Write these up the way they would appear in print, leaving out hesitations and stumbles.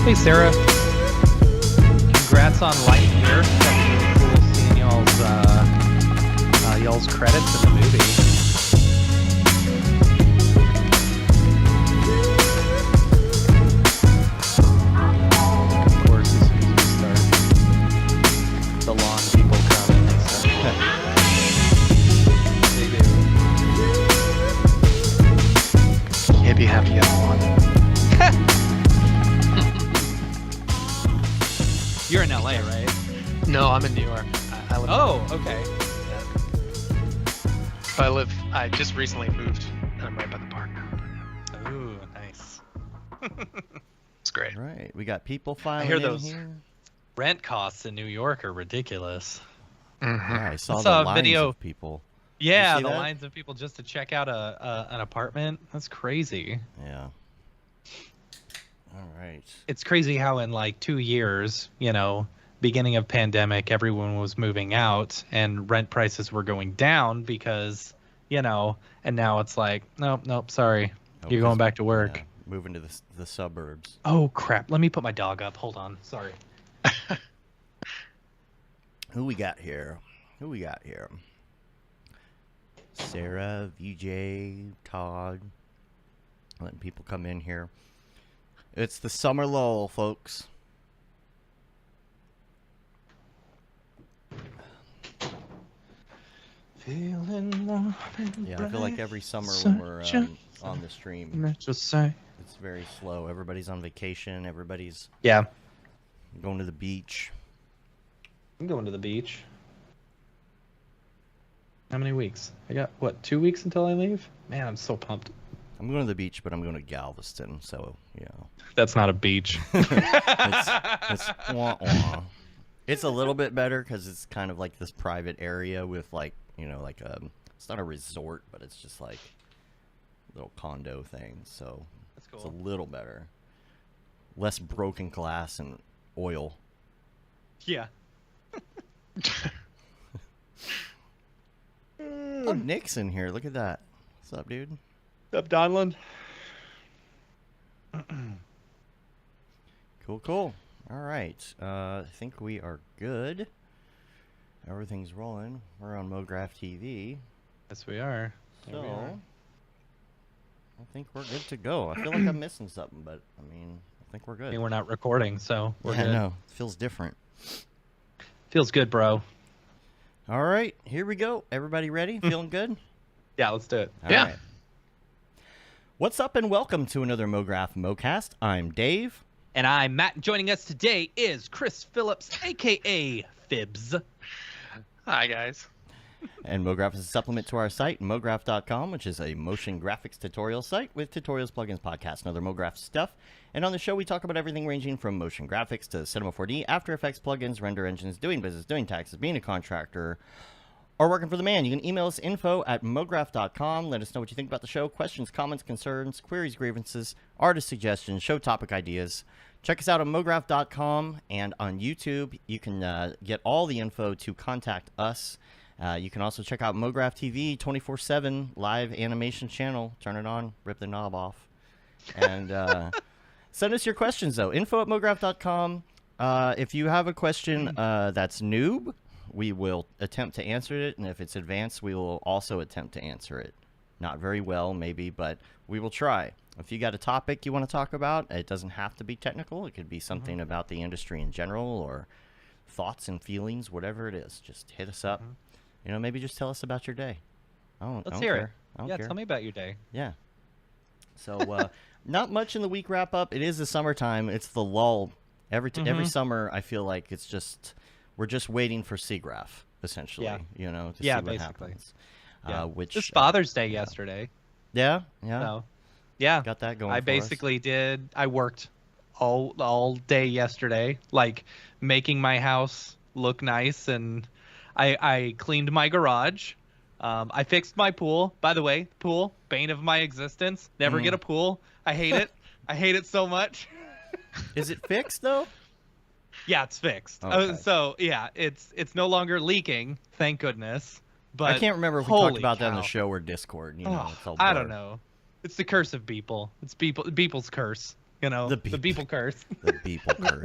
Hey, Sarah. Congrats on Lightyear. That was really cool seeing y'all's credits in the movie. Of course, as soon as we start, the lawn people come and they do. Can't be happy at one. You're in LA, right? No, I'm in New York. I live. Oh, okay. But I just recently moved, and I'm right by the park now. Ooh, nice. It's great. All right, we got people filing hear in those. here. Rent costs in New York are ridiculous. Mm-hmm. Yeah, I saw I the saw a lines video. of people. Yeah, see the that? lines of people just to check out an apartment. That's crazy. Yeah. All right. It's crazy how in like 2 years, beginning of pandemic, everyone was moving out and rent prices were going down because, and now it's like, nope, sorry. You're going back to work. Yeah, moving to the suburbs. Oh, crap. Let me put my dog up. Hold on. Sorry. Who we got here? Sarah, VJ, Todd. Letting people come in here. It's the summer lull, folks. Feeling warm and Yeah, I feel like bright, every summer when we're such a on the stream, natural sight. it's very slow. Everybody's on vacation. Everybody's Yeah. going to the beach. I'm going to the beach. How many weeks? I got, 2 weeks until I leave? Man, I'm so pumped. I'm going to the beach, but I'm going to Galveston, so, That's not a beach. it's wah-wah. It's a little bit better because it's kind of like this private area with it's not a resort, but it's just like a little condo thing. So That's it's cool. a little better. Less broken glass and oil. Yeah. Oh, Nick's in here. Look at that. What's up, dude? Up, Donland? Cool. All right. I think we are good. Everything's rolling. We're on Mograph TV. Yes, we are. There So, we are. I think we're good to go. I feel like I'm missing something, but, I think we're I good. mean, we're not recording, so we're Yeah, good. I know. Feels different. Feels good, bro. All right. Here we go. Everybody ready? Feeling good? Yeah, let's do it. All Yeah. right. What's up and welcome to another Mograph Mocast. I'm Dave. And I'm Matt. Joining us today is Chris Phillips, a.k.a. Fibs. Hi, guys. And Mograph is a supplement to our site, mograph.com, which is a motion graphics tutorial site with tutorials, plugins, podcasts, and other Mograph stuff. And on the show, we talk about everything ranging from motion graphics to Cinema 4D, After Effects, plugins, render engines, doing business, doing taxes, being a contractor, or working for the man. You can email us info@mograph.com. Let us know what you think about the show. Questions, comments, concerns, queries, grievances, artist suggestions, show topic ideas. Check us out on mograph.com and on YouTube. You can get all the info to contact us. You can also check out Mograph TV 24/7 live animation channel. Turn it on, rip the knob off. And send us your questions, though. info@mograph.com. If you have a question that's noob, we will attempt to answer it. And if it's advanced, we will also attempt to answer it. Not very well, maybe, but we will try. If you got a topic you want to talk about, it doesn't have to be technical. It could be something about the industry in general or thoughts and feelings, whatever it is. Just hit us up. Maybe just tell us about your day. Let's hear it. I don't Yeah, care. tell me about your day. Yeah. So, not much in the week wrap up. It is the summertime. It's the lull. Every summer, I feel like we're just waiting for SIGGRAPH, essentially. Yeah. To see Yeah, what basically. happens. Yeah. Which Just Father's Day yesterday. Yeah. So, yeah. Got that going. I for basically I worked all day yesterday, like making my house look nice, and I cleaned my garage. I fixed my pool. By the way, pool, bane of my existence. Never get a pool. I hate it. I hate it so much. us. Is it fixed though? Yeah, it's fixed. Okay. So yeah, it's no longer leaking. Thank goodness. But I can't remember if we talked holy about that on the cow. show or Discord. Oh, It's all I don't blurred. know. It's the curse of Beeple. It's Beeple's curse. The Beeple curse. The Beeple curse.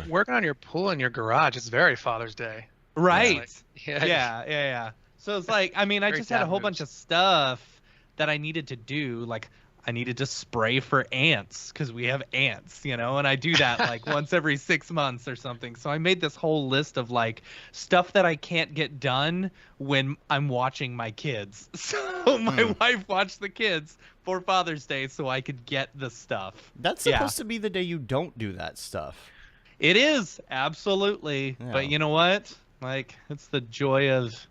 Working on your pool in your garage is very Father's Day. Right. Yeah. Yeah. So it's like, I mean, I Very just had a dad whole bunch of stuff that I needed to do. Like, I needed to spray for ants because we have ants, and I do that like once every 6 months or something. So I made this whole list of like stuff that I can't get done when I'm watching my kids. So my wife watched the kids for Father's Day so I could get the stuff. That's supposed to be the day you don't do that stuff. It is, absolutely. Yeah. But you know what? Like, it's the joy of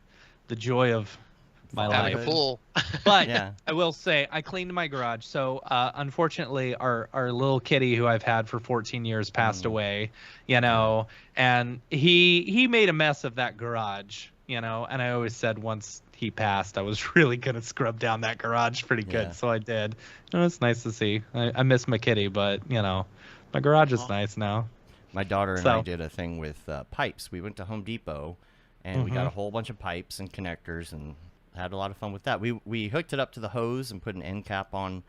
my Having life. a pool. But Yeah. I will say, I cleaned my garage. So unfortunately, our little kitty who I've had for 14 years passed away, and he made a mess of that garage, and I always said once he passed, I was really going to scrub down that garage pretty good. Yeah. So I did. It's nice to see. I miss my kitty, but, my garage is nice now. My daughter and I did a thing with pipes. We went to Home Depot, and we got a whole bunch of pipes and connectors and had a lot of fun with that. We hooked it up to the hose and put an end cap on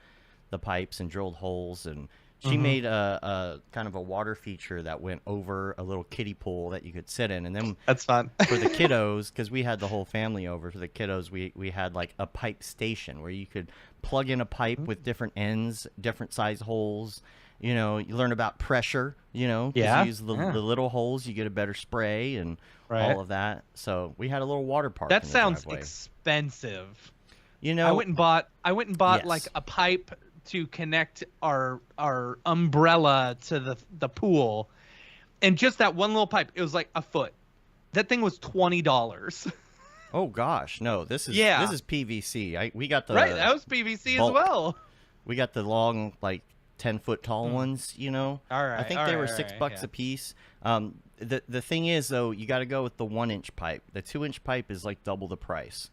the pipes and drilled holes. And she made a kind of a water feature that went over a little kiddie pool that you could sit in. And then That's fun. for the kiddos, because we had the whole family over, for the kiddos, we had like a pipe station where you could plug in a pipe with different ends, different size holes. You learn about pressure, because you use the little holes, you get a better spray and all of that. So we had a little water park. That in the sounds driveway. expensive. I went and bought Yes. like a pipe to connect our umbrella to the pool, and just that one little pipe, it was like a foot. That thing was $20. Oh gosh, no! This is PVC. We got the Right, that was PVC bulk. as well. We got the long, like 10-foot tall ones. All right, I think they were $6 a piece. The thing is though, you got to go with the 1-inch pipe. The 2-inch pipe is like double the price.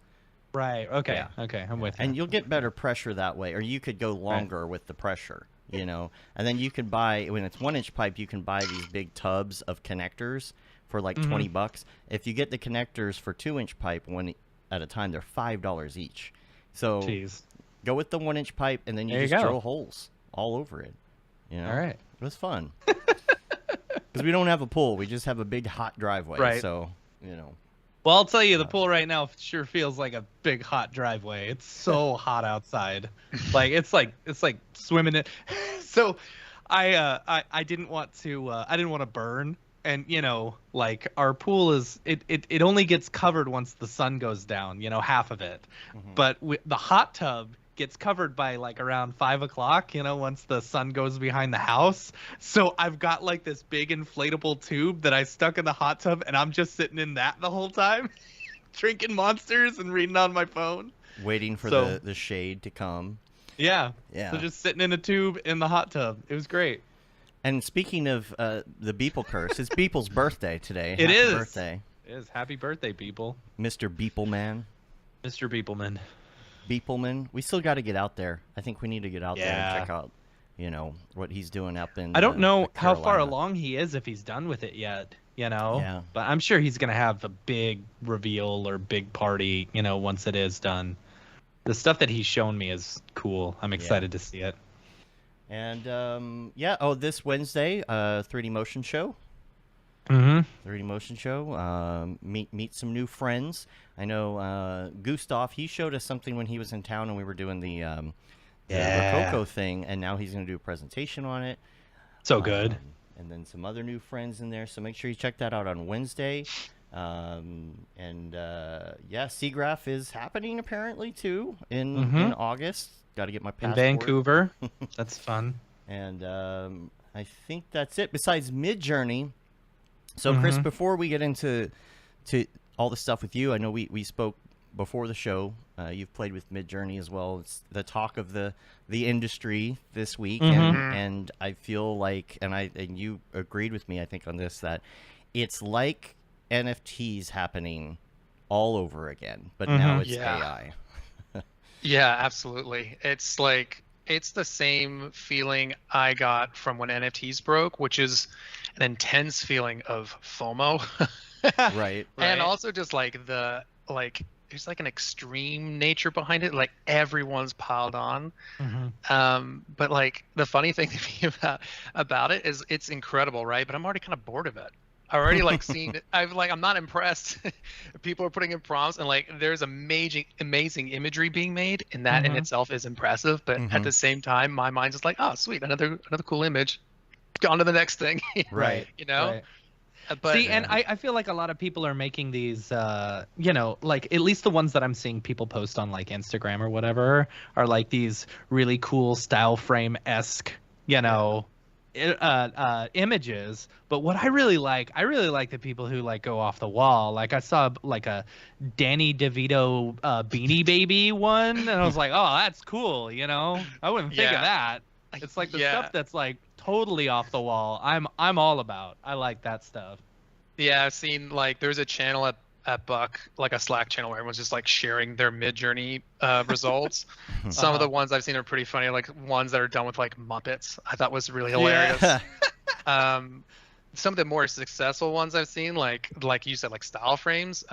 Right. Okay. Yeah. Okay. I'm with you. And you'll get better pressure that way, or you could go longer with the pressure. And then you can buy, when it's 1-inch pipe, you can buy these big tubs of connectors for like $20. If you get the connectors for 2-inch pipe one at a time, they're $5 each. So Jeez. go with the 1-inch pipe, and then you There you just go. drill holes all over it. All right. It was fun. Because we don't have a pool. We just have a big hot driveway. Right. So, Well, I'll tell you, the pool right now sure feels like a big hot driveway. It's so hot outside. Like it's like swimming in. So I didn't want to burn. And like our pool is it only gets covered once the sun goes down, half of it. But the hot tub gets covered by like around 5 o'clock, once the sun goes behind the house. So I've got like this big inflatable tube that I stuck in the hot tub, and I'm just sitting in that the whole time, drinking Monsters and reading on my phone. Waiting for the shade to come. Yeah. Yeah. So just sitting in a tube in the hot tub. It was great. And speaking of the Beeple curse, it's Beeple's birthday today. It Happy is. birthday. It is. Happy birthday, people. Mr. Beepleman. Mr. Beepleman. Beepleman. We still got to get out there. I think we need to get out there Yeah. and check out, what he's doing up in I don't know the how far Carolina. along he is, if he's done with it yet, Yeah. But I'm sure he's going to have a big reveal or big party, once it is done. The stuff that he's shown me is cool. I'm excited to see it. And, this Wednesday, 3D Motion Show. Mm-hmm. 3D Motion Show. Meet some new friends. I know Gustav, he showed us something when he was in town and we were doing the Rococo thing, and now he's going to do a presentation on it. So good. And then some other new friends in there, so make sure you check that out on Wednesday. Seagraph is happening apparently too in August. Got to get my In passport. Vancouver. That's fun. And I think that's it. Besides Midjourney. So Chris, before we get into all the stuff with you, I know we spoke before the show. You've played with Midjourney as well. It's the talk of the industry this week, and I feel like, and you agreed with me, I think, on this, that it's like NFTs happening all over again, but now it's AI. Yeah, absolutely. It's the same feeling I got from when NFTs broke, which is an intense feeling of FOMO. Right. And also just there's like an extreme nature behind it. Like everyone's piled on. But like the funny thing to me about it is it's incredible, right? But I'm already kind of bored of it. I already like seen it. I'm not impressed. People are putting in prompts and like there's amazing imagery being made, and that in itself is impressive. But at the same time, my mind's just like, oh sweet, another cool image. On to the next thing. Right. You know? Right. But See, and I feel like a lot of people are making these, you know, like at least the ones that I'm seeing people post on like Instagram or whatever are like these really cool style frame-esque, you know, images. But what I really like the people who like go off the wall. Like I saw like a Danny DeVito Beanie Baby one, and I was like, oh, that's cool, you know? I wouldn't think of that. It's like the stuff that's like totally off the wall. I'm all about. I like that stuff. Yeah, I've seen like there's a channel at Buck, like a Slack channel where everyone's just like sharing their Midjourney results. Some of the ones I've seen are pretty funny, like ones that are done with like Muppets. I thought was really hilarious. Some of the more successful ones I've seen, like you said, like style frames.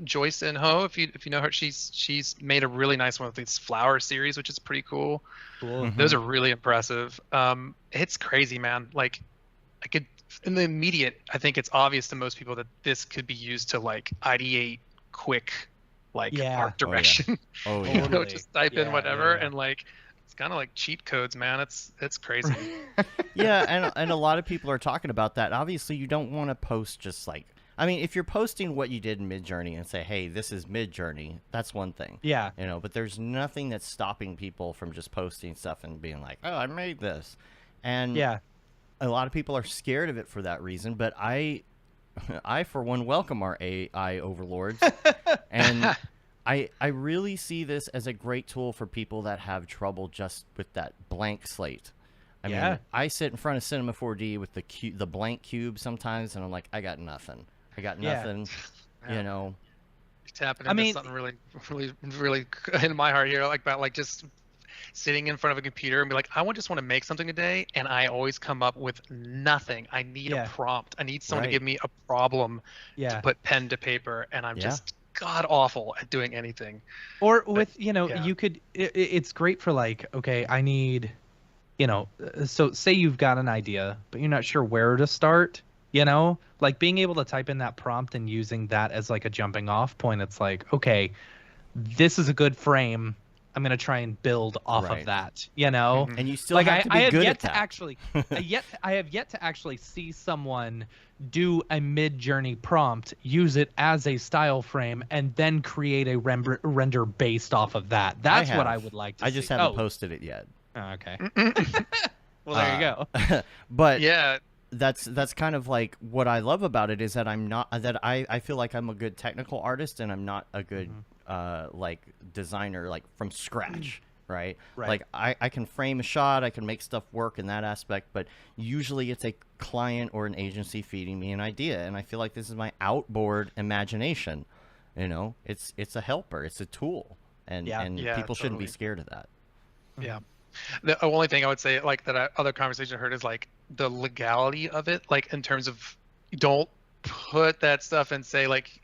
Joyce and Ho, if you know her, she's made a really nice one with this flower series, which is pretty cool. Those are really impressive. It's crazy, man. Like I could in the immediate, I think it's obvious to most people that this could be used to like ideate quick like art direction. Oh yeah. You know, just type in whatever and like it's kind of like cheat codes, man. It's crazy. Yeah, and a lot of people are talking about that. Obviously, you don't want to post just like, I mean, if you're posting what you did in Midjourney and say, hey, this is Midjourney, that's one thing. Yeah. You know, but there's nothing that's stopping people from just posting stuff and being like, oh, I made this. And a lot of people are scared of it for that reason, but I for one, welcome our AI overlords. And I really see this as a great tool for people that have trouble just with that blank slate. I mean, I sit in front of Cinema 4D with the blank cube sometimes, and I'm like, I got nothing. You know. You're tapping into something really, really, really in my heart here, like about like just sitting in front of a computer and be like, just want to make something today, and I always come up with nothing. I need a prompt. I need someone to give me a problem to put pen to paper, and I'm just god awful at doing anything. Or with you could. It's great for like, okay, I need. So say you've got an idea, but you're not sure where to start, like being able to type in that prompt and using that as like a jumping off point. It's like, okay, this is a good frame. I'm going to try and build off of that, And you still have to be good at that. I have yet to actually see someone do a Midjourney prompt, use it as a style frame, and then create a render based off of that. That's what I would like to see. I just haven't posted it yet. Oh, okay. Well, there you go. But that's kind of like what I love about it is that I feel like I'm a good technical artist and I'm not a good like designer like from scratch, right? Like I can frame a shot, I can make stuff work in that aspect, but usually it's a client or an agency feeding me an idea, and I feel like this is my outboard imagination. It's a helper, it's a tool, and people shouldn't be scared of that. Yeah. The only thing I would say, like that other conversation I heard, is like the legality of it, like in terms of don't put that stuff and say like,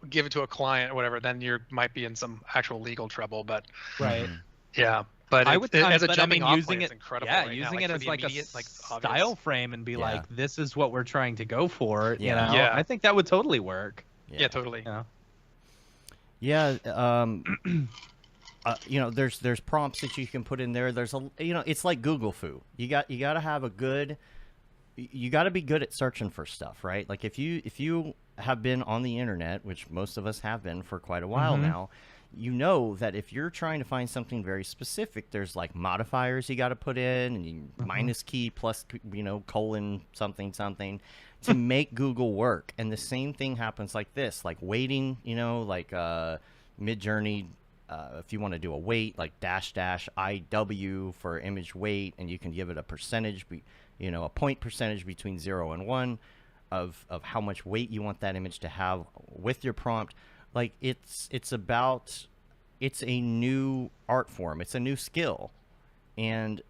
give it to a client or whatever, then you might be in some actual legal trouble. But but I would as a jumping off using point, it, it's incredible. Using it as like a style obvious frame and be like, this is what we're trying to go for. Yeah. I think that would totally work. Yeah, totally. There's prompts that you can put in there. There's it's like Google Foo. You got to have you got to be good at searching for stuff, right? Like if you have been on the internet, which most of us have been for quite a while now, you know that if you're trying to find something very specific, there's like modifiers you got to put in, and you minus key plus colon something to make Google work. And the same thing happens like this, like weighting, like Midjourney. If you want to do a weight, like --IW for image weight, and you can give it a percentage, a point percentage between 0 and 1 of how much weight you want that image to have with your prompt. Like it's a new art form. It's a new skill. And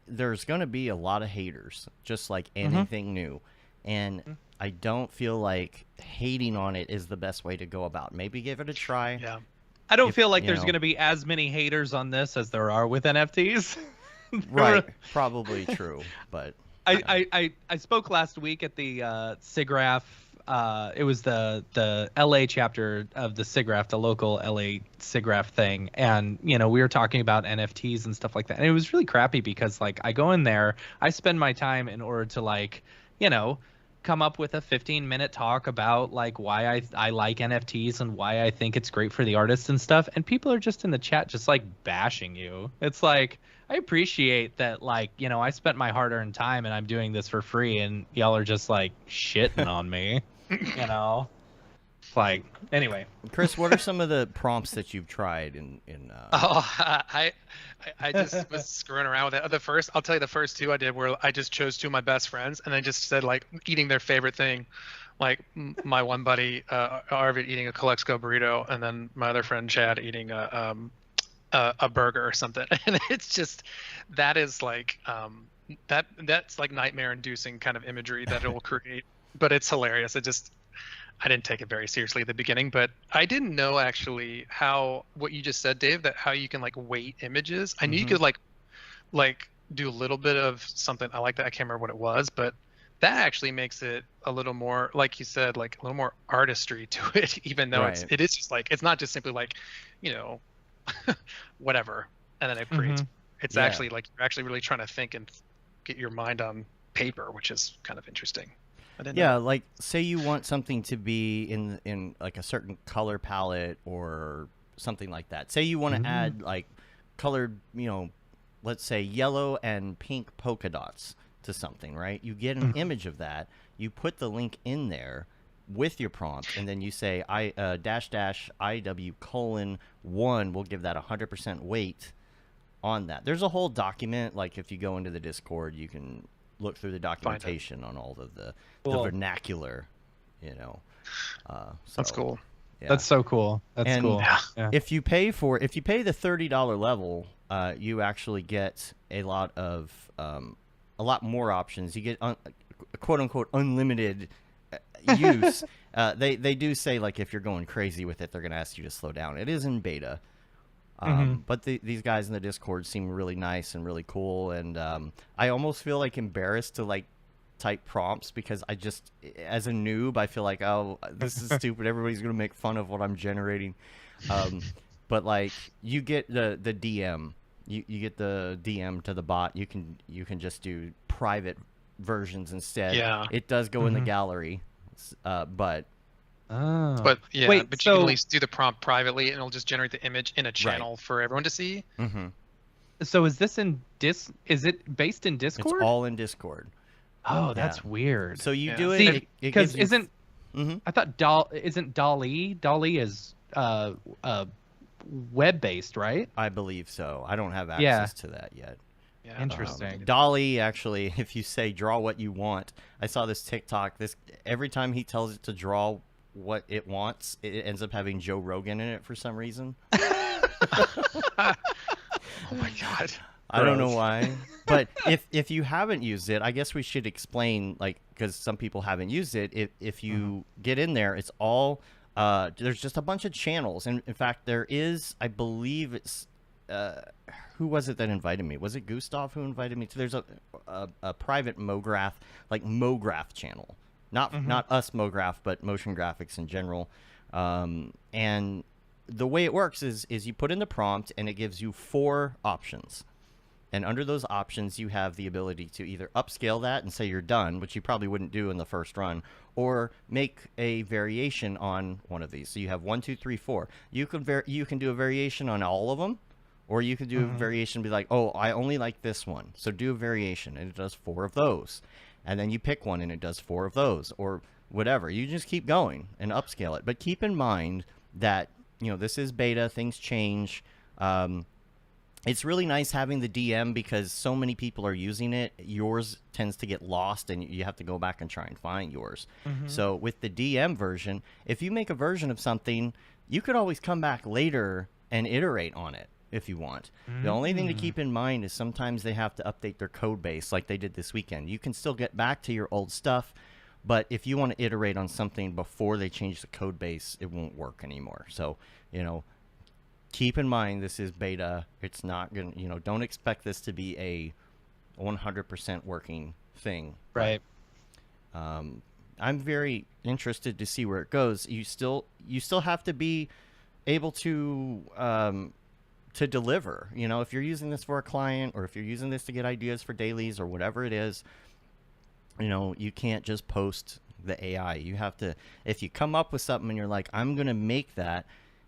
there's going to be a lot of haters, just like anything new. And I don't feel like hating on it is the best way to go about. Maybe give it a try. Yeah. I don't If, feel like you there's know, going to be as many haters on this as there are with NFTs. right, probably true, but I spoke last week at the SIGGRAPH. It was the LA chapter of the SIGGRAPH, the local LA SIGGRAPH thing, and we were talking about NFTs and stuff like that. And it was really crappy because like I go in there, I spend my time in order to like come up with a 15-minute talk about like why I like NFTs and why I think it's great for the artists and stuff, and people are just in the chat just like bashing you. It's like, I appreciate that, like, I spent my hard-earned time and I'm doing this for free, and y'all are just like shitting on me. Like, anyway. Chris, what are some of the prompts that you've tried Oh, I just was screwing around with it. I'll tell you, the first two I did where I just chose two of my best friends and I just said like eating their favorite thing. Like my one buddy, Arvid, eating a Calexico burrito, and then my other friend Chad eating a burger or something. And it's just, that is like that's like nightmare inducing kind of imagery that it will create, but it's hilarious. I didn't take it very seriously at the beginning, but I didn't know actually what you just said, Dave, that how you can like weight images. I knew you could like do a little bit of something. I like that. I can't remember what it was, but that actually makes it a little more, like you said, like a little more artistry to it, even though Right. it is just like, it's not just simply like, whatever, and then it creates. It's actually like you're actually really trying to think and get your mind on paper, which is kind of interesting. I didn't know. like say you want something to be in like a certain color palette or something like that. Say you want to add like colored, let's say yellow and pink polka dots to something, right? You get an image of that, you put the link in there with your prompt, and then you say --IW:1 will give that 100% weight on that. There's a whole document, like if you go into the Discord, you can look through the documentation on all of the vernacular, so, That's cool. Yeah. That's so cool. That's cool. Yeah. If you pay the $30 level, you actually get a lot more options. You get quote unquote unlimited use. They do say like if you're going crazy with it, they're gonna ask you to slow down. It is in beta. But these guys in the Discord seem really nice and really cool, and I almost feel like embarrassed to like type prompts because I just, as a noob, I feel like, oh, this is stupid. Everybody's gonna make fun of what I'm generating. But like you get the DM, you get the DM to the bot. You can just do private versions instead. Yeah. It does go in the gallery, but. Oh. But yeah, Wait, but you can at least do the prompt privately, and it'll just generate the image in a channel for everyone to see. So is this is it based in Discord? It's all in Discord. Oh, that's weird. So you do See, it because gives you... I thought isn't Dolly is web based, right? I believe so. I don't have access to that yet. Yeah. Interesting. Dolly, actually, if you say draw what you want, I saw this TikTok. Every time he tells it to draw what it wants, it ends up having Joe Rogan in it for some reason. Oh my god. I don't know why. But if you haven't used it, I guess we should explain, like, because some people haven't used it. If you get in there, it's all there's just a bunch of channels, and in fact there is, I believe it's who was it that invited me? Was it Gustav who invited me to? There's a private Mograph, like Mograph channel. Not us Mograph, but motion graphics in general. And the way it works is you put in the prompt, and it gives you 4 options. And under those options, you have the ability to either upscale that and say you're done, which you probably wouldn't do in the first run, or make a variation on one of these. So you have 1, 2, 3, 4. You can do a variation on all of them, or you can do a variation and be like, oh, I only like this one. So do a variation, and it does 4 of those. And then you pick one, and it does 4 of those, or whatever. You just keep going and upscale it. But keep in mind that, this is beta. Things change. It's really nice having the DM because so many people are using it. Yours tends to get lost, and you have to go back and try and find yours. So with the DM version, if you make a version of something, you could always come back later and iterate on it if you want. The only thing to keep in mind is sometimes they have to update their code base like they did this weekend. You can still get back to your old stuff, But if you want to iterate on something before they change the code base, it won't work anymore. So, keep in mind this is beta. It's not going to, don't expect this to be a 100% working thing. Right. I'm very interested to see where it goes. You still have to be able to deliver. If you're using this for a client, or if you're using this to get ideas for dailies or whatever it is, you can't just post the AI. You have to, if you come up with something and you're like, I'm going to make that,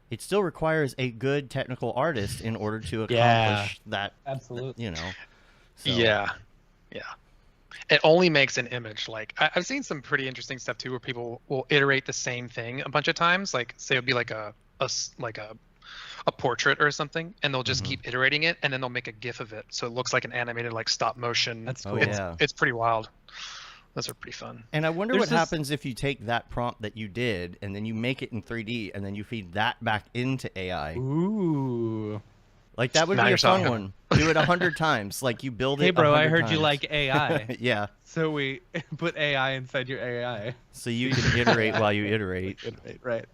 it still requires a good technical artist in order to accomplish that. Absolutely. So. Yeah. It only makes an image. Like I've seen some pretty interesting stuff too, where people will iterate the same thing a bunch of times. Like say it'll be like a portrait or something, and they'll just keep iterating it, and then they'll make a GIF of it, so it looks like an animated like stop motion. That's cool. It's pretty wild. Those are pretty fun. And I wonder what happens if you take that prompt that you did and then you make it in 3D and then you feed that back into AI. Ooh. Like that would be a fun one. Do it 100 times. Like you build it. Hey, bro, I heard times. you like AI. Yeah. So we put AI inside your AI. So you can iterate while you iterate. Right.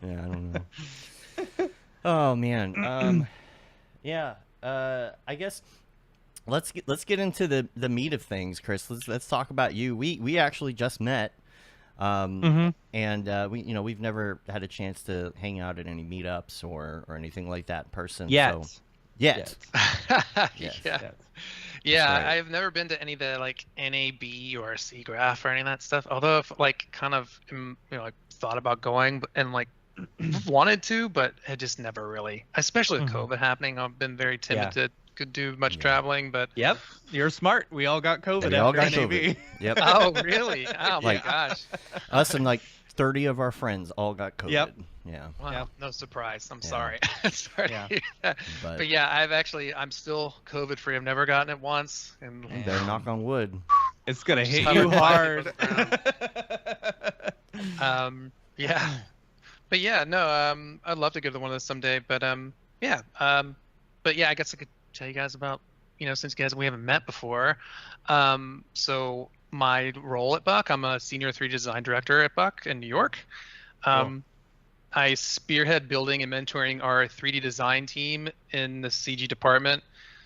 Yeah, I don't know. Oh man. Yeah. I guess let's get into the meat of things, Chris. Let's talk about you. We actually just met. And we've never had a chance to hang out at any meetups or anything like that in person. Yet. So, yet. Yes. Yes. Yeah, right. I've never been to any of the like NAB or SIGGRAPH or any of that stuff. Although I've like kind of like thought about going and like wanted to, but had just never really, especially with COVID happening, I've been very timid to do much traveling. But yep, you're smart. We all got COVID. We all got NAB. COVID. Yep. Oh really? Oh my gosh. Us and like 30 of our friends all got COVID. Yep. Yeah. Wow, Yep. no surprise. I'm Yeah. sorry. Sorry to Yeah. hear that. But yeah, I'm still COVID free. I've never gotten it once. And You better knock on wood. It's gonna hit Just you hover hard. Yeah. But yeah, no, I'd love to go to one of those someday. But yeah. But yeah, I guess I could tell you guys about, since you guys we haven't met before. So my role at Buck, I'm a senior 3D design director at Buck in New York. Cool. I spearhead building and mentoring our 3D design team in the CG department.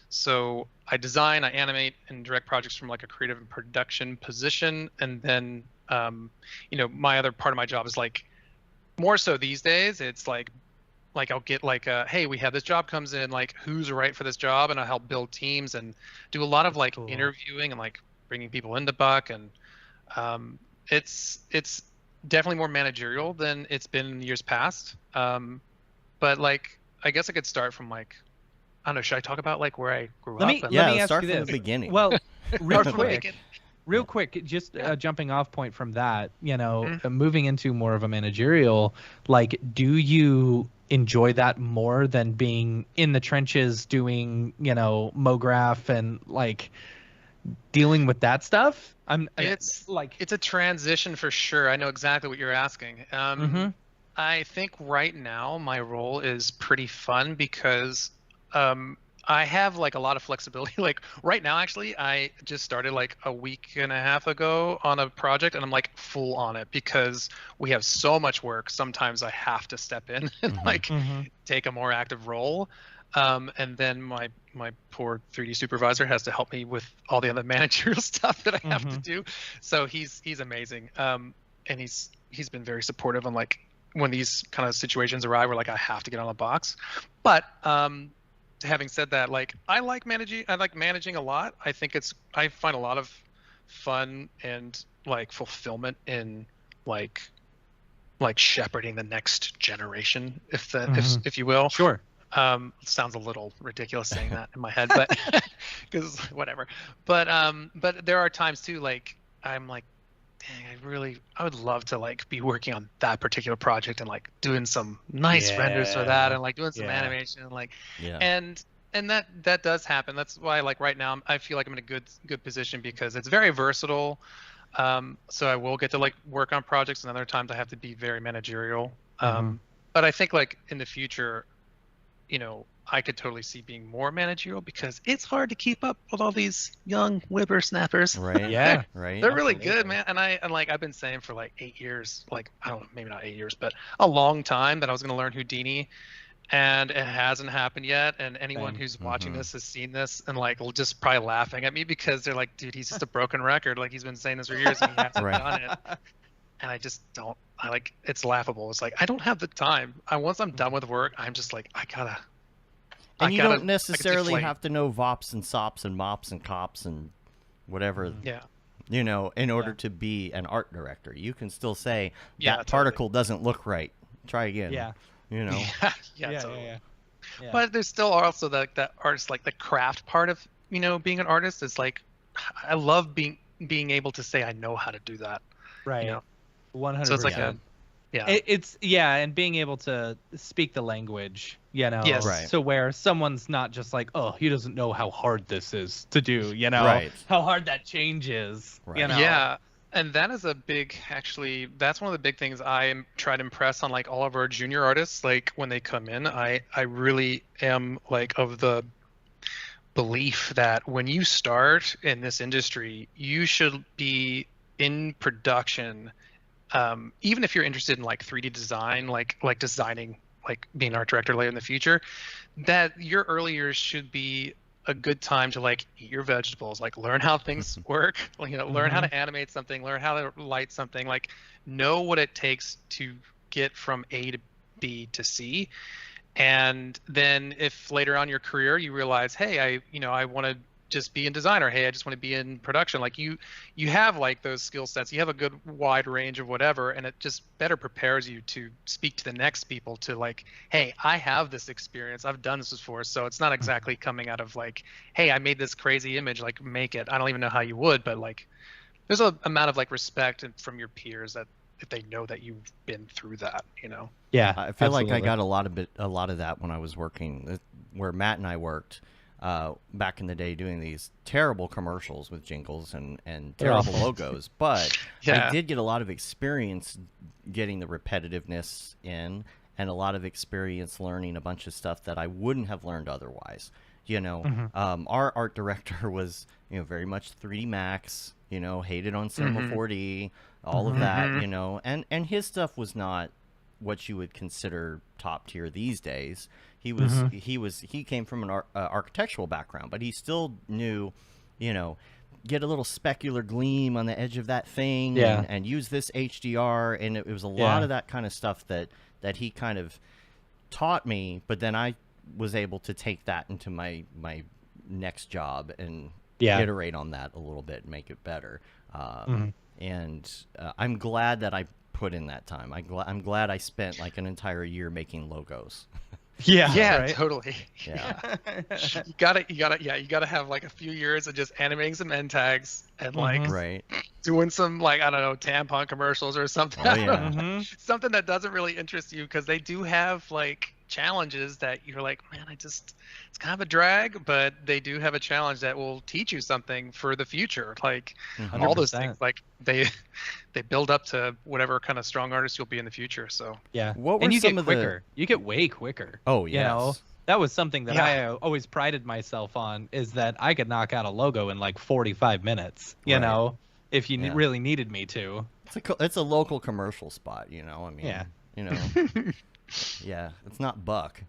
So I design, I animate, and direct projects from like a creative and production position. And then, my other part of my job is like, more so these days, it's like I'll get like hey, we have this job comes in, like who's right for this job, and I'll help build teams and do a lot of like interviewing and like bringing people into Buck. And it's definitely more managerial than it's been in years past. But like, I guess I could start from like, I don't know, should I talk about like where I grew up? Let me ask start you from this. the beginning. Well, real Start from the quick, beginning. real quick, just a jumping off point from that, moving into more of a managerial, like, do you enjoy that more than being in the trenches doing, Mograph and like dealing with that stuff? It's a transition for sure. I know exactly what you're asking. I think right now my role is pretty fun because I have like a lot of flexibility. Like right now, actually, I just started like a week and a half ago on a project, and I'm like full on it because we have so much work. Sometimes I have to step in and take a more active role. And then my poor 3D supervisor has to help me with all the other managerial stuff that I have to do. So he's amazing. And he's been very supportive on like when these kind of situations arrive where like I have to get on a box. But having said that, like I like managing a lot. I find a lot of fun and like fulfillment in like shepherding the next generation, if you will. Sure. Sounds a little ridiculous saying that in my head, but because whatever. But there are times too, like I'm like, dang, I would love to like be working on that particular project and like doing some nice renders for that and like doing some animation and like, and that does happen. That's why like right now I feel like I'm in a good position because it's very versatile. So I will get to like work on projects, and other times I have to be very managerial. But I think like in the future, I could totally see being more managerial because it's hard to keep up with all these young whippersnappers. Right. Yeah. Right. They're really Absolutely. good, man. And like I've been saying for like 8 years, like I don't know, maybe not 8 years, but a long time that I was gonna learn Houdini, and it hasn't happened yet. And anyone Same. who's watching Mhm. this has seen this and like will just probably laughing at me because they're like, dude, he's just a broken record. Like he's been saying this for years and he hasn't Right. done it. And I just don't. I like it's laughable. It's like I don't have the time. Once I'm done with work, I'm just like And you don't I can necessarily deflate. have to know VOPs and SOPs and MOPs and COPs and whatever, Yeah. in order Yeah. to be an art director. You can still say Yeah, that totally. particle doesn't look right. Try again. Yeah. You know. Yeah, Yeah. totally. Yeah. But there's still also that artist, like the craft part of being an artist. Is like I love being able to say I know how to do that. Right. You know? 100%. So it's like It's and being able to speak the language, Yes. Right. so where someone's not just like, oh, he doesn't know how hard this is to do, Right. how hard that change is, Right. Yeah, and that is actually, that's one of the big things try to impress on like all of our junior artists. Like when they come in, I really am like of the belief that when you start in this industry, you should be in production, even if you're interested in like 3D design, like designing, like being an art director later in the future, that your early years should be a good time to like eat your vegetables, like learn how things work, learn how to animate something, learn how to light something, like know what it takes to get from A to B to C. And then if later on in your career you realize, hey, I want to just be in design, or hey, I just want to be in production, like you have like those skill sets, you have a good wide range of whatever, and it just better prepares you to speak to the next people to like, hey, I have this experience, I've done this before. So it's not exactly coming out of like, hey, I made this crazy image, like make it. I don't even know how you would, but like there's a amount of like respect from your peers that if they know that you've been through that. Yeah. I feel like I absolutely. got a lot of that when I was working where Matt and I worked back in the day doing these terrible commercials with jingles and They're terrible awful. logos. But Yeah. I did get a lot of experience getting the repetitiveness in, and a lot of experience learning a bunch of stuff that I wouldn't have learned otherwise. Our art director was, very much 3D Max, hated on Cinema 4D, all of that, and his stuff was not what you would consider top tier these days. He came from an architectural background, but he still knew, get a little specular gleam on the edge of that thing, Yeah. and use this HDR, and it was a lot Yeah. of that kind of stuff that he kind of taught me. But then I was able to take that into my next job and Yeah. iterate on that a little bit and make it better. And I'm glad that I put in that time. I'm glad I spent like an entire year making logos. Yeah, right? totally. Yeah. You gotta have like a few years of just animating some end tags and like Right. doing some like, I don't know, tampon commercials or something. Oh, I don't yeah. know. Something that doesn't really interest you, because they do have like challenges that you're like, man, it's kind of a drag, but they do have a challenge that will teach you something for the future. Like all those 100%. things, like they build up to whatever kind of strong artist you'll be in the future. So Yeah. What were and you some get of the- quicker. You get way quicker. Oh, You know, yes. that was something that Yeah. I always prided myself on, is that I could knock out a logo in like 45 minutes, Right. if you Yeah. really needed me to. It's a local commercial spot, I mean, Yeah. Yeah, it's not Buck,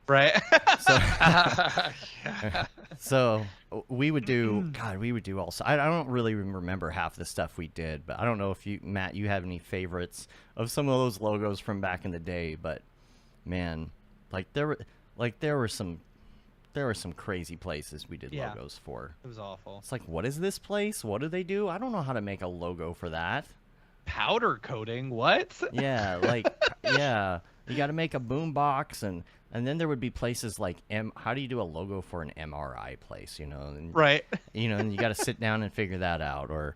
Right? So, yeah. so we would do, God, we would do also. I don't really remember half the stuff we did, but I don't know if Matt, you have any favorites of some of those logos from back in the day. But man, there were some crazy places we did Yeah. logos for. It was awful. It's like, what is this place? What do they do? I don't know how to make a logo for that. Powder coating? What? Yeah, yeah, you got to make a boom box, and then there would be places like how do you do a logo for an MRI place, and, Right. and you got to sit down and figure that out. Or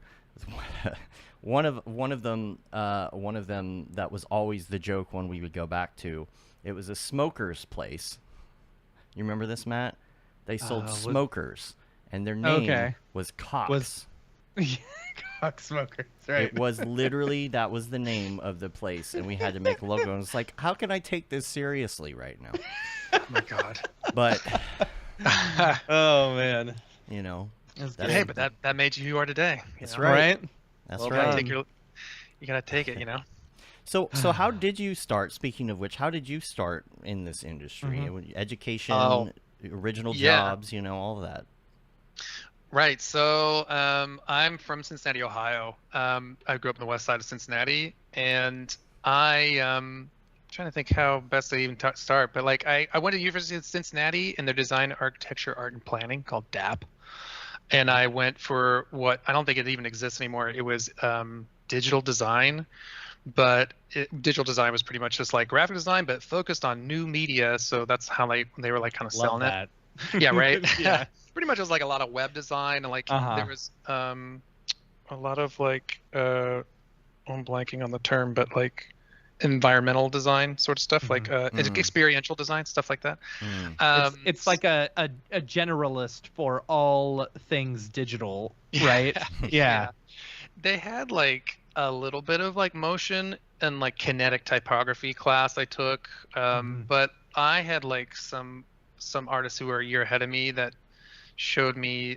one of them that was always the joke when we would go back to. It was a smoker's place. You remember this, Matt? They sold smokers, and their name Okay. was Cops. Was- Rock smokers, right? It was literally, that was the name of the place, and we had to make a logo. And it's like, how can I take this seriously right now? Oh my God. But Oh man, you know, Hey, but that made you who you are today. That's know? right. right? That's Well right. done. You gotta take it, you know. So how did you start? Speaking of which, how did you start in this industry? Education, Oh, original yeah. jobs, all of that. Right. So I'm from Cincinnati, Ohio. I grew up on the west side of Cincinnati, and I'm trying to think how best to even start. But like I went to the University of Cincinnati in their design, architecture, art, and planning called DAP, and I went for what I don't think it even exists anymore. It was digital design, but digital design was pretty much just like graphic design, but focused on new media. So that's how they were like kind of Love selling that. it. Yeah, right. Yeah. Pretty much it was like a lot of web design, and like there was a lot of like I'm blanking on the term, but like environmental design sort of stuff, like experiential design, stuff like that. It's like a generalist for all things digital, right? Yeah. They had like a little bit of like motion and like kinetic typography class I took, but I had like some artists who were a year ahead of me that showed me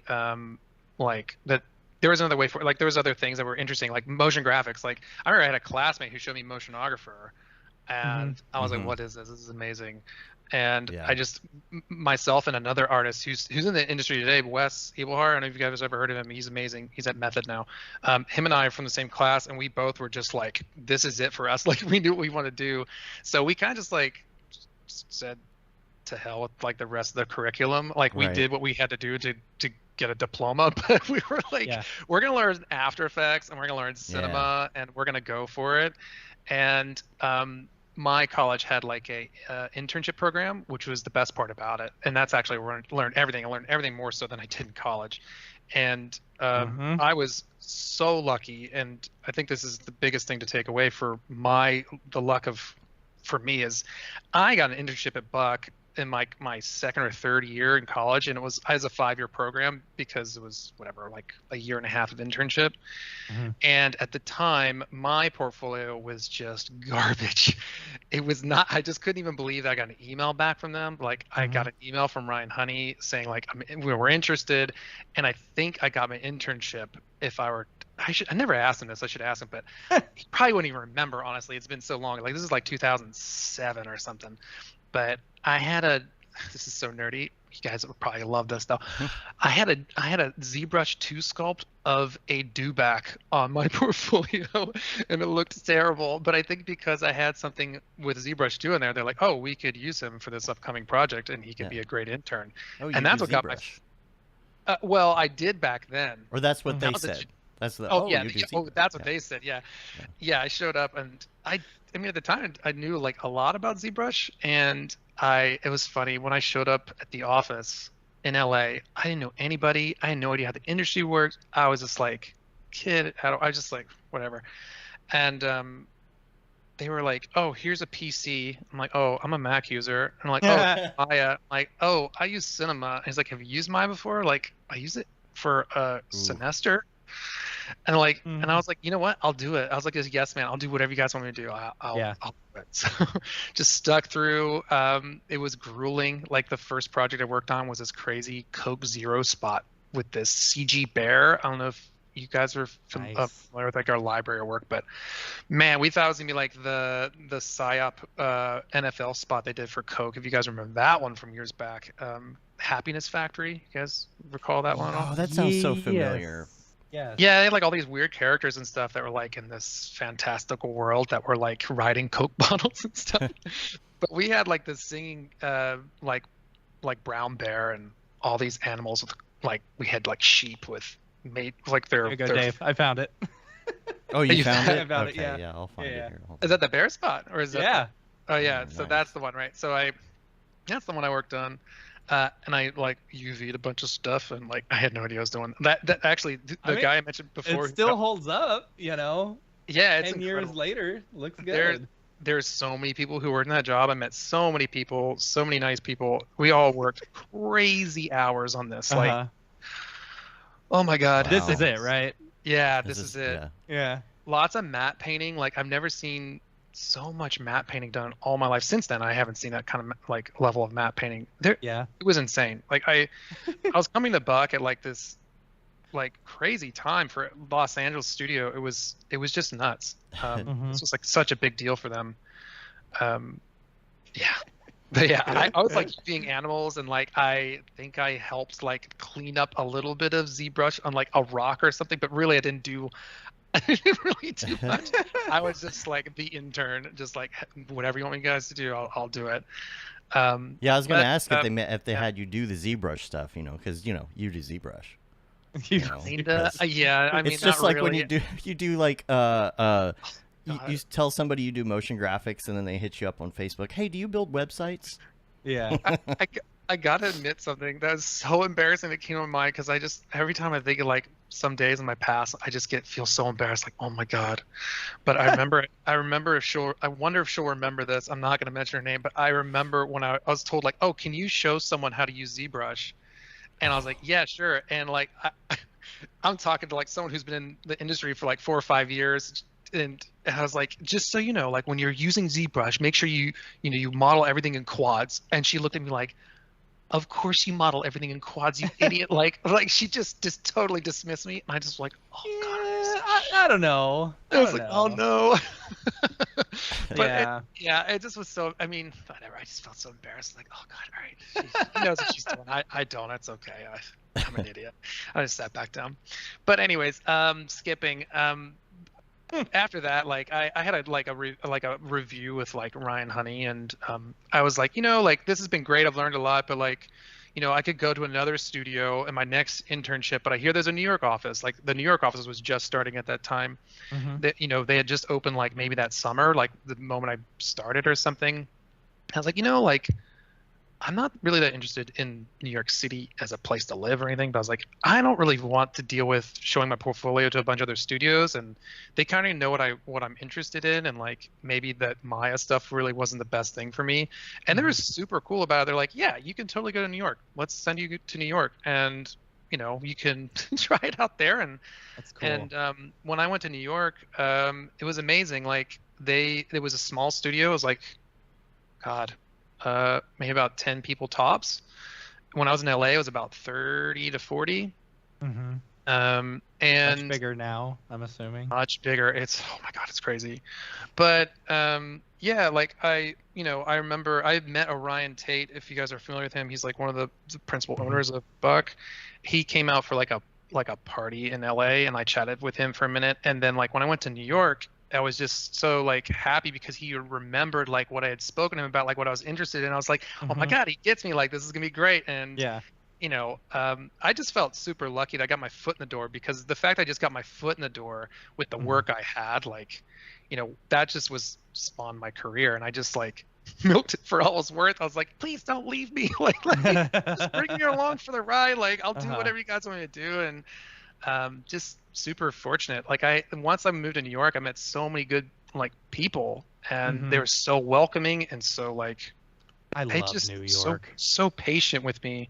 like that there was another way for, like there was other things that were interesting, like motion graphics. Like I remember I had a classmate who showed me motionographer, and I was like, what is this? This is amazing. And I just myself and another artist who's in the industry today, Wes Evilhar. I don't know if you guys have ever heard of him. He's amazing. He's at Method now. Him and I are from the same class, and we both were just like, this is it for us. Like we knew what we want to do, so we kind of just like said to hell with like the rest of the curriculum. Like we did what we had to do to get a diploma, but we were like, we're gonna learn After Effects and we're gonna learn cinema and we're gonna go for it. And my college had like a internship program, which was the best part about it. And that's actually where I learned everything. I learned everything more so than I did in college. And I was so lucky, and I think this is the biggest thing to take away for the luck for me is I got an internship at Buck in my second or third year in college, and it was as a 5-year program because it was whatever, like a year and a half of internship. And at the time my portfolio was just garbage. It was not, I just couldn't even believe that I got an email back from them. Like I got an email from Ryan Honey saying like we're interested, and I think I got my internship. If I never asked him this, I should ask him, but he probably wouldn't even remember, honestly. It's been so long. Like this is like 2007 or something. But this is so nerdy. You guys would probably love this though. I had a ZBrush 2 sculpt of a dewback on my portfolio, and it looked terrible. But I think because I had something with ZBrush 2 in there, they're like, oh, we could use him for this upcoming project, and he could be a great intern. Oh, and that's what got my. Well, I did back then. Or that's what they said. That's the. That's what they said. Yeah. I showed up, and I mean, at the time, I knew like a lot about ZBrush, and it was funny when I showed up at the office in LA. I didn't know anybody. I had no idea how the industry worked. I was just like, kid. I was just like, whatever. And they were like, "Oh, here's a PC." I'm like, "Oh, I'm a Mac user." And I'm like, "Oh, Maya." Like, "Oh, I use Cinema." And he's like, "Have you used Maya before?" Like, I use it for a semester. And like, and I was like, you know what? I'll do it. I was like, yes, man, I'll do whatever you guys want me to do. I'll do it. So just stuck through. It was grueling. Like the first project I worked on was this crazy Coke Zero spot with this CG bear. I don't know if you guys are familiar with like our library work, but man, we thought it was gonna be like the PSYOP NFL spot they did for Coke. If you guys remember that one from years back, Happiness Factory. You guys recall that one? Oh, that sounds so familiar. Yeah, they had like all these weird characters and stuff that were like in this fantastical world that were like riding Coke bottles and stuff. But we had like this singing like brown bear and all these animals with like, we had like sheep with like their. There you go, Dave. I found it. Oh, you found it? I found it, yeah. I'll find it here. Is that the bear spot, or is that? Yeah. Oh yeah, Oh, so nice. that's the one, right? So that's the one I worked on. And I like UV'd a bunch of stuff, and like I had no idea what I was doing. That actually, the guy I mentioned before, it still holds up, you know. Yeah, it's 10 incredible. years later, looks good. There's so many people who worked in that job. I met so many people, so many nice people. We all worked crazy hours on this. Like, oh my God, this is it, right? Yeah, this is it. Yeah. Yeah. Lots of matte painting. Like I've never seen so much matte painting done all my life. Since then, I haven't seen that kind of like level of matte painting. Yeah. It was insane. Like I was coming to Buck at like this like crazy time for Los Angeles studio. It was just nuts. This was like such a big deal for them. Yeah. But yeah, I was like being animals, and like I think I helped like clean up a little bit of ZBrush on like a rock or something, but really I didn't really do much. I was just like the intern, just like whatever you want me guys to do, I'll do it. Yeah, I was gonna ask if they had you do the ZBrush stuff, because you do ZBrush. Kinda, yeah. I mean, it's just not like really. when you do like you tell somebody you do motion graphics, and then they hit you up on Facebook. Hey, do you build websites? Yeah. I gotta admit something that is so embarrassing that came to my mind, because I just every time I think of like some days in my past, I just feel so embarrassed, like, oh my god. But I remember if she'll, I wonder if she'll remember this. I'm not gonna mention her name, but I remember when I was told like, oh, can you show someone how to use ZBrush? And I was like, yeah, sure. And like I'm talking to like someone who's been in the industry for like 4 or 5 years, and I was like, just so you know, like when you're using ZBrush, make sure you model everything in quads. And she looked at me like, of course you model everything in quads, you idiot. like she just totally dismissed me, and I just like, oh god. I don't know. I was like, oh no. But yeah, it just was so. I mean, whatever. I just felt so embarrassed. Like, oh god, all right. She knows what she's doing. I don't. It's okay. I'm an idiot. I just sat back down. But anyways, skipping. After that, like I had a review with like Ryan Honey, and I was like, like this has been great. I've learned a lot, but like, I could go to another studio in my next internship, but I hear there's a New York office. Like the New York office was just starting at that time. That they had just opened like maybe that summer, like the moment I started or something. I was like, like I'm not really that interested in New York City as a place to live or anything, but I was like, I don't really want to deal with showing my portfolio to a bunch of other studios, and they kind of know what I'm interested in, and like maybe that Maya stuff really wasn't the best thing for me. And they were super cool about it. They're like, yeah, you can totally go to New York. Let's send you to New York, and you can try it out there. And that's cool. And when I went to New York, it was amazing. Like it was a small studio. It was like, God. Maybe about 10 people tops. When I was in LA, it was about 30 to 40. And much bigger now, I'm assuming. Much bigger. Oh my god, it's crazy. But yeah, like I remember I met Orion Tate. If you guys are familiar with him, he's like one of the principal owners of Buck. He came out for like a party in LA, and I chatted with him for a minute. And then like when I went to New York, I was just so like happy because he remembered like what I had spoken to him about, like what I was interested in. I was like, oh my god, he gets me, like this is gonna be great. And yeah, I just felt super lucky that I got my foot in the door, because the fact I just got my foot in the door with the work I had, like, that just spawned my career, and I just like milked it for all it was worth. I was like, please don't leave me, like just bring me along for the ride. Like I'll do whatever you guys want me to do. And just super fortunate. Like once I moved to New York, I met so many good like people, and they were so welcoming, and so like I love New York. So patient with me.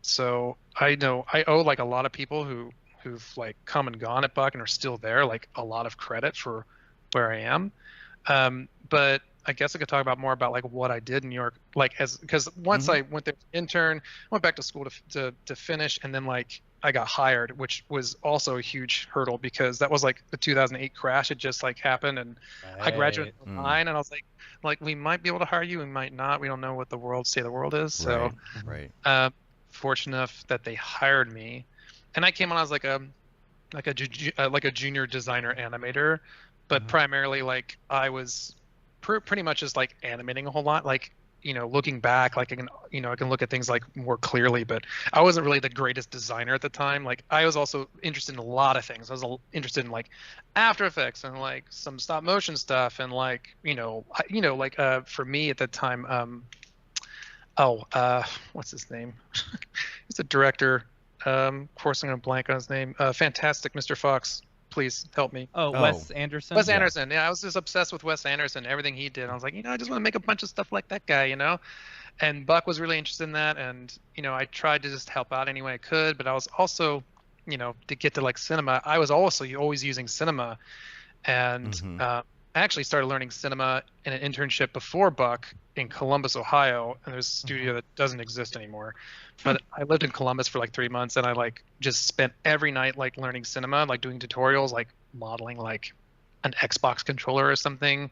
So I know I owe like a lot of people who've like come and gone at Buck and are still there, like a lot of credit for where I am. But I guess I could talk about more about like what I did in New York, like because once I went there to intern, I went back to school to finish, and then like I got hired, which was also a huge hurdle, because that was like the 2008 crash had just like happened, and I graduated in 2009, and I was like we might be able to hire you, we might not. We don't know what the state of the world is. So fortunate enough that they hired me, and I came on as like a junior designer animator, but primarily like I was pretty much just like animating a whole lot. Like looking back, like I can look at things like more clearly, but I wasn't really the greatest designer at the time. Like I was also interested in a lot of things. I was interested in like After Effects and like some stop motion stuff, and like for me at the time, what's his name? He's a director. Of course I'm gonna blank on his name. Fantastic Mr. Fox. Please help me. Wes Anderson. Wes Anderson. Yeah, I was just obsessed with Wes Anderson, everything he did. I was like, I just want to make a bunch of stuff like that guy, And Buck was really interested in that, and I tried to just help out any way I could. But I was also to get to like Cinema, I was also always using Cinema, and I actually started learning Cinema in an internship before Buck in Columbus, Ohio, and there's a studio that doesn't exist anymore. But I lived in Columbus for like 3 months, and I like just spent every night like learning Cinema, like doing tutorials, like modeling like an Xbox controller or something.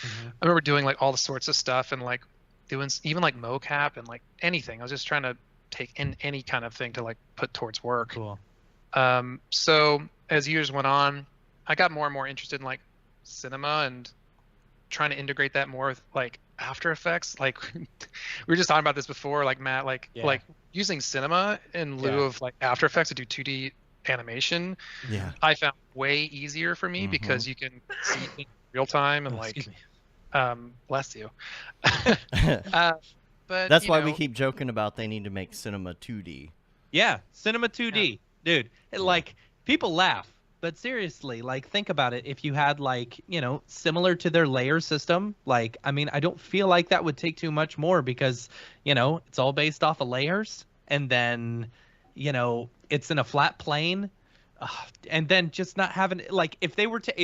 I remember doing like all the sorts of stuff and like doing even like mocap and like anything. I was just trying to take in any kind of thing to like put towards work. Cool. So as years went on, I got more and more interested in like Cinema and trying to integrate that more with like After Effects. Like we were just talking about this before, like Matt, like using Cinema in lieu of like After Effects to do 2D animation. I found way easier for me because you can see things in real time and like bless you. But that's why we keep joking about they need to make Cinema 2D. Yeah, Cinema 2D, dude. Like people laugh, but seriously, like think about it. If you had like similar to their layer system, like I mean, I don't feel like that would take too much more because it's all based off of layers, and then it's in a flat plane. And then just not having like if they were to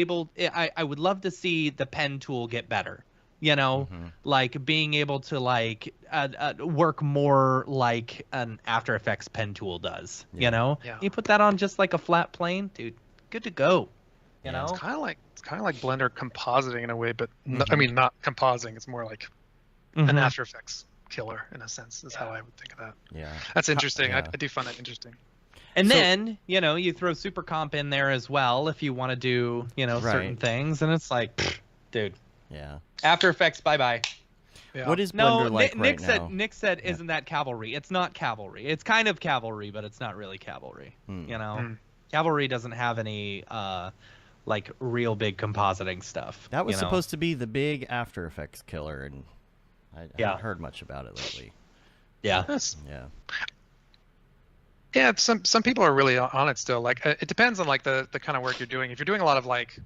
I would love to see the pen tool get better, like being able to like work more like an After Effects pen tool does. You put that on just like a flat plane, dude, good to go. It's kind of like Blender compositing in a way, but I mean not compositing. It's more like an After Effects killer in a sense is how I would think of that. That's interesting. I do find that interesting. And then, you throw Super Comp in there as well if you want to do, certain things. And it's like, dude. Yeah. After Effects, bye-bye. Yeah. What is Blender like Nick right said, now? Nick said, isn't that cavalry? It's not cavalry. It's kind of cavalry, but it's not really cavalry. Cavalry doesn't have any, like, real big compositing stuff. That was supposed to be the big After Effects killer, and I haven't heard much about it lately. Yeah. Yeah, some people are really on it still. Like it depends on like the kind of work you're doing. If you're doing a lot of like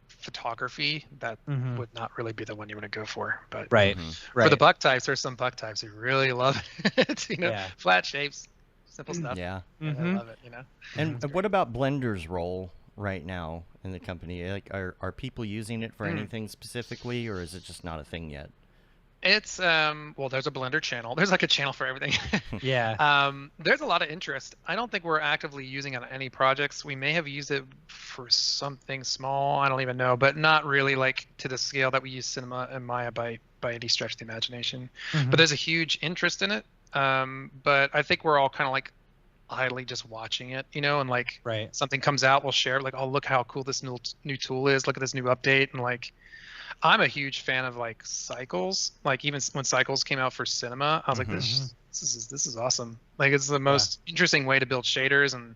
photography, that would not really be the one you want to go for. But for the buck types, there's some buck types who really love it. Flat shapes, simple stuff. Yeah, I love it. And what about Blender's role right now in the company? Like, are people using it for anything specifically, or is it just not a thing yet? It's well, there's a Blender channel. There's like a channel for everything. There's a lot of interest. I don't think we're actively using it on any projects. We may have used it for something small. I don't even know, but not really like to the scale that we use Cinema and Maya by any stretch of the imagination. But there's a huge interest in it. But I think we're all kind of like idly just watching it, and like something comes out, we'll share it. Like, oh, look how cool this new tool is. Look at this new update, and like. I'm a huge fan of like Cycles. Like even when Cycles came out for Cinema, I was like, this is awesome. Like it's the most interesting way to build shaders, and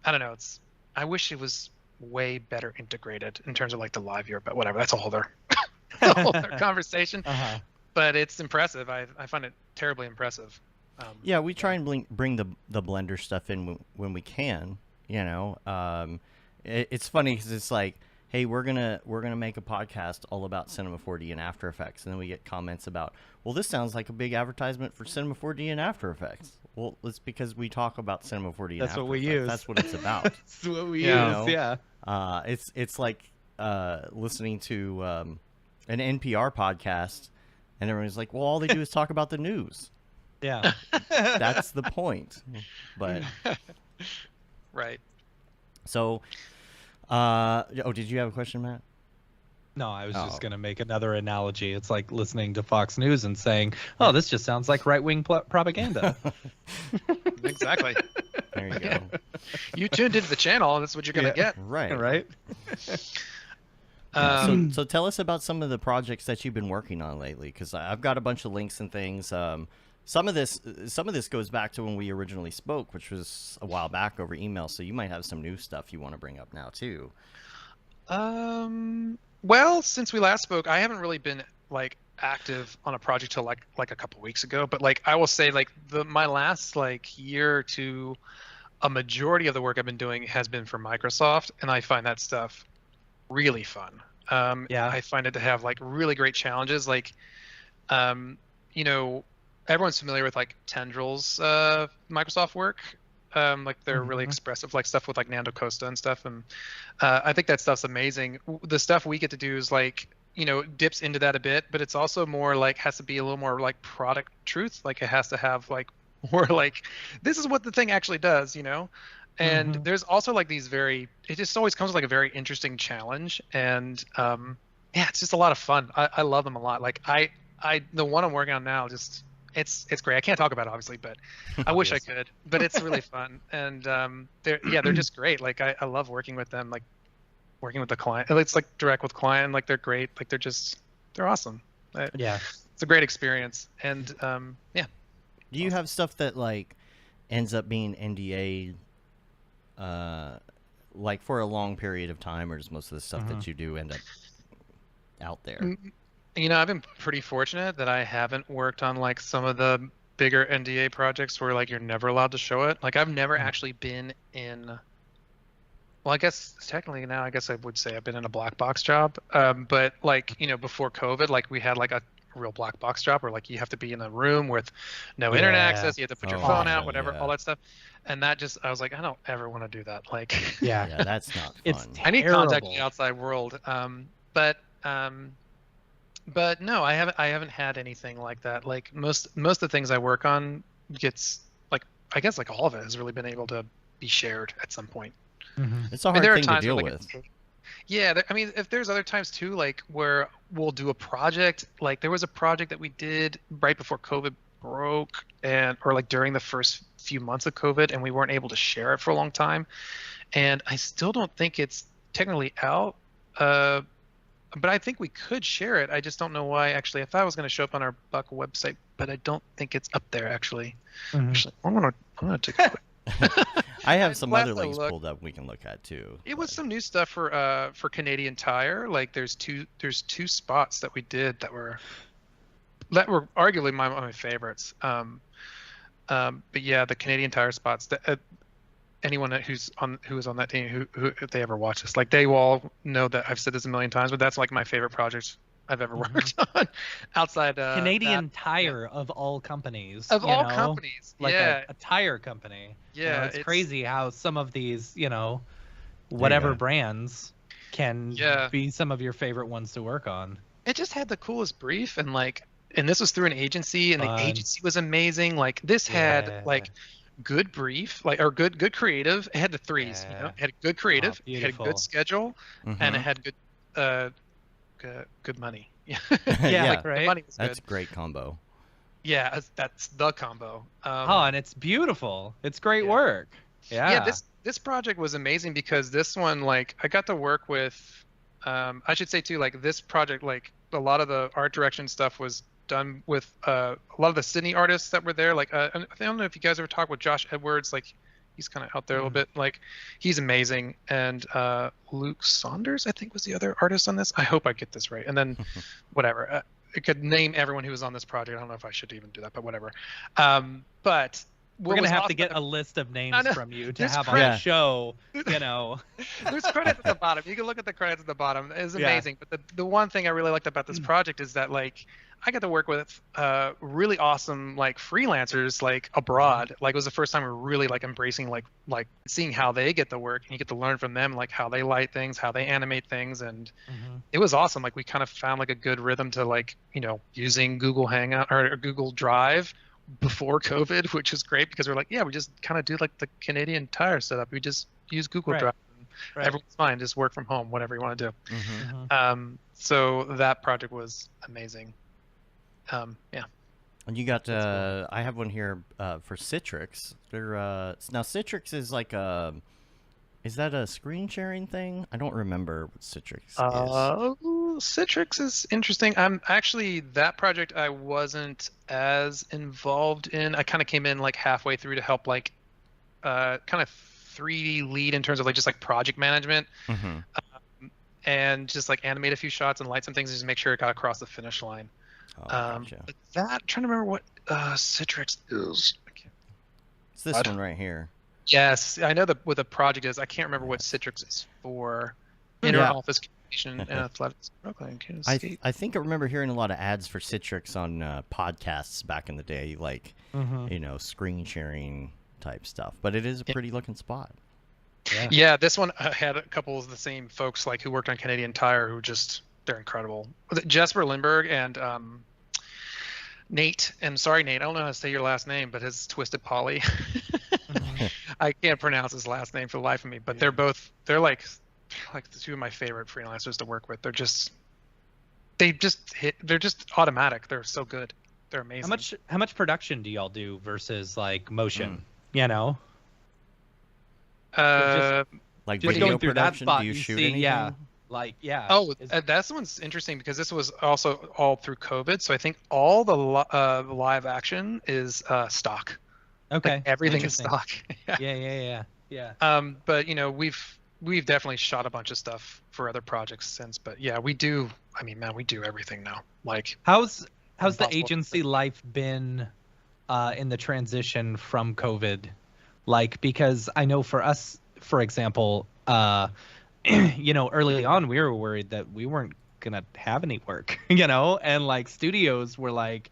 I don't know. I wish it was way better integrated in terms of like the live viewer, but whatever. That's a whole other conversation. But it's impressive. I find it terribly impressive. We try and bring the Blender stuff in when we can. It's funny because it's like. Hey, we're gonna make a podcast all about Cinema 4D and After Effects, and then we get comments about, well, this sounds like a big advertisement for Cinema 4D and After Effects. Well, it's because we talk about Cinema 4D and After Effects. That's what we use. That's what it's about. That's what we use. Yeah. It's like listening to an NPR podcast, and everyone's like, well, all they do is talk about the news. Yeah. That's the point. But right. So. Did you have a question, Matt? No, I was just going to make another analogy. It's like listening to Fox News and saying, oh, this just sounds like right-wing propaganda. Exactly. There you go. You tuned into the channel, and that's what you're going to get. Right. So tell us about some of the projects that you've been working on lately, because I've got a bunch of links and things. Some of this goes back to when we originally spoke, which was a while back over email. So you might have some new stuff you want to bring up now too. Well, since we last spoke, I haven't really been like active on a project till like a couple weeks ago. But like I will say, like my last like year or two, a majority of the work I've been doing has been for Microsoft, and I find that stuff really fun. I find it to have like really great challenges. Like, everyone's familiar with like Tendrils Microsoft work. Like they're really expressive, like stuff with like Nando Costa and stuff. And I think that stuff's amazing. The stuff we get to do is like, dips into that a bit, but it's also more like has to be a little more like product truth. Like it has to have like more like this is what the thing actually does, And there's also like these it just always comes with like a very interesting challenge. And yeah, it's just a lot of fun. I love them a lot. Like the one I'm working on now, just it's great. I can't talk about it obviously, but I wish I could. But it's really fun, and they're just great. Like I love working with them. Like working with the client, it's like direct with client. Like they're great. Like they're awesome. Yeah, it's a great experience. And yeah. Do you have stuff that like ends up being NDA, like for a long period of time, or does most of the stuff that you do end up out there? I've been pretty fortunate that I haven't worked on like some of the bigger NDA projects where like you're never allowed to show it. Like I've never actually been in, well, I guess technically now I guess I would say I've been in a black box job. But like, before COVID, like we had like a real black box job where like you have to be in a room with no internet access, you have to put your phone out, whatever, all that stuff. And that just, I was like, I don't ever want to do that. Like, yeah, that's not fun. It's I need contact with the outside world. But no, I haven't had anything like that. Like most of the things I work on gets like, I guess like all of it has really been able to be shared at some point. It's a hard thing to deal with. Yeah, I mean, if there's other times too, like where we'll do a project, like there was a project that we did right before COVID broke, or like during the first few months of COVID, and we weren't able to share it for a long time. And I still don't think it's technically out, but I think we could share it. I just don't know why. Actually, I thought it was going to show up on our Buck website, but I don't think it's up there actually. Actually, I'm gonna take a quick. I have some other links pulled up we can look at too. It was some new stuff for Canadian Tire. Like there's two spots that we did that were arguably my favorites. But yeah, the Canadian Tire spots. Anyone who is on that team, who if they ever watch this, like they will all know that I've said this a million times, but that's like my favorite project I've ever worked on outside Canadian Tire of all companies. Companies. Like yeah. a tire company. Yeah. It's crazy how some of these, whatever brands can be some of your favorite ones to work on. It just had the coolest brief, and this was through an agency, and the agency was amazing. Like this had like good brief, like or good creative. It had the threes, It had good creative, it had a good schedule, and it had good money. Yeah, like, right. Money was That's good. a great combo. Yeah, that's the combo. And it's beautiful. It's great work. Yeah. Yeah, this project was amazing because this one, like, I got to work with. I should say too, like this project, like a lot of the art direction stuff was done with a lot of the Sydney artists that were there. Like, I don't know if you guys ever talked with Josh Edwards. Like, he's kind of out there a little bit. Like, he's amazing. And Luke Saunders, I think, was the other artist on this. I hope I get this right. And then, whatever. I could name everyone who was on this project. I don't know if I should even do that, but whatever. But we're gonna have to get a list of names from you to have on the show. There's credits at the bottom. You can look at the credits at the bottom. It's amazing. But the one thing I really liked about this project is that like I got to work with really awesome like freelancers like abroad. Like it was the first time we were really like embracing like seeing how they get the work, and you get to learn from them like how they light things, how they animate things, and it was awesome. Like we kind of found like a good rhythm to like using Google Hangout or Google Drive before COVID, which is great because we're like, we just kind of do like the Canadian Tire setup. We just use Google Drive. Everyone's fine. Just work from home, whatever you want to do. So that project was amazing. And you got I have one here for Citrix. They're now Citrix is like is that a screen sharing thing? I don't remember what Citrix is. Citrix is interesting. I'm actually that project I wasn't as involved in. I kind of came in like halfway through to help like kind of 3D lead in terms of like just like project management. And just like animate a few shots and light some things and just make sure it got across the finish line. Gotcha. But I'm trying to remember what Citrix is. It's this one right here. Yes, I know what the project is. I can't remember what Citrix is for. Inter-office communication and athletics. I think I remember hearing a lot of ads for Citrix on podcasts back in the day, like screen sharing type stuff. But it is a pretty looking spot. Yeah, this one had a couple of the same folks like who worked on Canadian Tire who just they're incredible. Jesper Lindberg and Nate, and sorry Nate, I don't know how to say your last name, but his Twisted Polly. I can't pronounce his last name for the life of me, but they're like the two of my favorite freelancers to work with. They're just automatic. They're so good. They're amazing. How much production do y'all do versus like motion? You know? Like just video going through that production, spot, do you shoot see, anything? Oh, that one's interesting because this was also all through COVID. So I think all the live action is stock. Okay. Like everything is stock. Yeah. But you know, we've definitely shot a bunch of stuff for other projects since. But yeah, we do. I mean, man, we do everything now. Like, how's the agency life been in the transition from COVID? Like, because I know for us, for example, you know, early on we were worried that we weren't gonna have any work, you know, and like studios were like,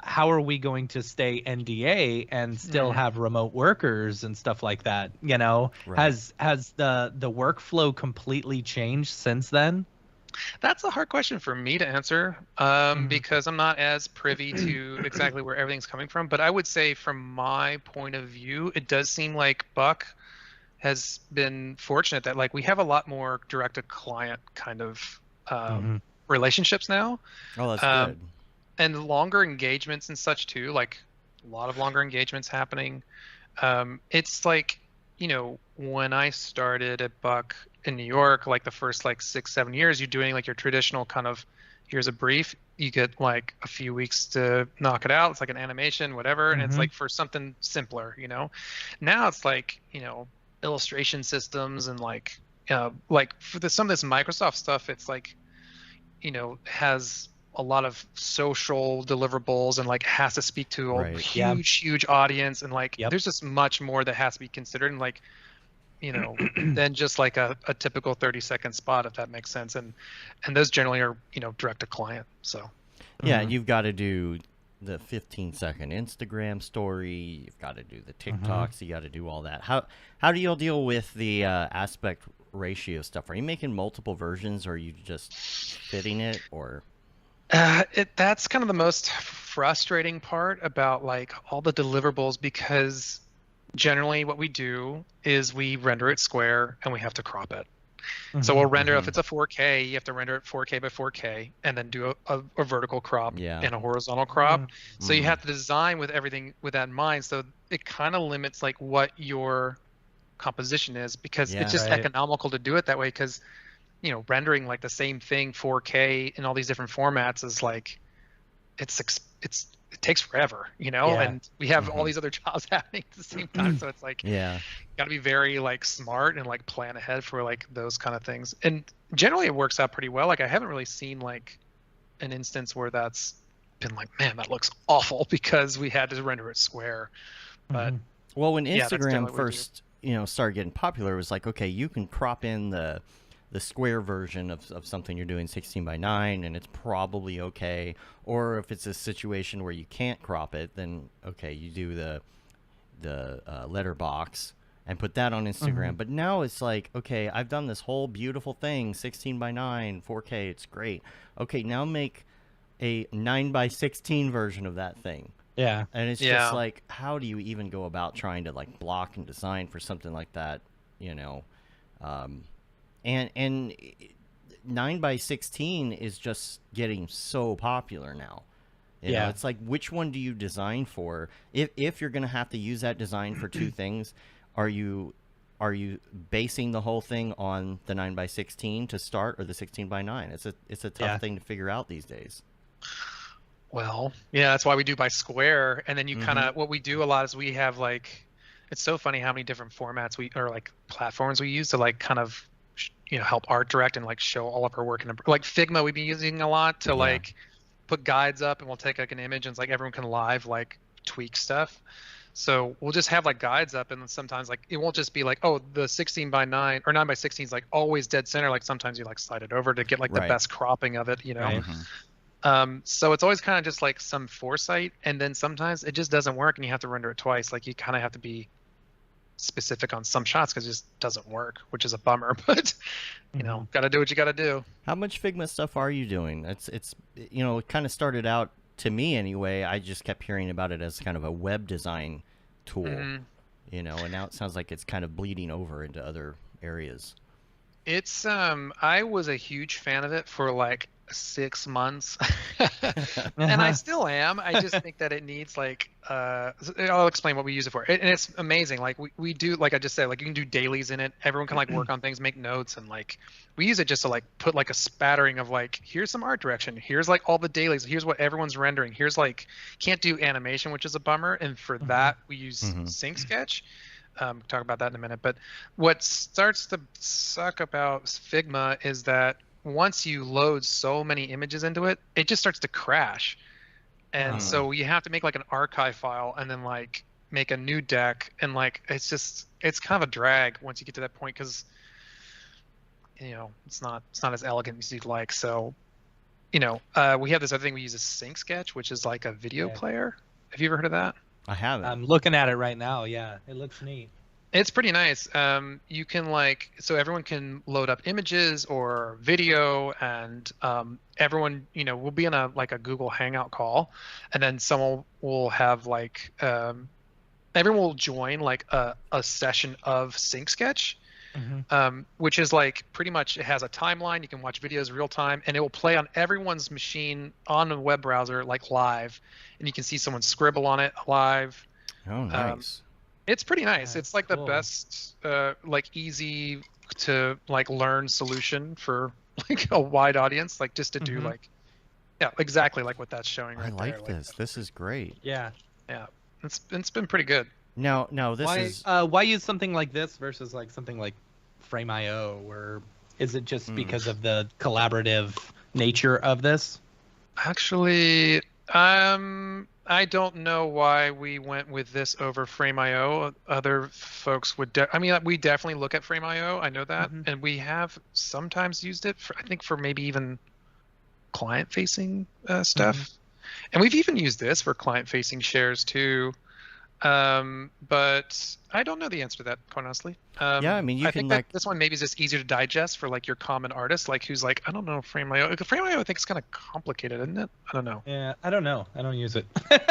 how are we going to stay NDA and still have remote workers and stuff like that, you know? Right. Has the workflow completely changed since then? That's a hard question for me to answer because I'm not as privy to exactly where everything's coming from. But I would say from my point of view, it does seem like Buck has been fortunate that like we have a lot more direct to client kind of relationships now. Oh, that's good. And longer engagements and such too, like a lot of longer engagements happening. It's like, you know, when I started at Buck in New York, like the first like 6-7 years, you're doing like your traditional kind of, here's a brief, you get like a few weeks to knock it out. It's like an animation, whatever. And it's like for something simpler, you know. Now it's like, you know, illustration systems and like for some of this Microsoft stuff, it's like, you know, has a lot of social deliverables and like has to speak to a huge audience, and like there's just much more that has to be considered, and like, you know, than just like a typical 30-second spot, if that makes sense. And those generally are, you know, direct to client. So yeah, you've got to do the 15-second Instagram story, you've got to do the TikToks, you got to do all that. How do you all deal with the aspect ratio stuff? Are you making multiple versions, or are you just fitting it, or that's kind of the most frustrating part about like all the deliverables, because generally what we do is we render it square and we have to crop it. So we'll render, if it's a 4K, you have to render it 4K by 4K and then do a vertical crop and a horizontal crop. So you have to design with everything with that in mind. So it kind of limits like what your composition is, because it's just economical to do it that way, because, you know, rendering like the same thing 4K in all these different formats is like, it takes forever, you know, and we have all these other jobs happening at the same time. So it's like, got to be very like smart and like plan ahead for like those kind of things. And generally it works out pretty well. Like I haven't really seen like an instance where that's been like, man, that looks awful because we had to render it square. But well, when Instagram first, you know, started getting popular, it was like, okay, you can crop in the square version of something you're doing 16:9, and it's probably okay. Or if it's a situation where you can't crop it, then okay, you do the letterbox and put that on Instagram. But now it's like, okay, I've done this whole beautiful thing, 16:9, 4K, it's great. Okay, now make a 9:16 version of that thing. Yeah. And it's just like, how do you even go about trying to like block and design for something like that, you know? And 9:16 is just getting so popular now. You know, it's like, which one do you design for? If you're going to have to use that design for two things, are you basing the whole thing on the 9:16 to start, or the 16:9? It's a tough thing to figure out these days. Well, yeah, that's why we do by square. And then you kind of, what we do a lot is we have like, it's so funny how many different formats or like platforms we use to like kind of, you know, help art direct and like show all of our work. And like Figma we've been using a lot to like put guides up, and we'll take like an image and it's like everyone can live like tweak stuff. So we'll just have like guides up, and then sometimes like it won't just be like, oh, the 16:9 or 9:16 is like always dead center. Like sometimes you like slide it over to get like the best cropping of it, you know. So it's always kind of just like some foresight, and then sometimes it just doesn't work, and you have to render it twice. Like you kind of have to be specific on some shots because it just doesn't work, which is a bummer. But you know, got to do what you got to do. How much Figma stuff are you doing? It's you know, it kind of started out, to me anyway, I just kept hearing about it as kind of a web design tool, you know, and now it sounds like it's kind of bleeding over into other areas. It's I was a huge fan of it for like 6 months, and I still am. I just think that it needs like I'll explain what we use it for. And it's amazing. Like we do, like I just said, like you can do dailies in it. Everyone can like work on things, make notes, and like we use it just to like put like a spattering of like, here's some art direction, here's like all the dailies, here's what everyone's rendering, here's like, can't do animation, which is a bummer, and for that we use Sync Sketch. Talk about that in a minute. But what starts to suck about Figma is that once you load so many images into it, it just starts to crash. And so you have to make like an archive file and then like make a new deck, and like it's kind of a drag once you get to that point, because you know it's not as elegant as you'd like. So you know, we have this other thing we use, is Sync Sketch, which is like a video player. Have you ever heard of that? I haven't. I'm looking at it right now. Yeah, it looks neat. It's pretty nice. You can like, so everyone can load up images or video, and everyone, you know, will be in a like a Google Hangout call, and then someone will have like everyone will join like a session of Sync Sketch, which is like pretty much, it has a timeline. You can watch videos real time, and it will play on everyone's machine on a web browser like live, and you can see someone scribble on it live. Oh, nice. It's pretty nice. That's it's like cool. the best, like easy to like learn solution for like a wide audience, like just to do like, yeah, exactly like what that's showing right there. I like this. This is great. Yeah. Yeah, it's been pretty good. Now this why use something like this versus like something like Frame.io, or is it just because of the collaborative nature of this? Actually, I don't know why we went with this over Frame.io. Other folks would, I mean, we definitely look at Frame.io. I know that, and we have sometimes used it for, I think, for maybe even client-facing stuff, and we've even used this for client-facing shares too. But I don't know the answer to that, quite honestly. Yeah, I mean, you I can think like, that this one maybe is just easier to digest for like your common artist, like who's like, I don't know Frame.io. Frame.io, I think it's kind of complicated, isn't it? I don't know. Yeah, I don't know. I don't use it.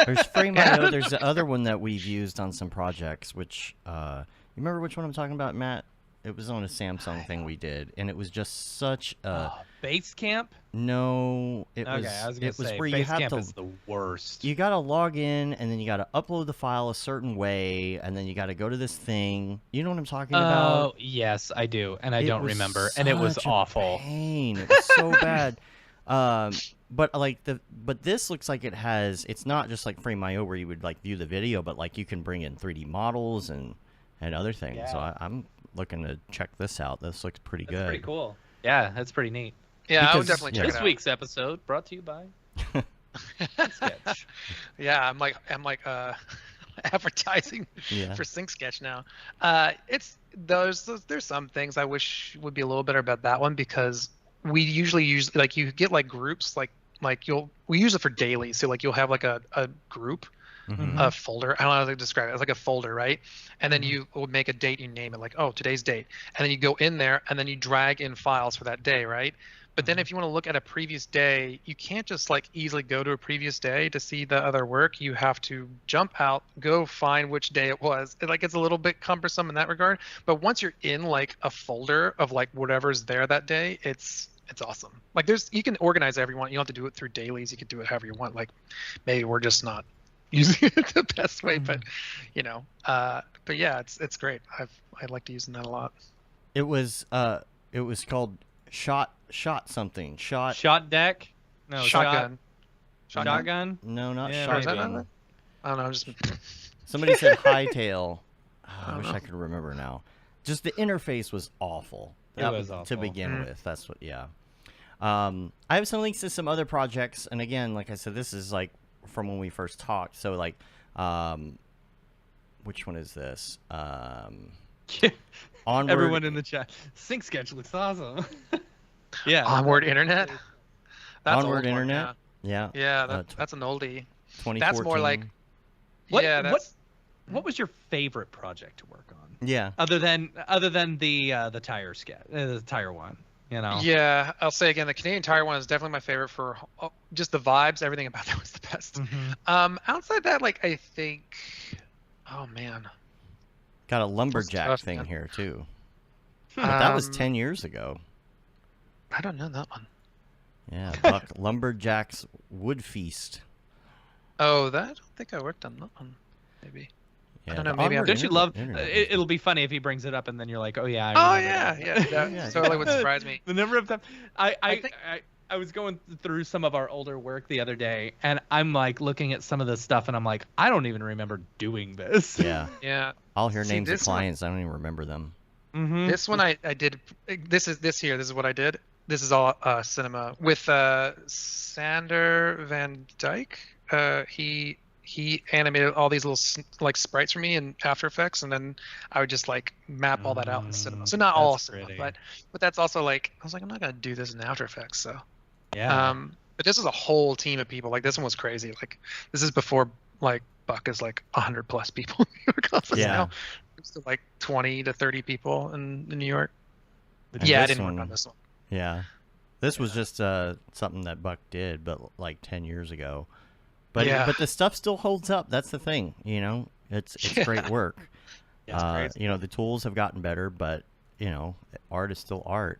there's Frame.io. There's the other one that we've used on some projects, which you remember which one I'm talking about, Matt? It was on a Samsung thing we did, and it was just such a Basecamp? no. It Okay, was. I was gonna say where you have Basecamp to. is the worst. You gotta log in, and then you gotta upload the file a certain way, and then you gotta go to this thing. You know what I'm talking about? Oh, yes, I do, and I It don't was remember, and it was such a awful. Pain. It was so bad. But like but this looks like it has. It's not just like Frame.io where you would like view the video, but like you can bring in 3D models and other things. Yeah. So I'm looking to check this out. This looks pretty That's good. pretty cool. Yeah, that's pretty neat. Yeah, I would Because- definitely check This it out. week's episode brought to you by Sketch. Yeah, I'm like advertising Yeah. for Sync Sketch now. It's there's some things I wish would be a little better about that one, because we usually use, like, you get like groups, like we use it for daily. So like you'll have like a group, a folder. I don't know how to describe it. It's like a folder, right? And then you would make a date, you name it like, oh, today's date, and then you go in there and then you drag in files for that day, right? But then if you want to look at a previous day, you can't just like easily go to a previous day to see the other work. You have to jump out, go find which day it was. It's a little bit cumbersome in that regard. But once you're in like a folder of like whatever's there that day, it's awesome. Like you can organize everyone. You don't have to do it through dailies. You can do it however you want. Like maybe we're just not using it the best way, but you know, but yeah, it's great. I like to use that a lot. It was called shot Shot deck? No, Shotgun. Shotgun? No, not Yeah, shotgun. maybe. I don't know. Just Somebody said hightail. I wish I could remember now. Just the interface was awful. It was awful. To begin with. That's what. Yeah. I have some links to some other projects, and again, like I said, this is like from when we first talked. So like, which one is this? Onward. Everyone in the chat. Sync Sketch looks awesome. Yeah. Onward Internet. That's Onward old one, Internet? Yeah. Yeah, that's an oldie. 2014. That's more like What yeah, that's what was your favorite project to work on? Yeah. Other than the tire sketch, the tire one, you know. yeah. I'll say again, the Canadian Tire one is definitely my favorite for just the vibes. Everything about that was the best. Outside that, like I think, oh man, Got a lumberjack tough, thing man. here too. But that was Um, 10 years ago. I don't know that one. Yeah, Buck Lumberjack's Wood Feast. Oh, I don't think I worked on that one. Maybe. Yeah, don't know, the maybe I'm- onward Don't you love? internet It'll be funny if he brings it up and then you're like, oh yeah. I Oh remember yeah, that. yeah. That Yeah. totally would surprise me. The number of times I think- I was going through some of our older work the other day, and I'm like looking at some of this stuff, and I'm like, I don't even remember doing this. Yeah, Yeah. I'll hear See, names of this one- clients. I don't even remember them. Mm-hmm. This one I did. This is what I did. This is all cinema with Sander Van Dyke. He animated all these little like sprites for me in After Effects, and then I would just like map all that out in cinema. So not all That's cinema, pretty. but that's also like I was like I'm not gonna do this in After Effects. So Yeah. but this was a whole team of people. Like this one was crazy. Like this is before like Buck is like 100+ people in New York office Yeah. now. It's still like 20 to 30 people in New York. And Yeah, I this didn't one- work on this one. Yeah, this was just something that Buck did, but like 10 years ago. But Yeah. but the stuff still holds up. That's the thing, you know. It's Yeah. great work. Yeah, it's crazy. You know, the tools have gotten better, but you know, art is still art.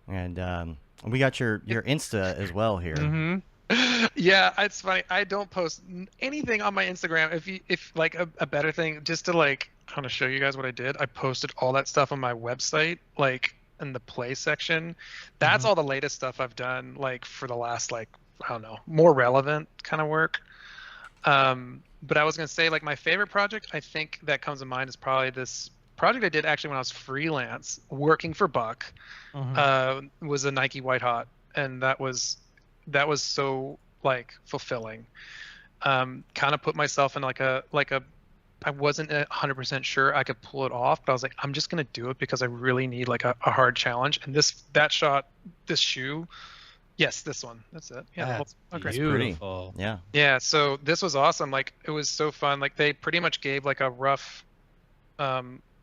And we got your Insta as well here. Mm-hmm. Yeah, it's funny. I don't post anything on my Instagram. If like a better thing, just to like kind of show you guys what I did, I posted all that stuff on my website, like in the play section. That's all the latest stuff I've done, like for the last like I don't know, more relevant kind of work. But I was gonna say like my favorite project I think that comes to mind is probably this project I did actually when I was freelance working for Buck. Was a Nike White Hot, and that was so like fulfilling. Kind of put myself in like a I wasn't 100% sure I could pull it off, but I was like, I'm just gonna do it because I really need like a hard challenge. And this shoe, yes, this one, that's it. Yeah, That's okay. beautiful. Yeah. Yeah, so this was awesome. Like it was so fun. Like they pretty much gave like a rough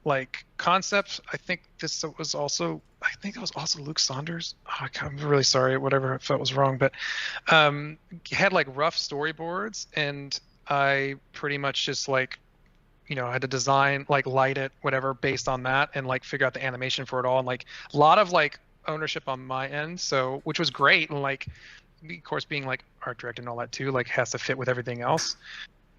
like concept. I think that was also Luke Saunders. Oh, I'm really sorry, whatever if that was wrong, but had like rough storyboards, and I pretty much just like I had to design, like light it, whatever, based on that, and like figure out the animation for it all, and like a lot of like ownership on my end, so which was great, and like of course being like art director and all that too, like has to fit with everything else.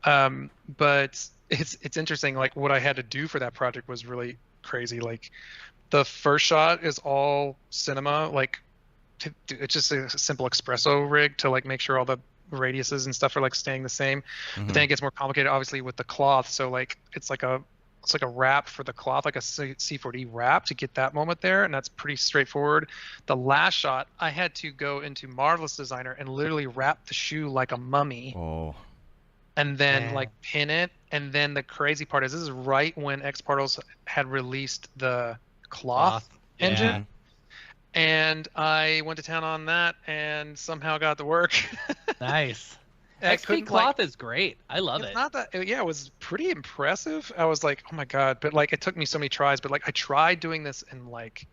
But it's interesting, like what I had to do for that project was really crazy. Like the first shot is all cinema, like it's just a simple espresso rig to like make sure all the radiuses and stuff are like staying the same. But then it gets more complicated obviously with the cloth, so like it's like a wrap for the cloth, like a C4D wrap to get that moment there, and that's pretty straightforward. The last shot I had to go into Marvelous Designer and literally wrap the shoe like a mummy. Oh. And then Yeah. like pin it, and then the crazy part is this is right when X-Partals had released the cloth engine. Yeah. And I went to town on that and somehow got to work. Nice. I XP couldn't, cloth is great. I love it's it. not that, yeah, it was pretty impressive. I was like, oh my god, but like it took me so many tries. But like I tried doing this in like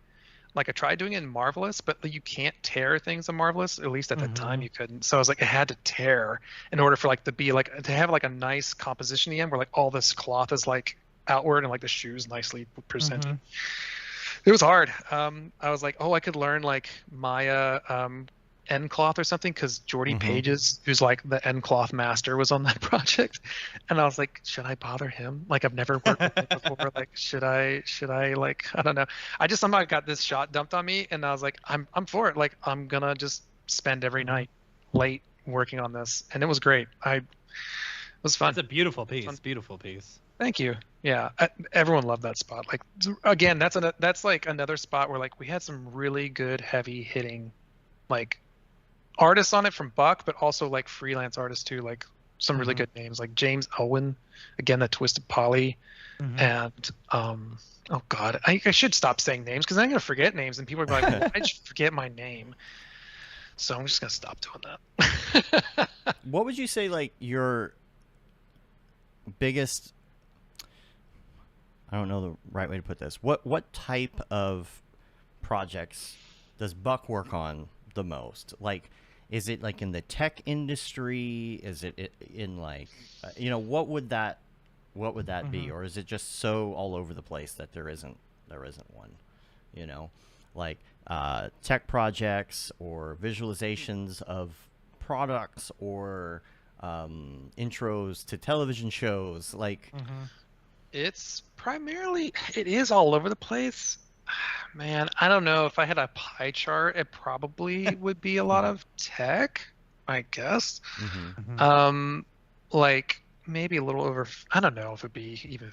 I tried doing it in Marvelous, but you can't tear things in Marvelous. At least at the time you couldn't. So I was like, I had to tear in order for like to have like a nice composition in the end, where like all this cloth is like outward and like the shoes nicely presented. It was hard. I was like, oh, I could learn like Maya end cloth or something, because Jordy Pages, who's like the end cloth master, was on that project, and I was like, should I bother him? Like I've never worked with him before. Like should I like I don't know. I just somehow got this shot dumped on me, and I was like, I'm for it. Like I'm gonna just spend every night late working on this, and it was great. It was fun. It's a beautiful piece. Beautiful piece. Thank you. Yeah, everyone loved that spot. Like again, that's like another spot where like we had some really good heavy hitting like artists on it from Buck, but also like freelance artists too, like some really good names like James Elwin, again, the Twisted Poly, and oh god, I should stop saying names because I'm gonna forget names and people are like, why did you forget my name? So I'm just gonna stop doing that. What would you say, like, your biggest, I don't know the right way to put this. What type of projects does Buck work on the most? Like, is it like in the tech industry? Is it in like, what would that be? Or is it just so all over the place that there isn't one? Like tech projects or visualizations of products or intros to television shows, like. It's it is all over the place. Man, I don't know. If I had a pie chart, it probably would be a lot of tech, I guess. Like maybe a little over, I don't know if it'd be even,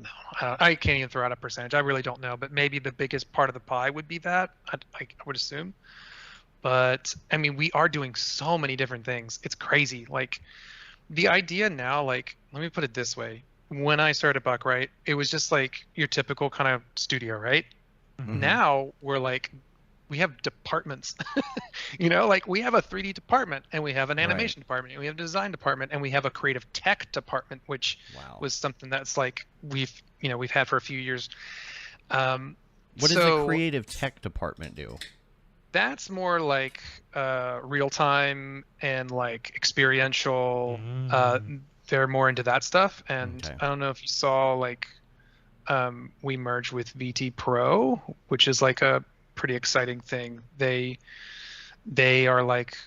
no, I can't even throw out a percentage. I really don't know, but maybe the biggest part of the pie would be that, I would assume. But I mean, we are doing so many different things. It's crazy. Like the idea now, like, let me put it this way. When I started Buck, right, it was just like your typical kind of studio, right? Now we're like, we have departments, like we have a 3D department and we have an animation department and we have a design department and we have a creative tech department, which was something that's like we've had for a few years. What does the creative tech department do? That's more like real time and like experiential. They're more into that stuff, and I don't know if you saw, like, we merged with VT Pro, which is like a pretty exciting thing. They are like,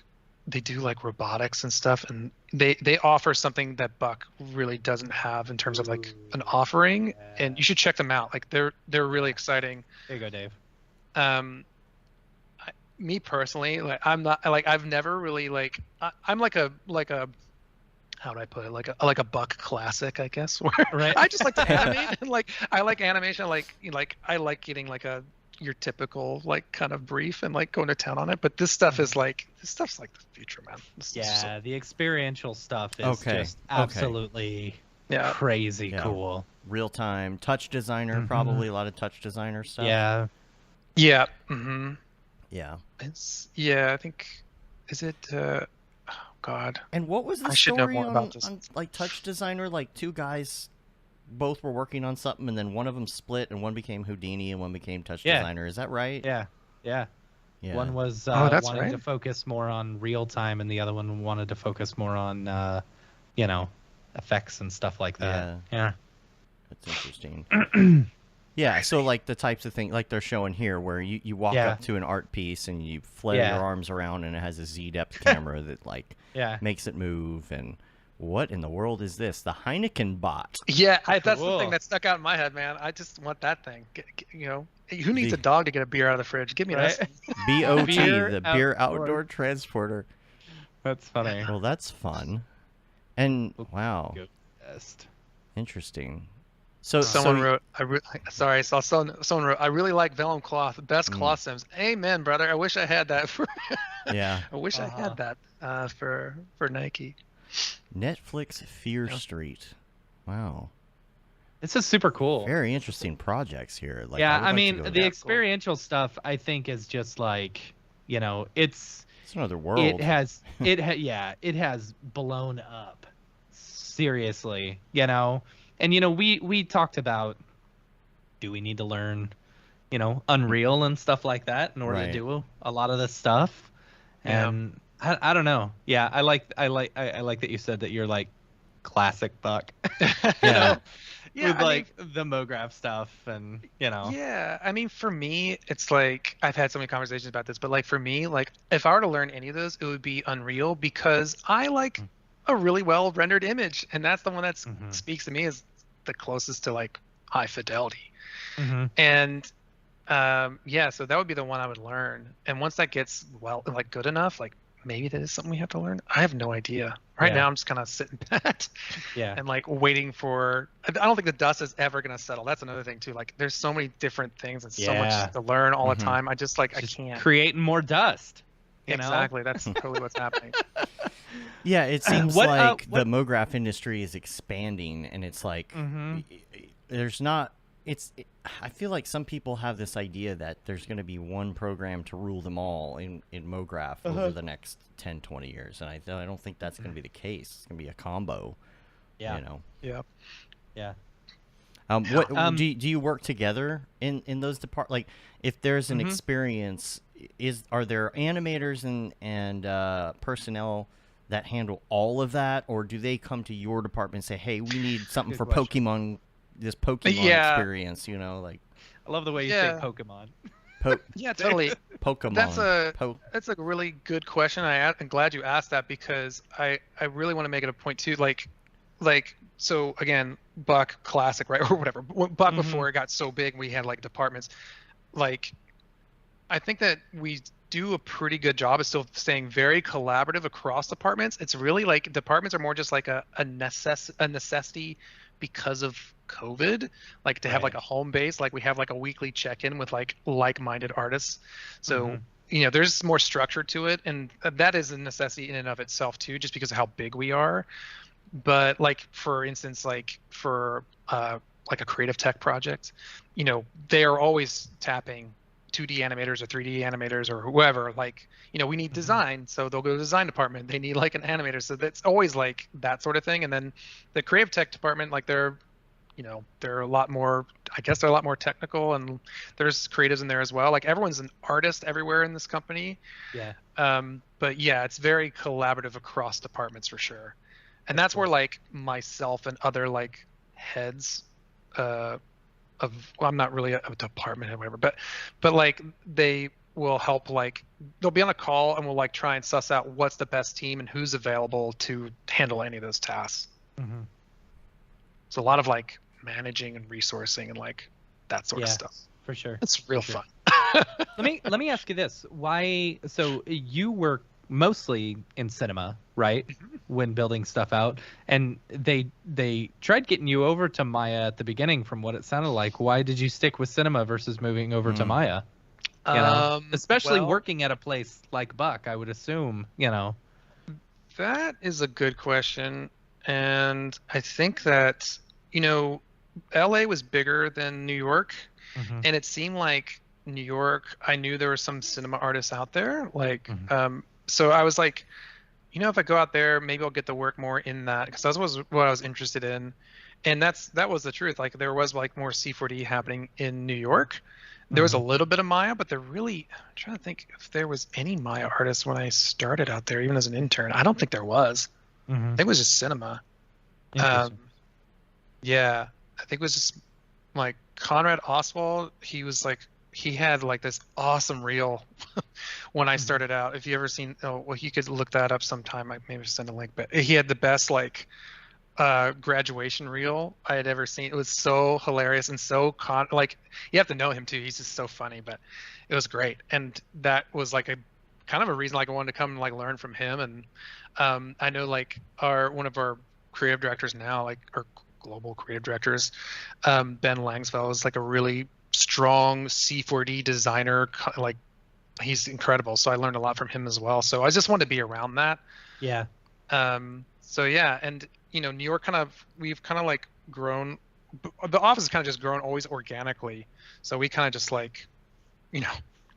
they do like robotics and stuff, and they offer something that Buck really doesn't have in terms of like an offering, and you should check them out. Like they're really exciting. There you go, Dave. Me personally, like I'm not like, I've never really like, I'm like a how do I put it, like a Buck classic, I guess, where I just like to animate, and like I like animation, like I like getting like your typical like kind of brief and like going to town on it. But this stuff's like the future, man. The experiential stuff is just absolutely crazy cool. Real time touch designer, probably a lot of touch designer stuff. Yeah. Yeah. I think, is it God. And what was the story on like touch designer? Like two guys both were working on something, and then one of them split, and one became Houdini, and one became touch designer. Is that right? Yeah. One was wanting to focus more on real time, and the other one wanted to focus more on, effects and stuff like that. Yeah. That's interesting. Yeah, so like the types of things like they're showing here, where you walk up to an art piece and you flare your arms around, and it has a Z-depth camera that like makes it move. And what in the world is this? The Heineken bot. Yeah, that's the thing that stuck out in my head, man. I just want that thing. Who needs a dog to get a beer out of the fridge? Give me that. BOT, the beer outdoor transporter. That's funny. Well, that's fun. And wow, interesting. So someone wrote, I saw someone wrote, I really like vellum cloth, best cloth sims. Amen, brother. I wish I had that I wish I had that for Nike. Netflix Fear Street. Wow. This is super cool. Very interesting projects here. Like, I mean, the experiential stuff I think is just like, it's another world. It has blown up. Seriously, And we talked about, do we need to learn, Unreal and stuff like that in order to do a lot of this stuff? And I don't know. Yeah, I like that you said that you're like classic Buck. With like the Mograph stuff and Yeah, I mean, for me, it's like, I've had so many conversations about this, but like for me, like if I were to learn any of those, it would be Unreal, because I like a really well rendered image, and that's the one that speaks to me as the closest to like high fidelity. And so that would be the one I would learn. And once that gets like good enough, like maybe that is something we have to learn. I have no idea. Right now I'm just kind of sitting back and like waiting for, I don't think the dust is ever going to settle. That's another thing too. Like there's so many different things and so much to learn all the time. I just like, I can't. Creating more dust. Exactly. That's totally what's happening. Yeah, it seems the Mograph industry is expanding, and it's like there's not I feel like some people have this idea that there's going to be one program to rule them all in Mograph over the next 10, 20 years, and I don't think that's going to be the case. It's going to be a combo. Yeah. You know. Yeah. Yeah. Do you work together in those departments? Like, if there's an experience, are there animators and personnel that handle all of that, or do they come to your department and say, "Hey, we need something Good for question. Pokemon, this Pokemon experience"? You know, like I love the way you say Pokemon. Yeah, totally. Pokemon. That's a really good question. I'm glad you asked that, because I really want to make it a point too. Like so again, Buck Classic, right, or whatever. Buck before it got so big, we had like departments. Like, I think that we do a pretty good job of still staying very collaborative across departments. It's really like departments are more just like a necessity because of COVID, like to have like a home base. Like we have like a weekly check-in with like-minded artists. So there's more structure to it, and that is a necessity in and of itself too, just because of how big we are. But like, for instance, like for like a creative tech project, they are always tapping 2D animators or 3D animators or whoever. Like, we need design, so they'll go to the design department. They need like an animator, so that's always like that sort of thing. And then the creative tech department, like they're a lot more, I guess they're a lot more technical, and there's creatives in there as well. Like, everyone's an artist everywhere in this company. Yeah. But yeah, it's very collaborative across departments for sure. And that's where like myself and other like heads I'm not really a department head, whatever, but like they will help. Like, they'll be on a call and we'll like try and suss out what's the best team and who's available to handle any of those tasks. So a lot of like managing and resourcing and like that sort of stuff. For sure. It's real fun. Let me ask you this. Why, so you work mostly in cinema, right? When building stuff out, and they tried getting you over to Maya at the beginning, from what it sounded like. Why did you stick with cinema versus moving over to Maya? Especially working at a place like Buck, I would assume. That is a good question, and I think that LA was bigger than New York, and it seemed like New York, I knew there were some cinema artists out there, like so I was like, if I go out there, maybe I'll get to work more in that, because that was what I was interested in. And that was the truth. Like, there was like more C4D happening in New York. There was a little bit of Maya, but I'm trying to think if there was any Maya artists when I started out there, even as an intern. I don't think there was. I think it was just cinema. Yeah, I think it was just like Conrad Oswald. He had like this awesome reel when I started out. If you ever seen, you could look that up sometime. I maybe send a link, but he had the best like graduation reel I had ever seen. It was so hilarious and so like, you have to know him too. He's just so funny, but it was great. And that was like a kind of a reason like I wanted to come and like learn from him. And I know like one of our creative directors now, like our global creative directors, Ben Langsfeld, is like a really strong C4D designer. Like, he's incredible, so I learned a lot from him as well. So I just wanted to be around that. So yeah, and New York we've kind of like grown, the office has kind of just grown always organically. So we kind of just like,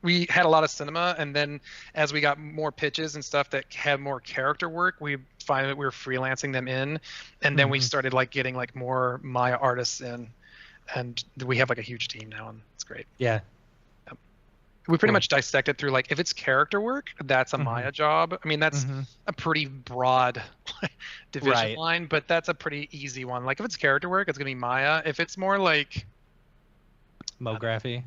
we had a lot of cinema, and then as we got more pitches and stuff that had more character work, we find that we were freelancing them in, and then we started like getting like more Maya artists in. And we have like a huge team now, and it's great. Yeah. We pretty much dissect it through like, if it's character work, that's a Maya job. I mean, that's a pretty broad division line, but that's a pretty easy one. Like, if it's character work, it's gonna be Maya. If it's more like Mography,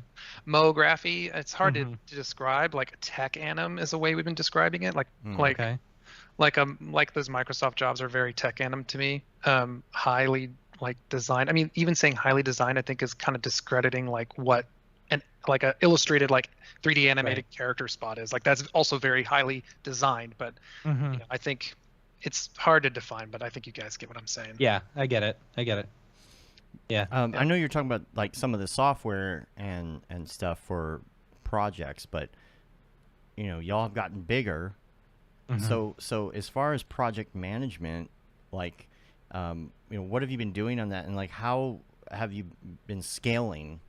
it's hard to describe. Like, tech anim is a way we've been describing it. Like those Microsoft jobs are very tech anim to me. Highly like designed. I mean, even saying highly designed, I think, is kind of discrediting like what like a illustrated like 3D animated character spot is. Like, that's also very highly designed, but I think it's hard to define, but I think you guys get what I'm saying. Yeah, I get it. Yeah. I know you're talking about like some of the software and stuff for projects, but y'all have gotten bigger. So as far as project management, like what have you been doing on that, and like how have you been scaling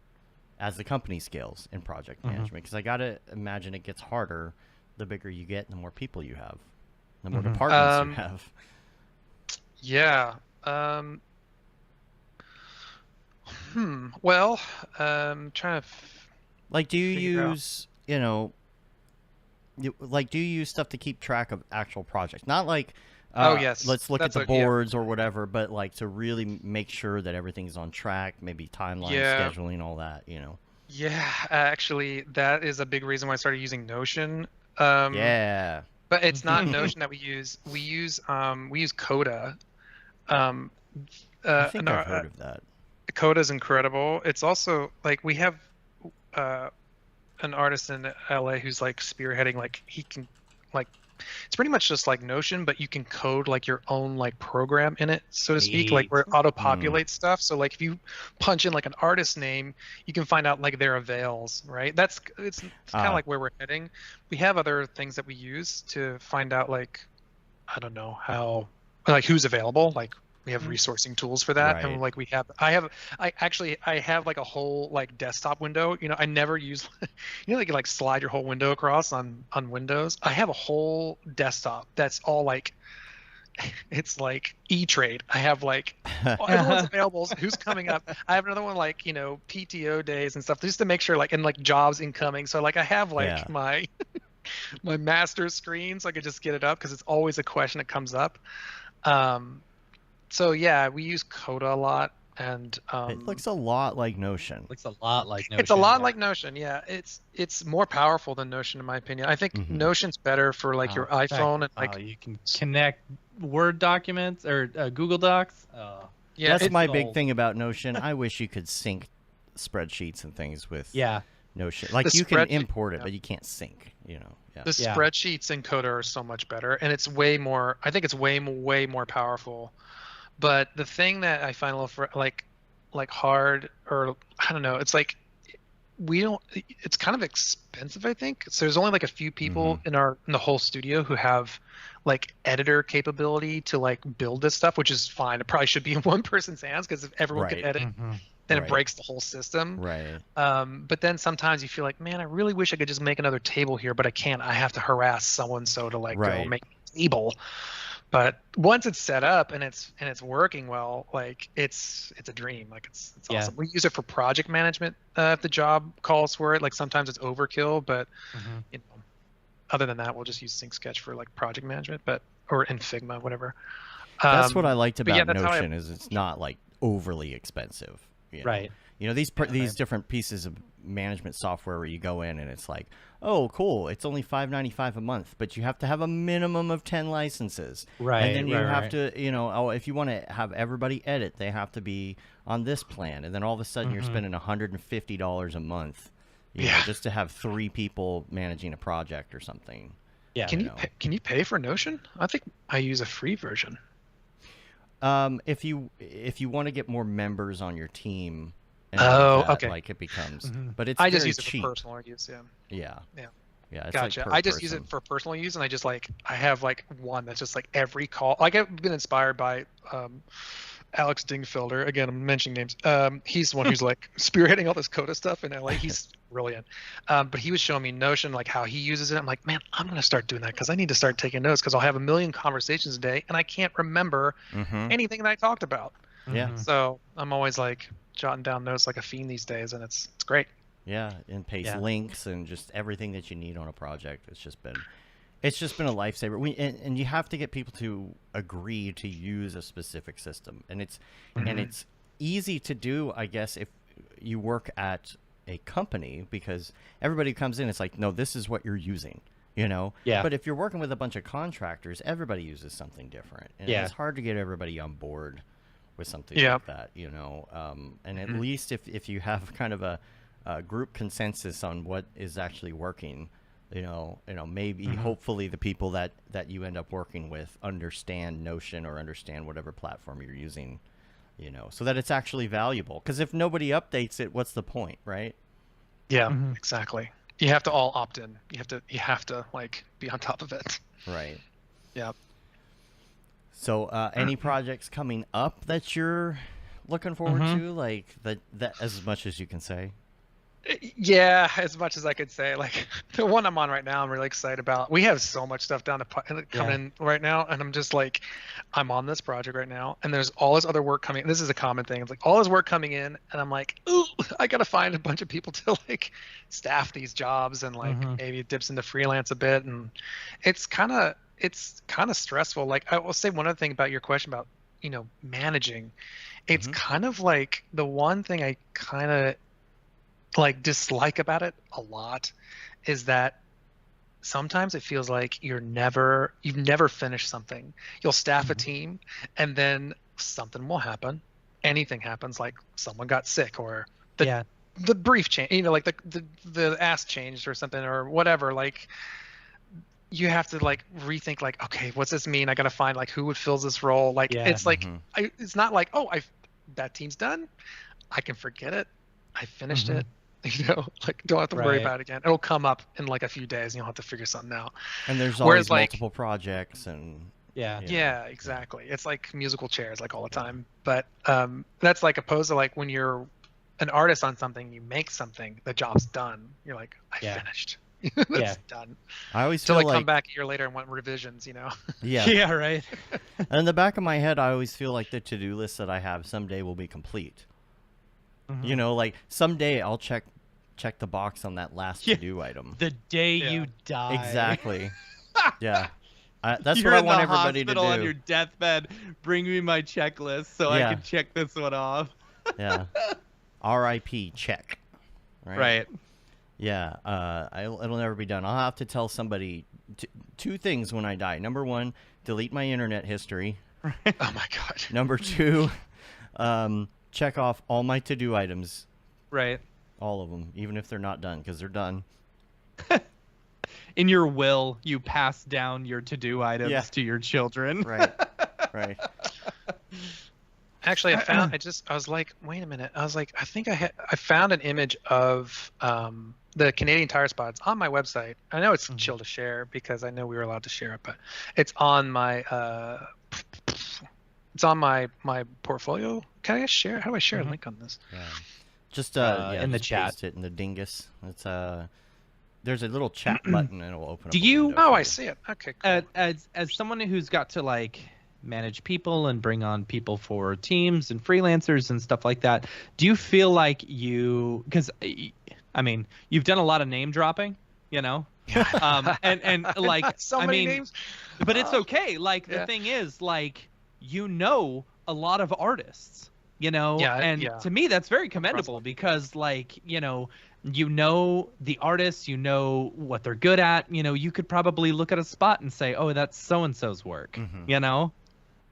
as the company scales in project management? Because I gotta imagine it gets harder the bigger you get, and the more people you have, the more departments you have. Yeah. Well, trying to Like, do you figure out. use, do you use stuff to keep track of actual projects? Not like, Oh yes, let's look at that's the a yeah. boards or whatever, but like to really make sure that everything's on track, maybe timeline, Yeah. scheduling, all that, Yeah, actually, that is a big reason why I started using Notion. Um, Yeah. but it's not Notion that we use. We use Coda. Um, I and think I've heard of that. Coda is incredible. It's also like we have uh, an artist in LA who's like spearheading. Like he can, like, it's pretty much just like Notion, but you can code like your own like program in it, so to speak, like where it auto populates stuff. So like if you punch in like an artist name, you can find out like their avails, right? It's kind of like where we're heading. We have other things that we use to find out, like, I don't know how, like who's available. Like we have resourcing tools for that, and Right. like I have like a whole like desktop window. I never use, like slide your whole window across on Windows. I have a whole desktop that's all like, it's like E-Trade. I have like everyone's available, who's coming up. I have another one like PTO days and stuff, just to make sure, like, and like jobs incoming. So like I have like my my master screen, so I could just get it up because it's always a question that comes up. So yeah, we use Coda a lot, and it looks a lot like Notion. Looks a lot like Notion. It's a lot like Notion. Yeah, it's more powerful than Notion in my opinion. I think Notion's better for like your iPhone and like you can connect Word documents or Google Docs. Yeah, that's my big thing about Notion. I wish you could sync spreadsheets and things with Notion. Like you can import it, but you can't sync. The spreadsheets in Coda are so much better, and it's way more. I think it's way more powerful. But the thing that I find a little like hard, or I don't know, it's like it's kind of expensive, I think. So there's only like a few people in the whole studio who have like editor capability to like build this stuff, which is fine. It probably should be in one person's hands, because if everyone can edit, then it breaks the whole system. Right. But then sometimes you feel like, man, I really wish I could just make another table here, but I can't. I have to harass so and so to like go make a table. But once it's set up and it's working well, like it's a dream. Like it's awesome. We use it for project management if the job calls for it. Like sometimes it's overkill, but other than that, we'll just use Sync Sketch for like project management, or in Figma, whatever. That's what I liked about Notion is it's not like overly expensive. Right. These different pieces of management software where you go in and it's like, oh, cool, it's only $5.95 a month, but you have to have a minimum of 10 licenses. Right. And then you have to, if you want to have everybody edit, they have to be on this plan. And then all of a sudden you're spending $150 a month, just to have 3 people managing a project or something. Yeah. Can you pay for Notion? I think I use a free version. If you want to get more members on your team, okay. Like it becomes, but it's I just very use it cheap. for personal use. Yeah. It's gotcha. like I just use it for personal use, and I have like one that's just like every call. Like I've been inspired by Alex Dingfelder. Again, I'm mentioning names. He's the one who's like spearheading all this Coda stuff in LA. He's brilliant. But he was showing me Notion, like how he uses it. I'm like, man, I'm gonna start doing that because I need to start taking notes, because I'll have a million conversations a day and I can't remember anything that I talked about. Yeah. So I'm always like jotting down notes like a fiend these days, and it's great. Yeah, and paste links and just everything that you need on a project. It's just been a lifesaver. And you have to get people to agree to use a specific system, and it's easy to do, I guess, if you work at a company, because everybody who comes in, it's like, no, this is what you're using. Yeah. But if you're working with a bunch of contractors, everybody uses something different, and it's hard to get everybody on board with something like that. And at least if you have kind of a group consensus on what is actually working, maybe hopefully the people that you end up working with understand Notion or understand whatever platform you're using, so that it's actually valuable. Because if nobody updates it, what's the point, right? Yeah, exactly. You have to all opt in. You have to like be on top of it. Right. Yeah. So any projects coming up that you're looking forward to? Like that as much as you can say. Yeah, as much as I could say. Like the one I'm on right now, I'm really excited about. We have so much stuff coming in right now, and I'm just like, I'm on this project right now, and there's all this other work coming. This is a common thing. It's like all this work coming in, and I'm like, ooh, I gotta find a bunch of people to like staff these jobs, and like maybe it dips into freelance a bit, and it's kind of stressful. Like I will say one other thing about your question about managing. It's kind of like the one thing I kind of like dislike about it a lot is that sometimes it feels like you've never finished something. You'll staff a team and then something will happen. Anything happens, like someone got sick or the brief change, like the ask changed or something or whatever. Like you have to like rethink like, okay, what's this mean? I got to find like who would fill this role. Like it's like it's not like, oh, that team's done. I can forget it. I finished it. Like don't have to worry about it again. It'll come up in like a few days and you'll have to figure something out. And there's always multiple projects and yeah, exactly. It's like musical chairs like all the time. But that's like opposed to like when you're an artist on something, you make something, the job's done. You're like, I finished. That's done. I always feel come back a year later and want revisions, Yeah, right. And in the back of my head, I always feel like the to-do list that I have someday will be complete. Like someday I'll check the box on that last to-do item. The day you die. Exactly. Yeah. That's You're what I in want the everybody to do. hospital on your deathbed. Bring me my checklist so I can check this one off. Yeah. R.I.P. check. Right. Yeah. It'll never be done. I'll have to tell somebody two things when I die. Number one, delete my internet history. Oh my God. Number two, check off all my to-do items. Right. All of them, even if they're not done, because they're done. In your will, you pass down your to-do items to your children. Right. Right. Actually, I was like, wait a minute. I was like, I think I found an image of the Canadian Tire spot. It's on my website. I know it's chill to share because I know we were allowed to share it, but it's on my my portfolio. Can I share? How do I share a link on this? Yeah. Just in the chat. Paste it in the dingus. It's there's a little chat button and it'll open up. Do you? Oh, I see it. Okay, cool. As someone who's got to like manage people and bring on people for teams and freelancers and stuff like that, do you feel like because I mean, you've done a lot of name dropping, and like so many names, but it's okay. Like the thing is, like a lot of artists. To me that's very commendable because like the artists, what they're good at, you could probably look at a spot and say, oh, that's so and so's work.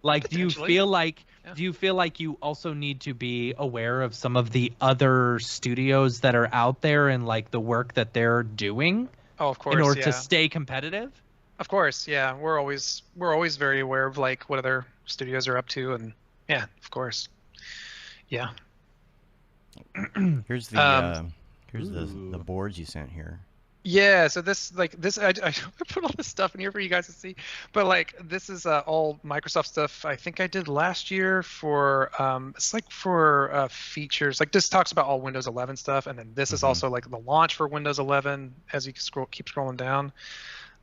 Like do you feel like you also need to be aware of some of the other studios that are out there and like the work that they're doing of course, in order to stay competitive? Of course, yeah. We're always very aware of like what other studios are up to, and of course. Yeah. Here's the boards you sent here. Yeah, so I put all this stuff in here for you guys to see, but like this is all Microsoft stuff. I think I did last year for it's like for features. Like this talks about all Windows 11 stuff, and then this is also like the launch for Windows 11. As you keep scrolling down,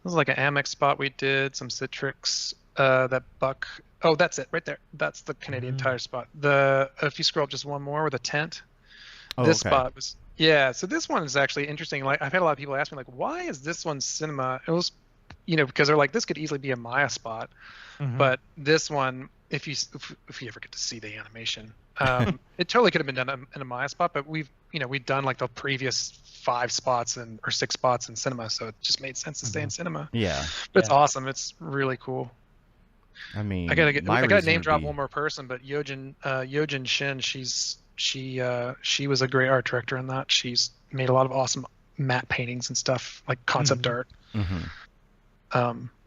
this is like an Amex spot we did, some Citrix, that Buck. Oh, that's it right there. That's the Canadian Tire spot. If you scroll up just one more with a tent, spot was so this one is actually interesting. Like I've had a lot of people ask me like, why is this one cinema? It was, because they're like, this could easily be a Maya spot, but this one, if you ever get to see the animation, it totally could have been done in a Maya spot, but we've done like the previous 5 spots or 6 spots in cinema, so it just made sense to stay in cinema. Yeah, but it's awesome. It's really cool. I mean, I gotta name drop one more person, but Yojin Shin, she was a great art director in that. She's made a lot of awesome matte paintings and stuff, like concept art.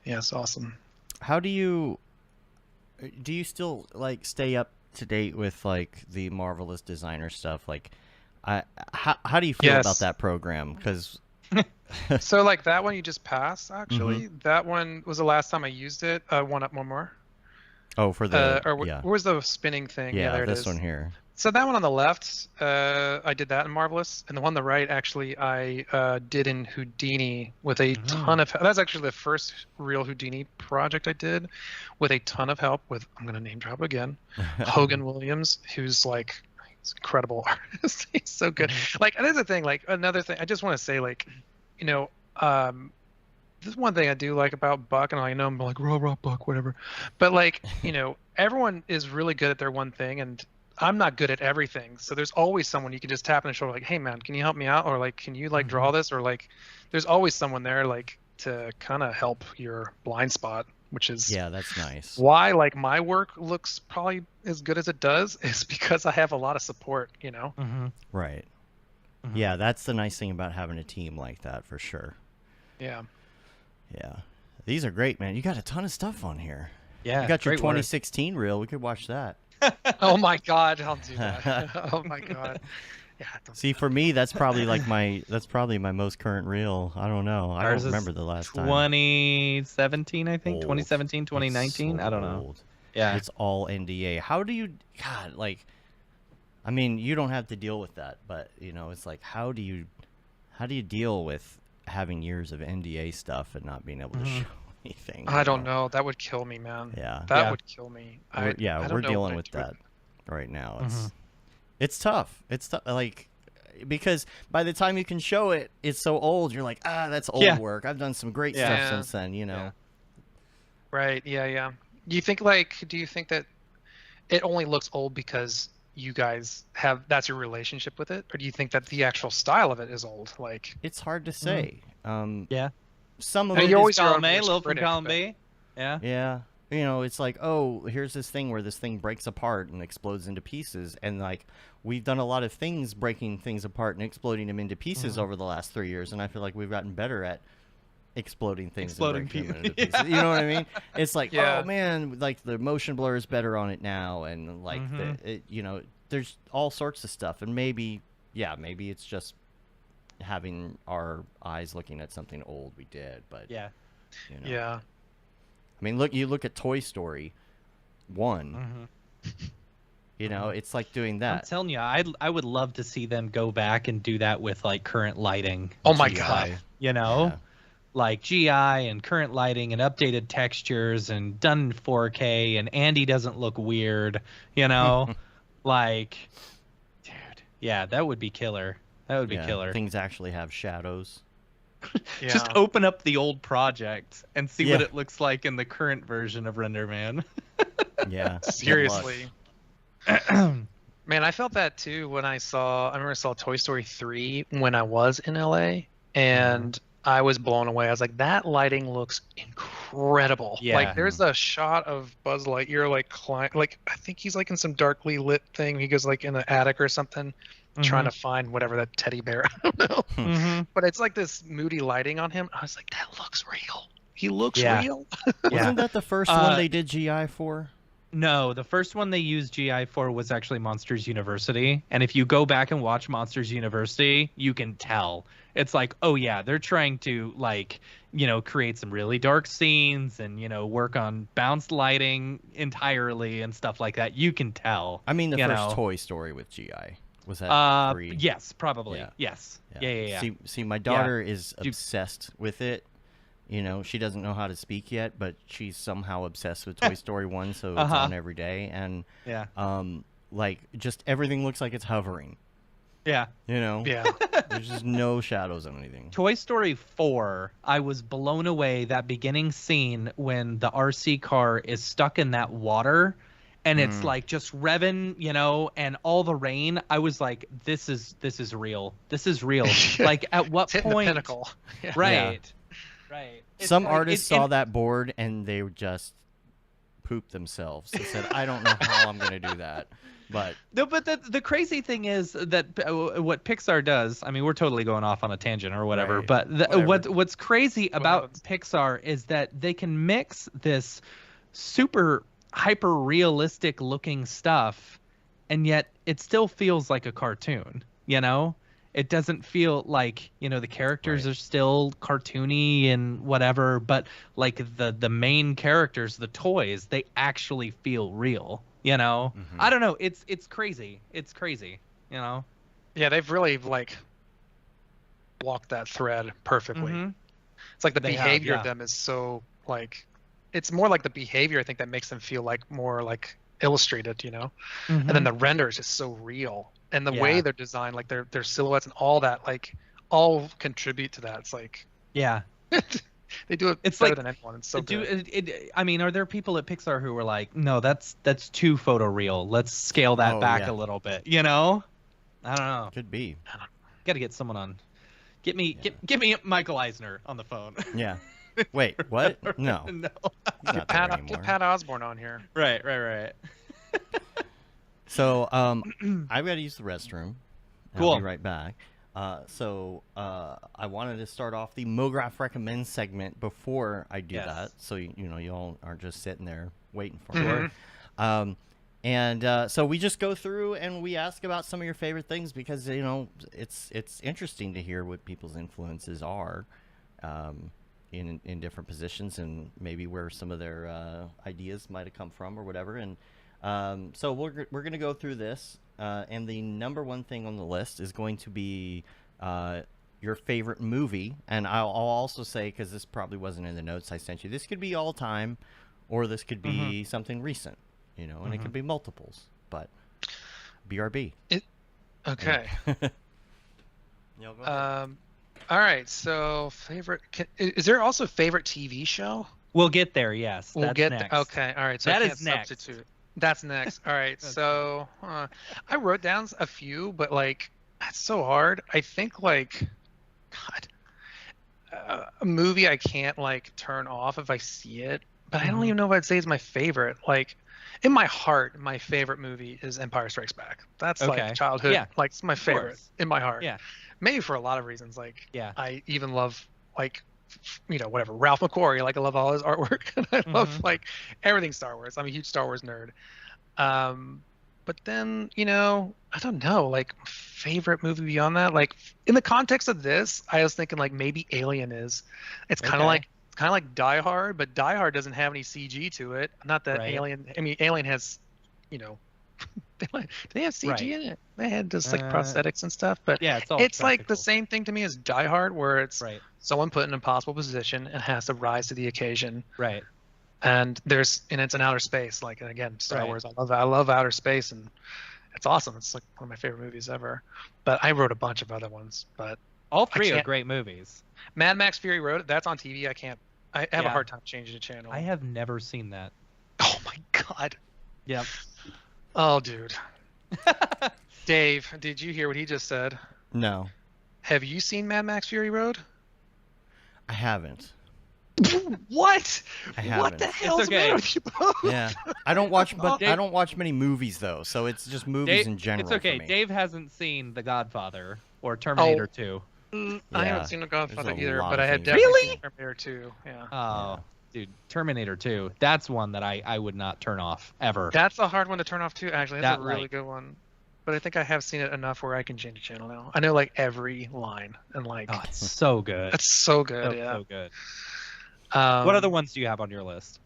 It's awesome. How do you still like stay up to date with like the Marvelous Designer stuff? Like, how do you feel about that program? Because so like that one you just passed, actually. That one was the last time I used it. One more. Oh, for the Or yeah. where's the spinning thing? Yeah, Yeah, there it this is. one here. So that one on the left, I did that in Marvelous, and the one on the right, actually, I did in Houdini with a ton of. That's actually the first real Houdini project I did, with a ton of help. With I'm gonna name drop again, Hogan Williams, who's like, he's an incredible artist. He's so good. Like, there's a thing. Like, another thing, I just want to say, like, you know, this is one thing I do like about Buck, and I know I'm like raw Buck, whatever, but like, everyone is really good at their one thing, and I'm not good at everything. So there's always someone you can just tap on the shoulder, like, hey man, can you help me out? Or like, can you like draw this? Or like, there's always someone there like to kind of help your blind spot, which is Yeah, that's nice. why like my work looks probably as good as it does, is because I have a lot of support, Right. Yeah, that's the nice thing about having a team like that, for sure. Yeah. Yeah. These are great, man. You got a ton of stuff on here. Yeah, You got your great work. 2016 reel. We could watch that. Oh my God, I'll do that. Oh my God. Yeah. See, for me, that's probably like my most current reel. I don't know. I Ours don't is remember the last time. 2017, I think. Old. 2017, 2019. It's so I don't know. old. Yeah. It's all NDA. How do you, God, like, I mean, you don't have to deal with that, but it's like, how do you deal with having years of NDA stuff and not being able to show anything? I don't know. That would kill me, man. Yeah. That would kill me. I We're don't know dealing what with I do that right now. It's tough. It's tough, like, because by the time you can show it, it's so old. You're like, that's old work. I've done some great stuff since then. Right. Yeah. Do you think that it only looks old because you guys that's your relationship with it, or do you think that the actual style of it is old? Like, it's hard to say. Yeah. Some of And it you're is always your own column A, worst little from critic, column but- B. Yeah. Yeah. It's like, oh, here's this thing where this thing breaks apart and explodes into pieces. And, like, we've done a lot of things breaking things apart and exploding them into pieces over the last 3 years. And I feel like we've gotten better at exploding things and breaking them into pieces. You know what I mean? It's like, oh, man, like, the motion blur is better on it now. And, like, there's all sorts of stuff. And maybe it's just having our eyes looking at something old we did. But, Yeah. Yeah. I mean, you look at Toy Story 1. It's like doing I'm that. telling you, I would love to see them go back and do that with like current lighting. Oh my GI, God. Yeah. like GI and current lighting and updated textures and done in 4K, and Andy doesn't look weird, like, dude, yeah, that would be killer. That would be killer. Things actually have shadows. Just open up the old project and see what Yeah. it looks like in the current version of RenderMan. Yeah. Seriously. Man, I felt that too when I remember I saw Toy Story 3 when I was in LA, and I was blown away. I was like, that lighting looks incredible. Yeah. Like, there's a shot of Buzz Lightyear like I think he's like in some darkly lit thing. He goes like in the attic or something, trying to find whatever, that teddy bear. I don't know. But it's like this moody lighting on him. I was like, that looks real. He looks real. Wasn't that the first one they did GI for? No, the first one they used GI for was actually Monsters University. And if you go back and watch Monsters University, you can tell. It's like, oh yeah, they're trying to like, create some really dark scenes and, work on bounce lighting entirely and stuff like that. You can tell. I mean, the you first know. Toy Story with GI. Was that 3? Yes, probably. Yeah. Yes. Yeah. See, my daughter is obsessed with it. She doesn't know how to speak yet, but she's somehow obsessed with Toy Story 1, so it's on every day. And, like, just everything looks like it's hovering. Yeah. Yeah. There's just no shadows on anything. Toy Story 4, I was blown away, that beginning scene when the RC car is stuck in that water and it's like just revving, and all the rain. I was like, this is real. This is real. Like, at what It's point? hitting the pinnacle. Yeah. Right. Right. Some artists saw that board and they just pooped themselves. They said, I don't know how I'm going to do that. But no, but the crazy thing is that what Pixar does, I mean, we're totally going off on a tangent or whatever, Right. but what's crazy about Pixar is that they can mix this super hyper realistic looking stuff, and yet it still feels like a cartoon, It doesn't feel like, the characters are still cartoony and whatever, but like the main characters, the toys, they actually feel real, I don't know. It's crazy. It's crazy, Yeah, they've really like walked that thread perfectly. It's like the behavior of them is so like, it's more like the behavior I think that makes them feel like more like illustrated, and then the render is just so real, and the way they're designed, like their silhouettes and all that, like all contribute to that. It's like they do it better than anyone. It's so good. I mean, are there people at Pixar who were like, no, that's too photoreal, let's scale that back a little bit, I don't know. Could be. Got to get someone on. Get me Michael Eisner on the phone. Yeah. Wait, what? No. No. Get Pat Osborne on here. Right. So, I've got to use the restroom. Cool. I'll be right back. So I wanted to start off the Mograph Recommend segment before I do that, so you all aren't just sitting there waiting for me. So we just go through and we ask about some of your favorite things, because it's interesting to hear what people's influences are in different positions, and maybe where some of their ideas might have come from or whatever. And so we're going to go through this, and the number one thing on the list is going to be your favorite movie. And I'll also say, because this probably wasn't in the notes I sent you, this could be all time, or this could be something recent. And it could be multiples, but BRB. Okay. Go ahead. All right. So favorite. Is there also a favorite TV show? We'll get there. Yes. We'll get next. there. Okay. All right. So that I is can't next. substitute. That's next. All right. So I wrote down a few, but like that's so hard. I think like, God, a movie I can't like turn off if I see it, but I don't even know if I'd say it's my favorite. Like, in my heart, my favorite movie is Empire Strikes Back. That's like childhood. Yeah, like it's my favorite in my heart. Yeah. Maybe for a lot of reasons. Like, I even love like, whatever, Ralph McQuarrie. Like I love all his artwork. And I love like everything Star Wars. I'm a huge Star Wars nerd. But then, I don't know, like favorite movie beyond that. Like in the context of this, I was thinking like maybe Alien is. It's kind of like Die Hard, but Die Hard doesn't have any CG to it. Not that Alien. I mean, Alien has, do they have CG in it? They had just like prosthetics and stuff, but it's like the same thing to me as Die Hard, where it's someone put in an impossible position and has to rise to the occasion. Right. And it's in outer space. Like, and again, Star Wars. I love outer space, and it's awesome. It's like one of my favorite movies ever. But I wrote a bunch of other ones, but all three are great movies. Mad Max Fury Road, that's on TV. I have a hard time changing the channel. I have never seen that. Oh my God. Yep. Oh, dude. Dave, did you hear what he just said? No. Have you seen Mad Max Fury Road? I haven't. What? I haven't. What the hell's the matter with you both? Yeah. I don't watch many movies though, so it's just movies in general. It's okay. For me. Dave hasn't seen The Godfather or Terminator 2. I haven't seen The Godfather either, but I had definitely seen Terminator 2. Yeah. Oh, dude, Terminator 2. That's one that I would not turn off ever. That's a hard one to turn off too. Actually, that's a really good one. But I think I have seen it enough where I can change the channel now. I know like every line and like. Oh, it's so good. It's so good. So good. What other ones do you have on your list?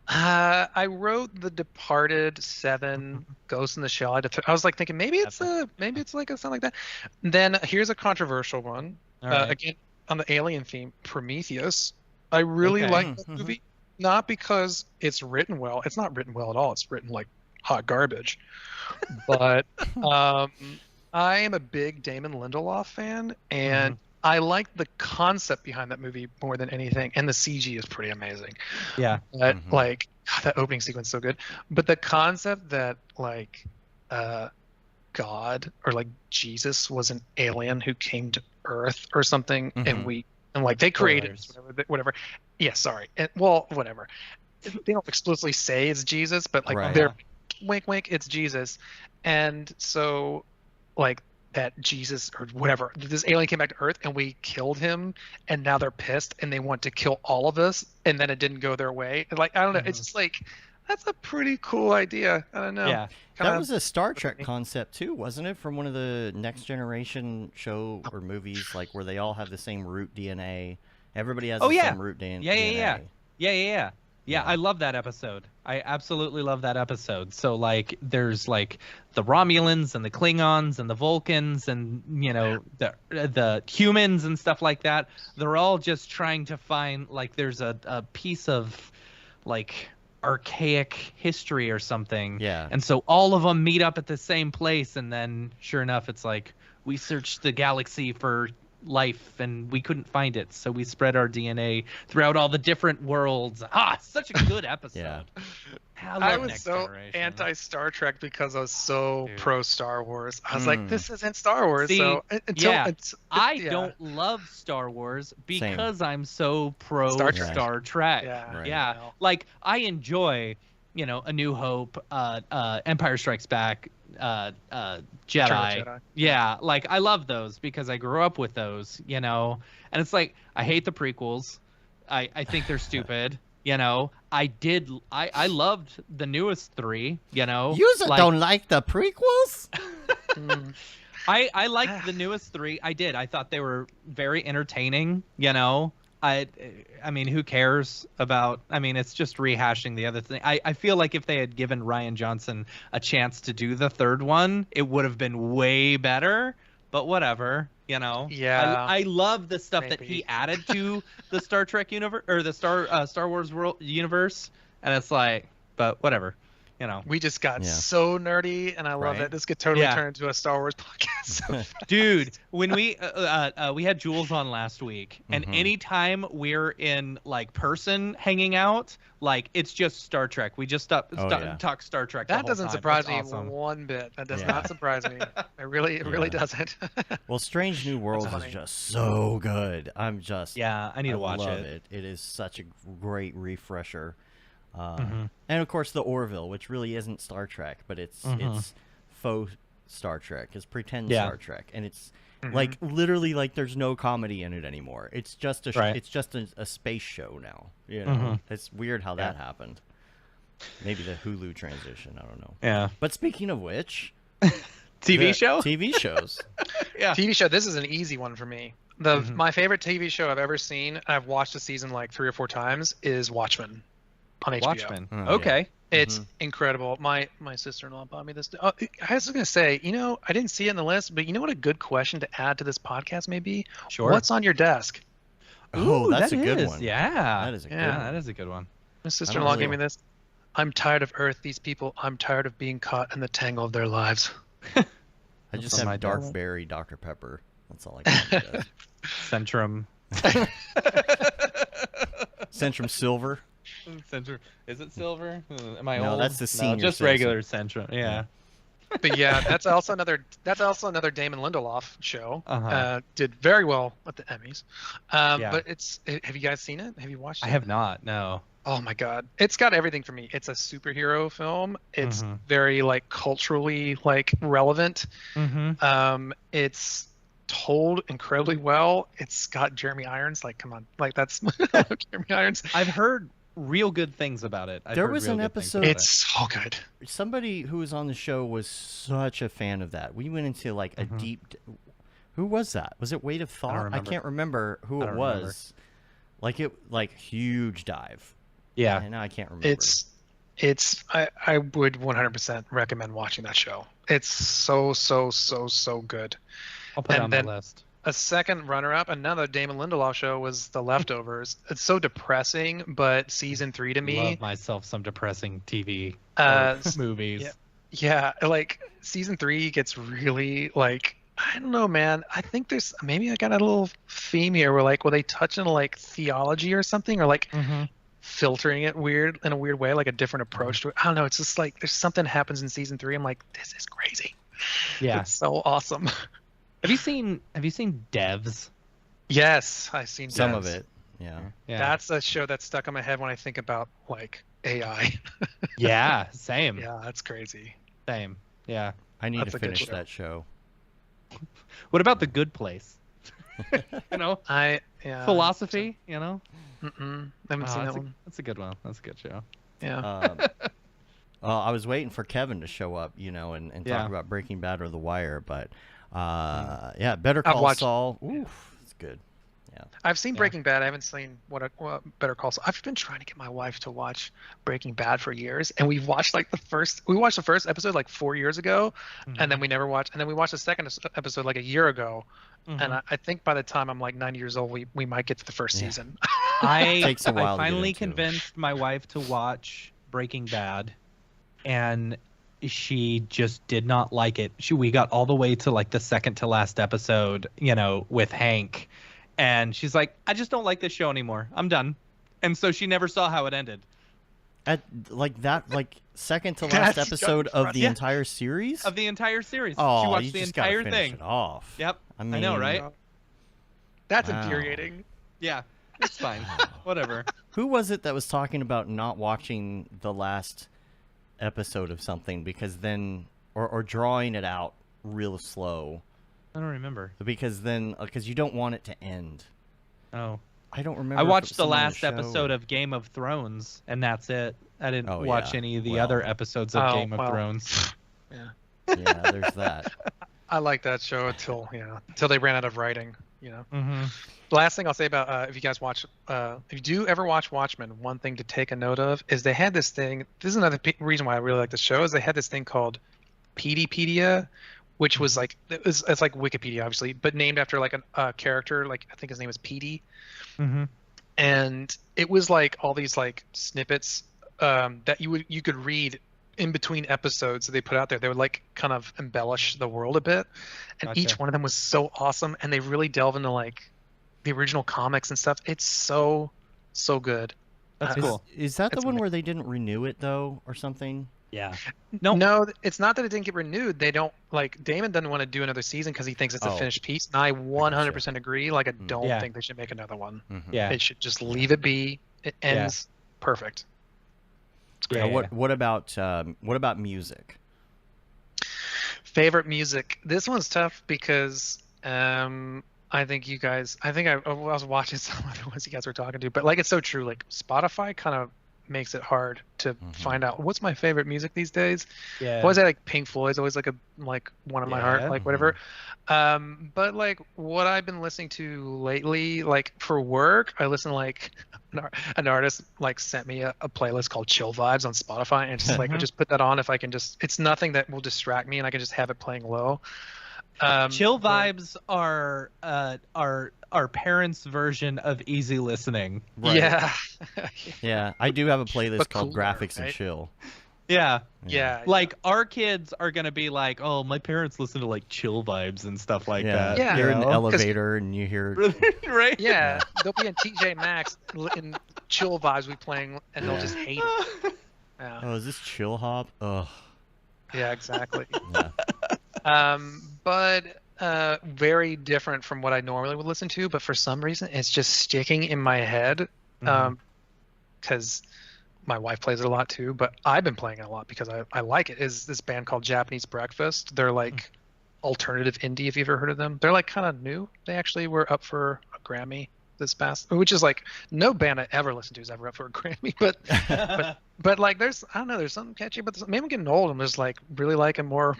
I wrote The Departed, Seven, Ghost in the Shell. I was like thinking maybe it's like something like that. Then here's a controversial one. Again on the alien theme, Prometheus. I really like that movie, not because it's written well. It's not written well at all. It's written like hot garbage. But I am a big Damon Lindelof fan, and I like the concept behind that movie more than anything, and the CG is pretty amazing. Yeah. But like that opening sequence is so good. But the concept that like God or like Jesus was an alien who came to Earth or something, and like they created whatever. Yeah, sorry. And, well, whatever. They don't explicitly say it's Jesus, but like they're wink, wink, it's Jesus, and so like. That Jesus or whatever, this alien came back to Earth and we killed him, and now they're pissed and they want to kill all of us, and then it didn't go their way. And like I don't know, it's just like that's a pretty cool idea. I don't know. Yeah. That was a Star Trek concept too, wasn't it? From one of the Next Generation show or movies, like where they all have the same root DNA. Everybody has the same root DNA. Yeah, I love that episode. I absolutely love that episode. So like there's like the Romulans and the Klingons and the Vulcans and the humans and stuff like that. They're all just trying to find like there's a piece of like archaic history or something. Yeah. And so all of them meet up at the same place, and then sure enough it's like we searched the galaxy for life and we couldn't find it, so we spread our DNA throughout all the different worlds. Such a good episode. Yeah. I was so anti Star Trek because I was so pro Star Wars. I was like, this isn't Star Wars. See, so I don't love Star Wars because I'm so pro Star Trek. Yeah. Right. Like I enjoy, A New Hope, Empire Strikes Back, Jedi. Yeah, like I love those because I grew up with those, and it's like I hate the prequels. I think they're stupid. I loved the newest three. You don't like the prequels? I liked the newest three. I did. I thought they were very entertaining. I mean, who cares about? I mean, it's just rehashing the other thing. I feel like if they had given Rian Johnson a chance to do the third one, it would have been way better. But whatever, Yeah. I love the stuff that he added to the Star Trek universe or the Star Wars world universe, and it's like, but whatever. We just got so nerdy, and I love it. This could totally turn into a Star Wars podcast. Dude, when we had Jules on last week, and anytime we're in like person hanging out, like it's just Star Trek. We just talk Star Trek. That doesn't surprise me one bit. That does not surprise me. It really doesn't. Well, Strange New Worlds is just so good. I need to watch it. It is such a great refresher. And of course the Orville, which really isn't Star Trek, but it's faux Star Trek. It's pretend Star Trek, and it's like literally like there's no comedy in it anymore. It's just a space show now. It's weird how that happened. Maybe the Hulu transition. I don't know. Yeah. But speaking of which, TV shows. TV show. This is an easy one for me. My favorite TV show I've ever seen, and I've watched the season like 3 or 4 times, is Watchmen. On HBO. Watchmen. Okay. It's incredible. My sister-in-law bought me this. I was going to say, I didn't see it in the list, but you know what a good question to add to this podcast may be? Sure. What's on your desk? Oh, that's a good one. Yeah. That is a good one. That is a good one. My sister-in-law gave me this. I'm tired of Earth, these people. I'm tired of being caught in the tangle of their lives. I just have dark berry Dr. Pepper. That's all I can Centrum. Centrum Silver. Is it silver? Am I old? No, that's the senior. No, just regular Centrum. Yeah. But yeah, that's also another Damon Lindelof show. Did very well at the Emmys. But have you guys seen it? Have you watched it? I have not. No. Oh my God, it's got everything for me. It's a superhero film. It's very like culturally like relevant. It's told incredibly well. It's got Jeremy Irons. Like, come on, like that's Jeremy Irons. I've heard real good things about it. There was an episode. It's so good. Somebody who was on the show was such a fan of that. We went into like a deep. Who was that? Was it Weight of Thought? I can't remember who it was. Like huge dive. Yeah. And now I can't remember. I would 100% recommend watching that show. It's so good. I'll put it on the list. A second runner-up, another Damon Lindelof show, was The Leftovers. It's so depressing, but season 3 to me. Love myself some depressing TV movies. Yeah, like season 3 gets really like, I don't know, man. I think there's maybe I got a little theme here where like, will they touch on like theology or something, or like filtering it in a weird way, like a different approach to it. I don't know. It's just like there's something happens in season 3. I'm like, this is crazy. Yeah, it's so awesome. Have you seen Devs? Yes, I've seen some Devs. of it. Yeah. That's a show that's stuck in my head when I think about like AI. Yeah, same. Yeah, that's crazy. Same. Yeah. I need to finish that show. What about The Good Place? Philosophy, I haven't seen that one. That's a good one. That's a good show. Yeah. I was waiting for Kevin to show up, and Yeah. talk about Breaking Bad or The Wire, but yeah, Better Call watched- Saul. Oof, it's good. Yeah. I've seen Breaking Bad. I haven't seen what Better Call Saul. I've been trying to get my wife to watch Breaking Bad for years, and we watched the first episode like 4 years ago, and then we never watched. And then we watched the second episode like a year ago, and I think by the time I'm like 90 years old, we might get to the first season. I Takes a while to get finally into. convinced my wife to watch Breaking Bad, and she just did not like it. We got all the way to like the second to last episode, with Hank, and she's like, I just don't like this show anymore. I'm done. And so she never saw how it ended. At second to last That's episode of the Yeah. entire series. Of the entire series. Oh, she watched you the just gotta entire finish thing. it off. Yep. I I know, mean, right? That's Wow. infuriating. Yeah. It's fine. Whatever. Who was it that was talking about not watching the last episode of something because then, or drawing it out real slow I don't remember. because you don't want it to end. Oh. I don't remember. I if it watched was the someone on last show episode or- of Game of Thrones, and that's it. I didn't Oh, watch yeah. any of the Well. other episodes of Oh, Game of well. Thrones. Yeah. Yeah, there's that. I like that show until they ran out of writing. Mm-hmm. The last thing I'll say about if you guys watch, if you do ever watch Watchmen, one thing to take a note of is they had this thing. This is another reason why I really like the show is they had this thing called PDpedia, which was like it's like Wikipedia obviously, but named after like a character. Like I think his name was Petey, Mm-hmm. and it was like all these like snippets that you could read in between episodes that they put out there. They would like kind of embellish the world a bit, and Gotcha. each one of them was so awesome, and they really delve into like the original comics and stuff. It's so good. That's Uh, cool. Is that the It's one amazing. where they didn't renew it though, or something? Yeah. No, it's not that it didn't get renewed. They don't like Damon doesn't want to do another season because he thinks it's a Oh. finished piece, and I 100% agree. Like I don't Yeah. think they should make another one. Mm-hmm. Yeah. They should just leave it be. It ends perfect. It's great. Yeah. What about music? Favorite music. This one's tough because I think I was watching some of the ones you guys were talking to, but like it's so true. Like Spotify kind of makes it hard to find out what's my favorite music these days. Yeah. Always like Pink Floyd's always like one of my heart, Yeah. like whatever. But like what I've been listening to lately, like for work, I listen to like an artist like sent me a playlist called Chill Vibes on Spotify, and just like I just put that on if I can just. It's nothing that will distract me, and I can just have it playing low. Chill but- vibes are our parents' version of easy listening. Right. Yeah. Yeah, I do have a playlist But called cooler, Graphics and right? Chill. Yeah. Yeah. Like our kids are gonna be like, oh, my parents listen to like chill vibes and stuff like Yeah, that. Yeah. You're in the know? elevator and you hear. Right? Yeah, they'll be in TJ Maxx in Chill Vibes we playing, and they'll Yeah. just hate it. Yeah, Oh, is this Chill Hop? Ugh. yeah, exactly. Yeah. But very different from what I normally would listen to. But for some reason, it's just sticking in my head. Because my wife plays it a lot too. But I've been playing it a lot because I like it. Is this band called Japanese Breakfast? They're like alternative indie. If you've ever heard of them, they're like kind of new. They actually were up for a Grammy this past, which is like no band I ever listened to is ever up for a Grammy. But like there's I don't know, there's something catchy. But maybe I'm getting old. I'm just like really liking more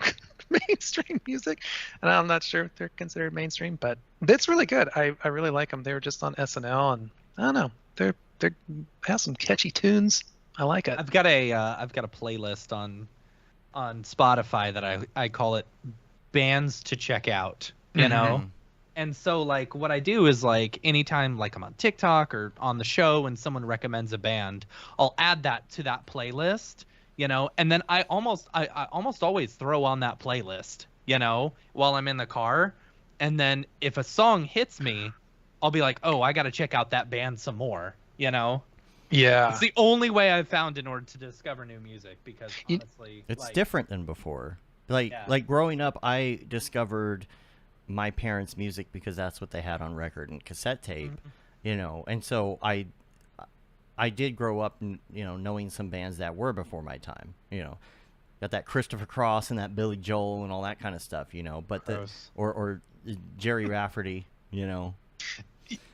mainstream music, and I'm not sure if they're considered mainstream, but it's really good. I really like them. They were just on SNL, and I don't know, they have some catchy tunes. I like it. I've got a playlist on Spotify that I call it bands to check out. You know. And so like what I do is like anytime like I'm on TikTok or on the show and someone recommends a band, I'll add that to that playlist, you know, and then I almost always throw on that playlist, you know, while I'm in the car. And then if a song hits me, I'll be like, oh, I got to check out that band some more, you know. Yeah. It's the only way I've found in order to discover new music because honestly, It's like, different than before. Like Yeah. like growing up, I discovered my parents' music because that's what they had on record and cassette tape, you know. And so I did grow up, you know, knowing some bands that were before my time, you know. Got that Christopher Cross and that Billy Joel and all that kind of stuff, you know. But Gross. or Jerry Rafferty, you know.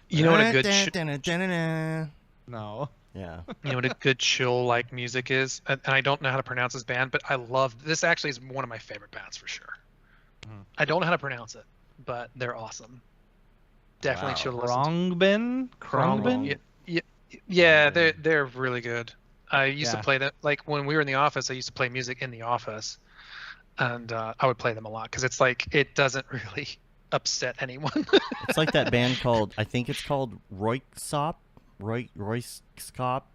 You know what a good No. No. Yeah. You know what a good chill like music is, and I don't know how to pronounce this band, but I love this. Actually, is one of my favorite bands for sure. I don't know how to pronounce it, but they're awesome. Definitely Wow. chill to listen to. Krongbin? Yeah, they're really good. I used to Yeah. play that, like when we were in the office. I used to play music in the office, and I would play them a lot because it's like it doesn't really upset anyone. It's like that band called, I think it's called Royksop. Roysop.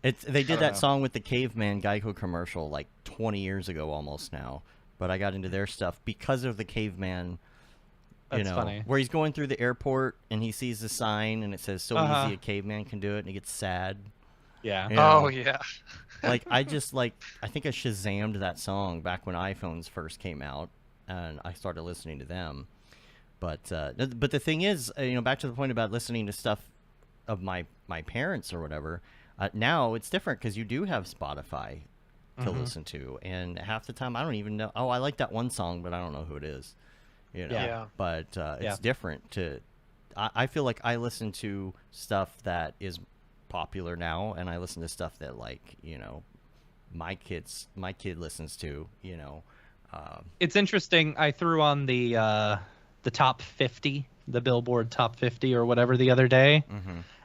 They did that song with the Caveman Geico commercial like 20 years ago almost now. But I got into their stuff because of the Caveman. That's funny. Where he's going through the airport and he sees the sign and it says "So easy a caveman can do it," and he gets sad. Yeah. You know? Oh yeah. Like I think I Shazammed that song back when iPhones first came out, and I started listening to them. But the thing is, back to the point about listening to stuff of my parents or whatever. Now it's different because you do have Spotify to listen to, and half the time I don't even know. Oh, I like that one song, but I don't know who it is. Yeah. But it's different to. I feel like I listen to stuff that is popular now, and I listen to stuff that my kid listens to. It's interesting. I threw on the top 50, the Billboard top 50 or whatever the other day,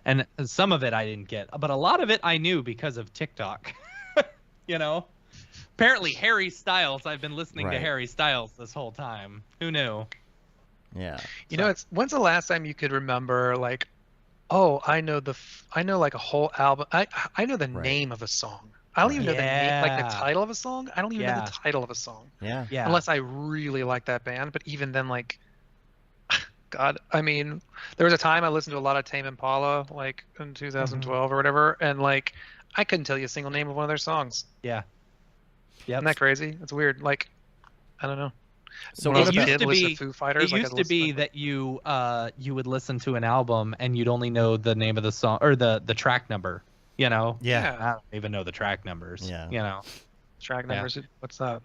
and some of it I didn't get, but a lot of it I knew because of TikTok. Apparently Harry Styles. I've been listening to Harry Styles this whole time. Who knew? Yeah. When's the last time you could remember like, oh, I know like a whole album. I know the name of a song. I don't even know the name, like the title of a song. I don't even know the title of a song. Yeah. Unless I really like that band. But even then, like, God, I mean, there was a time I listened to a lot of Tame Impala, like in 2012 or whatever, and like, I couldn't tell you a single name of one of their songs. Yeah. Isn't that crazy? It's weird. Like, I don't know. So when I it was a used kid, to listening be Foo Fighters, it used to be that you would listen to an album and you'd only know the name of the song or the track number. Yeah. I don't even know the track numbers. Yeah. Track numbers. What's that?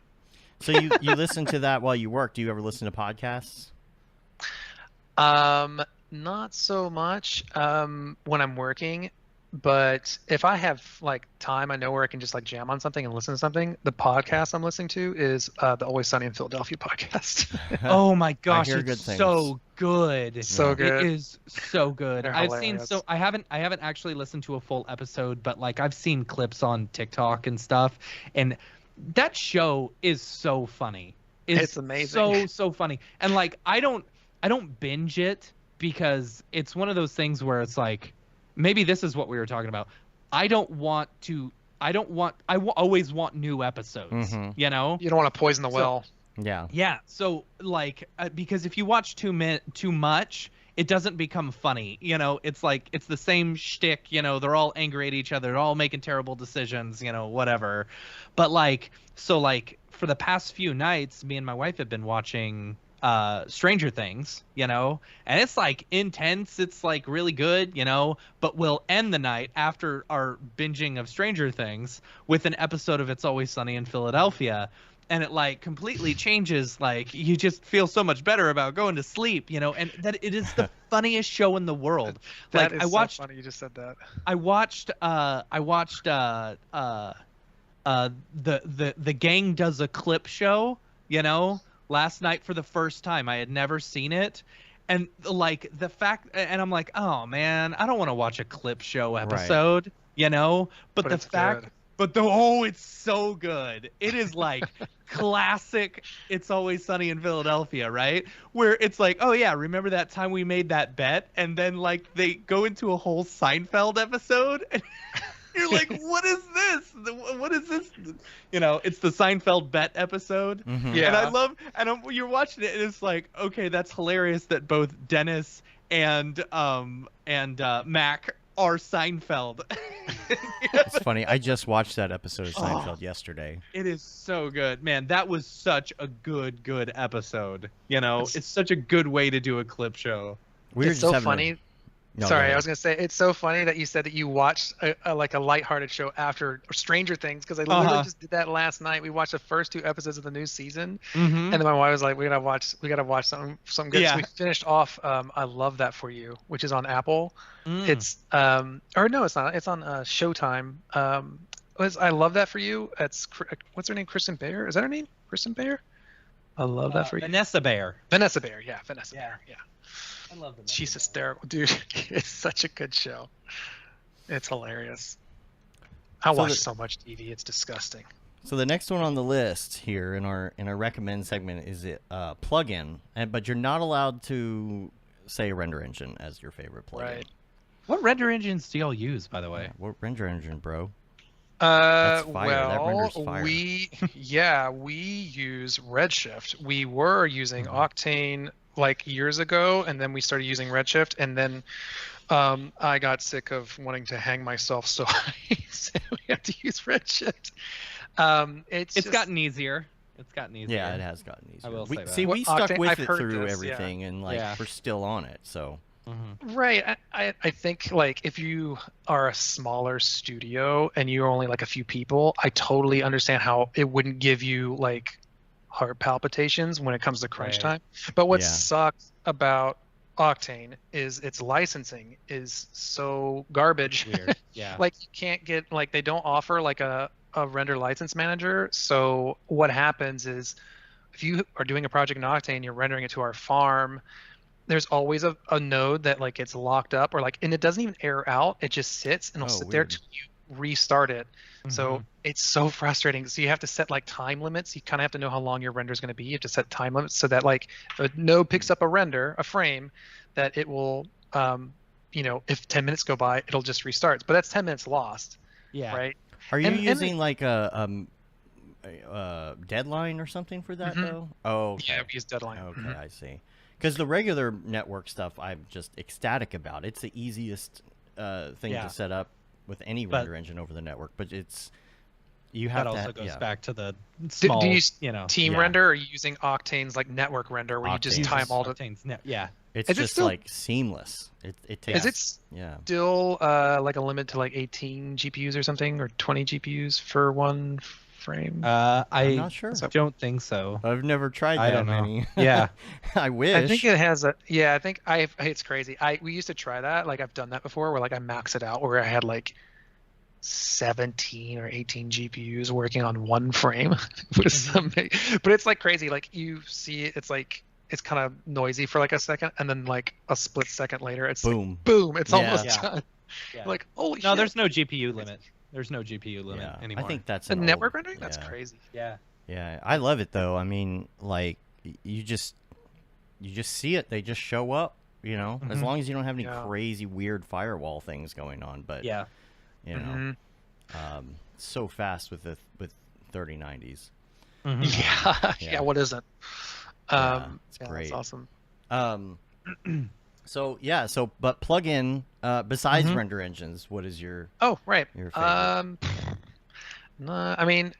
So you listen to that while you work. Do you ever listen to podcasts? Not so much when I'm working, but if I have like time, I know where I can just like jam on something and listen to something. The podcast I'm listening to is the Always Sunny in Philadelphia podcast. Oh my gosh, hear it's good things. so good. So good. It is so good. They're I've seen hilarious. I haven't actually listened to a full episode, but like I've seen clips on TikTok and stuff, and that show is so funny. It's amazing. So funny. And like I don't binge it because it's one of those things where it's like maybe this is what we were talking about. I always want new episodes, You don't want to poison the well. Yeah. Yeah. So like, because if you watch too much, it doesn't become funny. It's like, it's the same shtick, they're all angry at each other. They're all making terrible decisions, whatever. But like, so like for the past few nights, me and my wife have been watching Stranger Things, and it's like intense. It's like really good, but we'll end the night after our binging of Stranger Things with an episode of It's Always Sunny in Philadelphia. And it like completely changes. Like you just feel so much better about going to sleep, and that it is the funniest show in the world. That like is I watched, so funny you just said that. I watched the Gang Does a Clip show, last night for the first time. I had never seen it. And like the fact, and I'm like, oh man, I don't want to watch a clip show episode, but the fact, good. It's so good. It is like classic It's Always Sunny in Philadelphia, right? Where it's like, oh yeah, remember that time we made that bet? And then like they go into a whole Seinfeld episode and you're like, what is this? What is this? It's the Seinfeld bet episode. Yeah. And you're watching it and it's like, okay, that's hilarious that both Dennis and Mac are Seinfeld. It's funny. I just watched that episode of Seinfeld yesterday. It is so good, man. That was such a good episode. It's such a good way to do a clip show. We were It's just so funny. No, go Sorry, I ahead. was gonna say it's so funny that you said that you watched like a lighthearted show after Stranger Things, because I literally Uh-huh. just did that last night. We watched the first 2 episodes of the new season, Mm-hmm. and then my wife was like, we gotta watch something good." So we Yeah. finished off I Love That for You, which is on Apple. Mm. It's or no, it's not. It's on Showtime. Was I Love That for You? It's what's her name? Kristen Bayer. Is that her name? Kristen Bayer. I Love That for You. Vanessa Bayer. Vanessa Bayer. Yeah, Vanessa Yeah. Bayer. Yeah. I love Vanessa She's Bayer. hysterical, dude. It's such a good show. It's hilarious. I So watch the- so much TV. It's disgusting. So the next one on the list here in our recommend segment is it plugin, but you're not allowed to say render engine as your favorite plugin. Right. What render engines do y'all use, by the way? What render engine, bro? That's fire. That Well, renders fire. we use Redshift. We were using Mm-hmm. Octane like years ago, and then we started using Redshift, and then I got sick of wanting to hang myself, so I said we have to use Redshift. It's just, gotten easier. It's gotten easier. Yeah, it has gotten easier. I will we, say that. see, we Well, stuck Octane- with I've it heard through this, everything, and like Yeah. we're still on it. So Mm-hmm. Right. I think like if you are a smaller studio and you're only like a few people, I totally understand how it wouldn't give you like heart palpitations when it comes to crunch Right. time. But what Yeah. sucks about Octane is its licensing is so garbage. Weird. Yeah. Like you can't get like they don't offer like a render license manager. So what happens is if you are doing a project in Octane, you're rendering it to our farm, there's always a node that like gets locked up or like, and it doesn't even air out. It just sits and it'll sit there weird. till you restart it. So Mhm. it's so frustrating. So you have to set like time limits. You kind of have to know how long your render is going to be. You have to set time limits so that like if a node picks up a render, a frame, that it will, if 10 minutes go by, it'll just restart. But that's 10 minutes lost, Yeah. right? are you And- using like a deadline or something for that Mhm. though? Oh, okay. Yeah, we use Deadline. Okay, Mhm. I see. Because the regular network stuff, I'm just ecstatic about. It's the easiest thing Yeah. to set up with any But- render engine over the network. But you have That to. also goes yeah. back to the Do small, you use you know, Team Yeah. render, or are you using Octane's like network render where you just Octane. time all the Octane's yeah. It's Is it just still- like seamless. It takes. Is it Yeah. still like a limit to like 18 GPUs or something, or 20 GPUs for one frame? I'm I not sure. don't think so. I've never tried that I don't know. many. Yeah. I wish. I think it has a I think it's crazy. We used to try that. Like I've done that before where like I max it out where I had like 17 or 18 GPUs working on one frame. It was amazing. But it's like crazy. Like you see it's like it's kind of noisy for like a second, and then like a split second later it's like, Boom. boom, it's Yeah. almost Yeah. done. Yeah. Like holy No, shit. there's no GPU limit. There's no GPU limit Yeah. anymore. I think that's the an network old- rendering? That's yeah. crazy. Yeah. Yeah, I love it though. I mean, like you just see it. They just show up. You know, as Mhm. long as you don't have any Yeah. crazy weird firewall things going on. But Yeah. you know, Mhm. so fast with 3090s. Mhm. Yeah. Yeah. Yeah. What isn't? Yeah, it's yeah, great. That's awesome. But plugin besides Mhm. render engines, what is your Oh, right. Your favorite? No, I mean,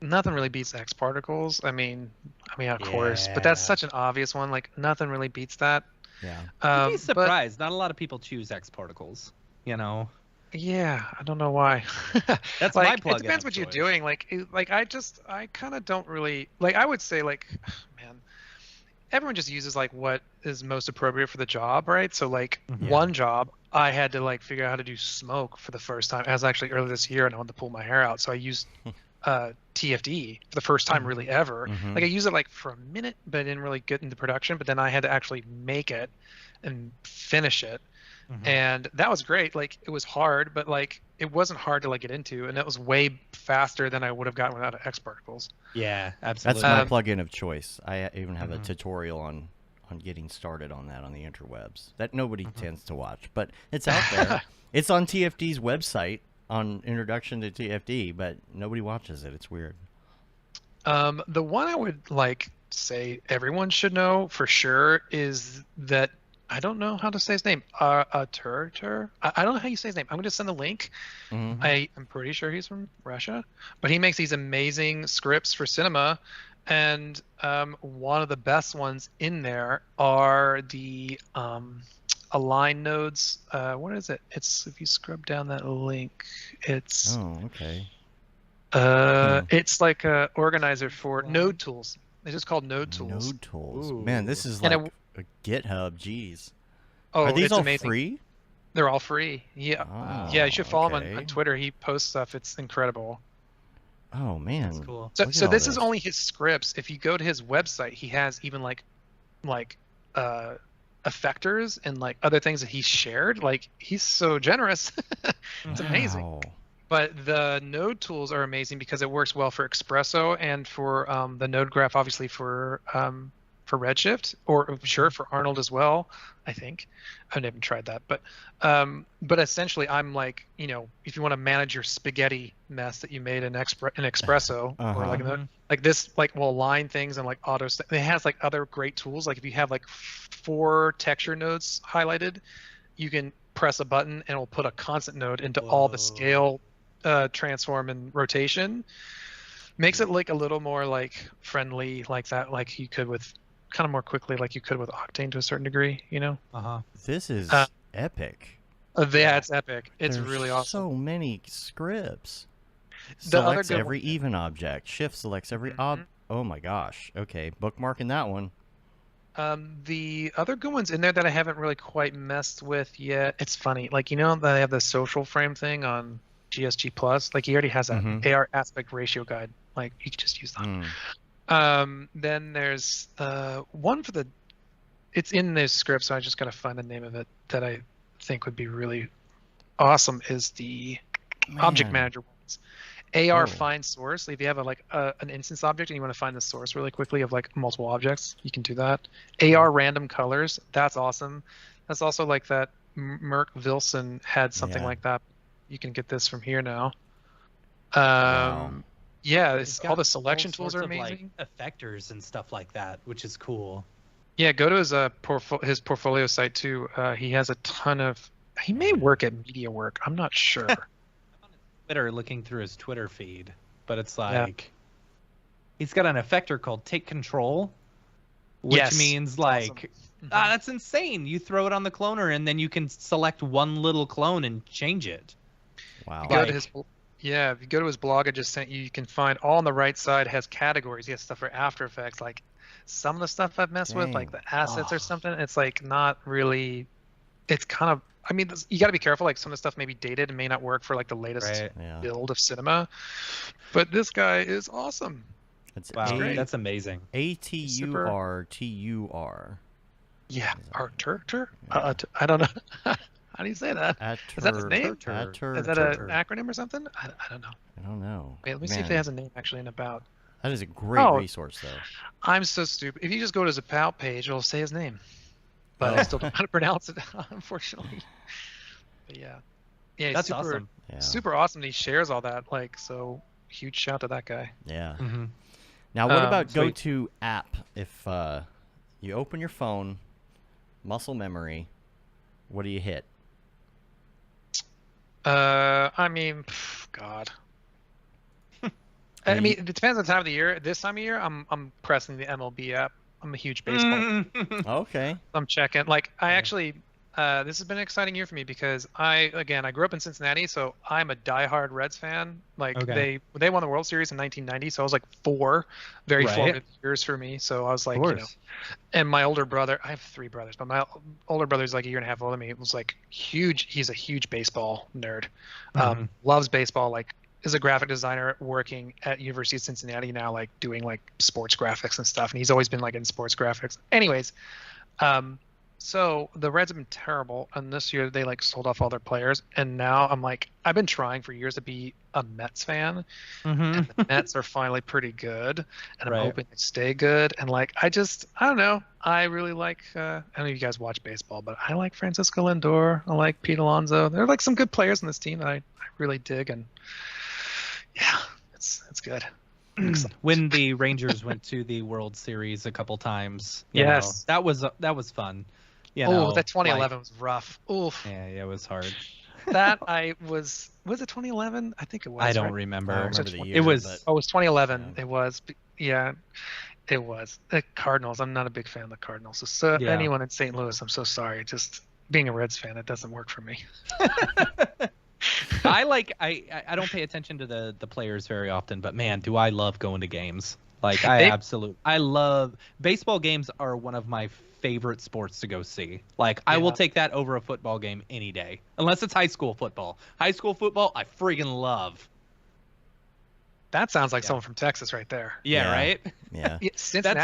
nothing really beats X particles. I mean, of course, but that's Yeah. such an obvious one. Like, nothing really beats that. yeah? You'd be But surprised. Not a lot of people choose X particles. You know. yeah, I don't know why. That's my like, plugin it depends of what you're choice. doing. Like, I kind of don't really like. I would say like, man, everyone just uses like what is most appropriate for the job, right? So like Mhm. Yeah. one job, I had to like figure out how to do smoke for the first time. It was actually earlier this year, and I wanted to pull my hair out, so I used TFD for the first time really ever. Mhm. Like I used it like for a minute, but I didn't really get into production. But then I had to actually make it and finish it, Mhm. and that was great. Like it was hard, but like it wasn't hard to like get into, and it was way faster than I would have gotten without X particles. Yeah, That's absolutely. my Um, plugin of choice. I even have a Mhm. tutorial on getting started on that on the interwebs that nobody tends to watch, but it's out there. It's on TFD's website on Introduction to TFD, but nobody watches it. It's weird. The one I would like say everyone should know for sure is that I don't know how to say his name. Tur. I don't know how you say his name. I'm going to send a link. Mhm. I'm pretty sure he's from Russia, but he makes these amazing scripts for cinema, and one of the best ones in there are the align nodes. What is it? It's if you scrub down that link, it's okay. It's like a organizer for node tools. It's just called node tools. Node tools. Ooh. Man, this is And like a GitHub. Jeez. Oh, Are these it's all amazing. free? They're all free. Yeah. Oh, Yeah, you should follow him okay. on Twitter. He posts stuff. It's incredible. Oh man. That's cool. So, Look so at all this is only his scripts. If you go to his website, he has even like effectors and like other things that he shared. Like he's so generous. It's amazing. Wow. But the node tools are amazing because it works well for Espresso and for the node graph, obviously for Redshift, or sure for Arnold as well. I think I haven't tried that, but essentially I'm like, you know, if you want to manage your spaghetti mess that you made in Espresso, or like like this, like will align things and like auto. It has like other great tools. Like if you have like 4 texture nodes highlighted, you can press a button and it'll put a constant node into all the scale, transform, and rotation. Makes it like a little more like friendly, like that, like you could with kind of more quickly, like you could with Octane to a certain degree, you know. This is epic. Yeah, it's epic. It's There's really awesome. So many scripts. The other Selects good every even object. Shift selects every Oh my gosh. Okay, bookmarking that one. The other good ones in there that I haven't really quite messed with yet. It's funny, like, you know, they have the social frame thing on GSG Plus. Like he already has that AR aspect ratio guide. Like you could just use that. Then there's one for the. It's in this script, so I just gotta find the name of it that I think would be really awesome. Is the object manager ones. AR find source. If you have an instance object and you want to find the source really quickly of like multiple objects, you can do that. AR random colors. That's awesome. That's also like that Merck Vilson had something like that. You can get this from here now. Yeah, it's all the selection tools are amazing. Like effectors and stuff like that, which is cool. Yeah, go to his his portfolio site too. He has a ton of. He may work at MediaWork. I'm not sure. I'm on his Twitter looking through his Twitter feed, but it's like he's got an effector called Take Control, which means like that's insane. You throw it on the cloner and then you can select one little clone and change it. Wow. Go to his. Yeah, if you go to his blog, I just sent you. You can find all on the right side has categories. He has stuff for After Effects. Like some of the stuff I've messed with, like the assets or something. It's like not really. It's kind of. I mean, you got to be careful. Like some of the stuff may be dated and may not work for like the latest build of cinema. But this guy is awesome. That's amazing. ATURTUR. Yeah, Artur. I don't know. How do you say that? Is that his name? Is that an acronym or something? I don't know. I don't know. Wait, let me see if he has a name actually in About. That is a great resource, though. I'm so stupid. If you just go to his About page, it'll say his name. But I still don't know how to pronounce it, unfortunately. But yeah. Yeah, that's awesome. Super awesome. He shares all that. Like, so huge shout to that guy. Yeah. Now, what about go-to app? If you open your phone, muscle memory, what do you hit? I mean, God. I mean, it depends on the time of the year. This time of year, I'm pressing the MLB app. I'm a huge baseball. Okay. I'm checking. Like, I actually, this has been an exciting year for me because I grew up in Cincinnati, so I'm a diehard Reds fan. Like, they won the World Series in 1990, so I was like 4, very formative years for me. So I was like, you know, and my older brother, I have 3 brothers, but my older brother's like a year and a half older than me. It was like huge. He's a huge baseball nerd. Loves baseball. Like, is a graphic designer working at University of Cincinnati now, like doing like sports graphics and stuff. And he's always been like in sports graphics. Anyways, so the Reds have been terrible. And this year they like sold off all their players. And now I'm like, I've been trying for years to be a Mets fan. And the Mets are finally pretty good. And I'm hoping they stay good. And like, I don't know. I really like, I don't know if you guys watch baseball, but I like Francisco Lindor. I like Pete Alonso. There are like some good players in this team that I really dig. And yeah, it's good. When the Rangers went to the World Series a couple times, you know, that was fun. You know, that 2011 was rough. Oof. Yeah, it was hard. That was it 2011? I think it was. I don't remember. I don't remember the year. It was. It was 2011. Yeah. It was. Yeah, it was. The Cardinals. I'm not a big fan of the Cardinals. So anyone in St. Louis, I'm so sorry. Just being a Reds fan, it doesn't work for me. I don't pay attention to the players very often, but man, do I love going to games. Like I love baseball games are one of my favorite sports to go see. Like I will take that over a football game any day, unless it's high school football. High school football, I freaking love. That sounds like someone from Texas right there. Yeah, right? Yeah. Cincinnati.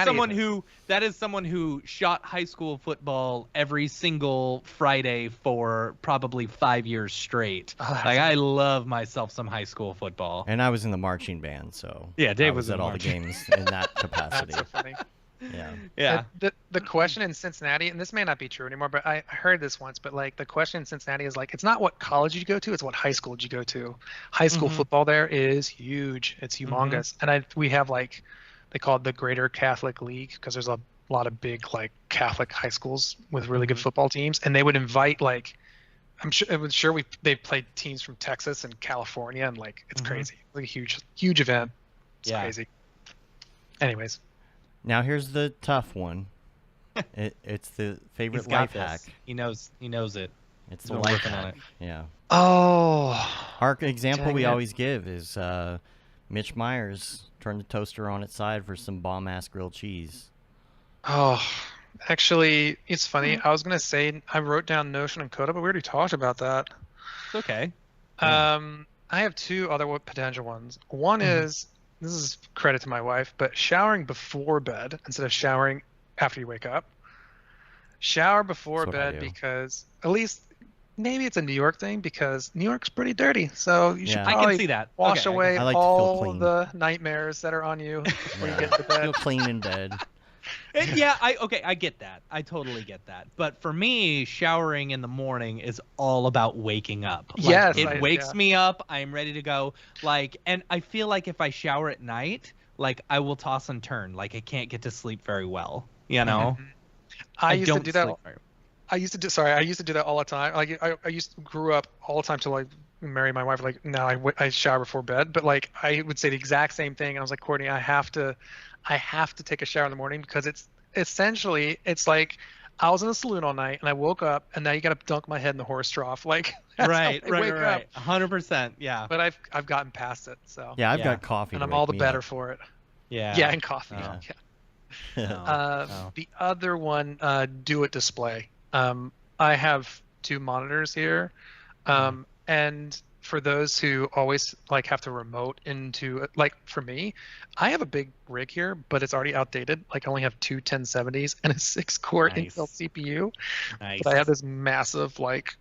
That is someone who shot high school football every single Friday for probably 5 years straight. Like I love myself some high school football. And I was in the marching band, so yeah, Dave was at all the games in that capacity. That's so funny. Yeah. The question in Cincinnati, and this may not be true anymore, but I heard this once, but like the question in Cincinnati is like, it's not what college you go to, it's what high school did you go to. High school football there is huge. It's humongous. And we have like, they call it the Greater Catholic League because there's a lot of big like Catholic high schools with really good football teams. And they would invite like, they played teams from Texas and California, and like, it's crazy. Like a huge event. It's crazy. Anyways. Now here's the tough one. It's the favorite life hack. He knows it. It's He's the been life working hack. on it. Yeah. Oh. Our example we always give is Mitch Myers turned the toaster on its side for some bomb-ass grilled cheese. Oh, actually, it's funny. I was gonna say I wrote down Notion and Coda, but we already talked about that. It's okay. I have two other potential ones. One is, this is credit to my wife, but showering before bed instead of showering after you wake up. Shower before bed because, at least maybe it's a New York thing, because New York's pretty dirty. So you should probably I can see that. wash away I like all the nightmares that are on you before you get to bed. Feel clean in bed. I get that. I totally get that. But for me, showering in the morning is all about waking up. Like, it wakes me up. I'm ready to go. Like, and I feel like if I shower at night, like I will toss and turn. Like I can't get to sleep very well. You know. I used to do that all the time. Like I grew up all the time till I married my wife. Like now I shower before bed, but like I would say the exact same thing. I was like, Courtney, I have to take a shower in the morning, because it's essentially, it's like I was in the saloon all night and I woke up and now you got to dunk my head in the horse trough. Like right. 100%. Yeah. But I've gotten past it. So yeah, I've got coffee, and I'm all the better for it. Yeah. And coffee. Oh. Yeah. The other one, do it display. I have two monitors here, and for those who always like have to remote into, like for me, I have a big rig here, but it's already outdated. Like I only have two 1070s and a 6-core Intel CPU. Nice. But I have this massive like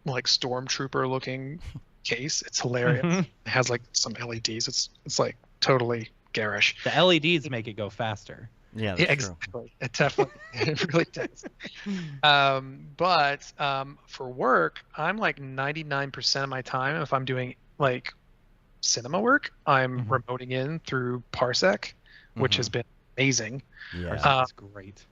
stormtrooper looking case. It's hilarious. It has like some LEDs. It's like totally garish. The LEDs make it go faster. Yeah, that's exactly. true. It definitely, it really does. But for work, I'm like 99% of my time, if I'm doing like cinema work, I'm remoting in through Parsec, which has been amazing. Yeah, that's great.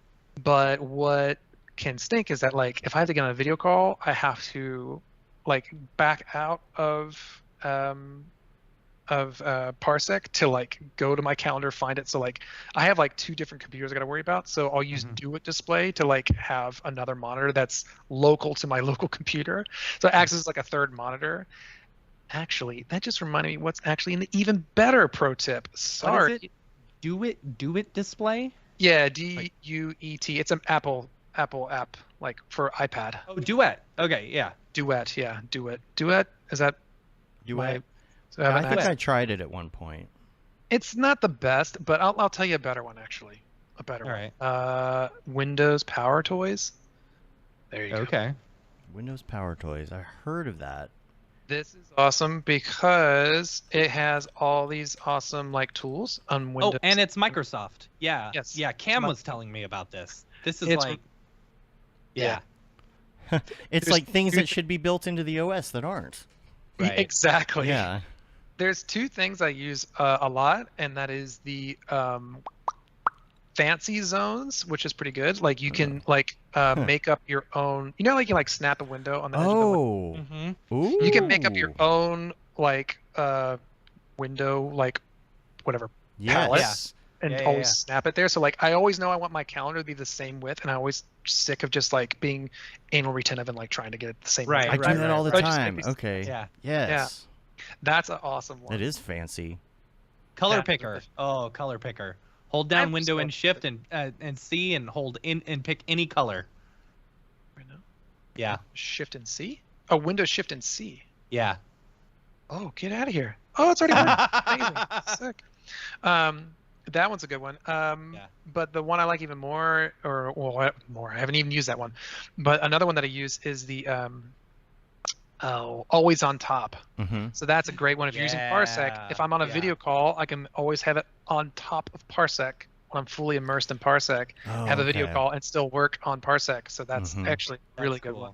But what can stink is that like if I have to get on a video call, I have to like back out of Parsec to like go to my calendar, find it. So like I have like two different computers I got to worry about. So I'll use Do It Display to like have another monitor that's local to my local computer. So it acts as like a third monitor. Actually, that just reminded me what's actually an even better pro tip. Sorry. What is it? Do it display? Yeah, DUET. It's an Apple app, like for iPad. Oh, Duet. Okay, yeah. Duet, yeah, Duet. Duet, is that Duet? So I think I tried it at one point. It's not the best, but I'll tell you a better one, actually. A better one. Right. Windows Power Toys. There you go. Okay. Windows Power Toys. I heard of that. This is awesome because it has all these awesome like tools on Windows. Oh, and it's Microsoft. Yeah. Yes. Yeah, Cam was telling me about this. This is like yeah. It's like things that should be built into the OS that aren't. Right. Exactly. Yeah. There's two things I use a lot, and that is the fancy zones, which is pretty good. Like you can like make up your own. You know, like you like snap a window on the edge of the window. Ooh. You can make up your own like window, like whatever palette. and Yeah, yeah, always yeah. snap it there. So like I always know I want my calendar to be the same width, and I always sick of just like being anal retentive and like trying to get it the same width. Right, I do that all the So I just make time. these- Okay. Yeah. Yes. That's an awesome one. It is fancy. Color Yeah. picker. Oh, color picker. Hold I'm down window and so- shift and C and hold in and pick any color. Right now. Yeah. Shift and C. Oh, Windows Shift and C. Yeah. Oh, get out of here. Oh, it's already working. Amazing. Sick. That one's a good one. But the one I like even more, I haven't even used that one. But another one that I use is the always on top. Mm-hmm. So that's a great one if you're using Parsec. If I'm on a video call, I can always have it on top of Parsec when I'm fully immersed in Parsec. Have a video call and still work on Parsec. So that's actually a really good one.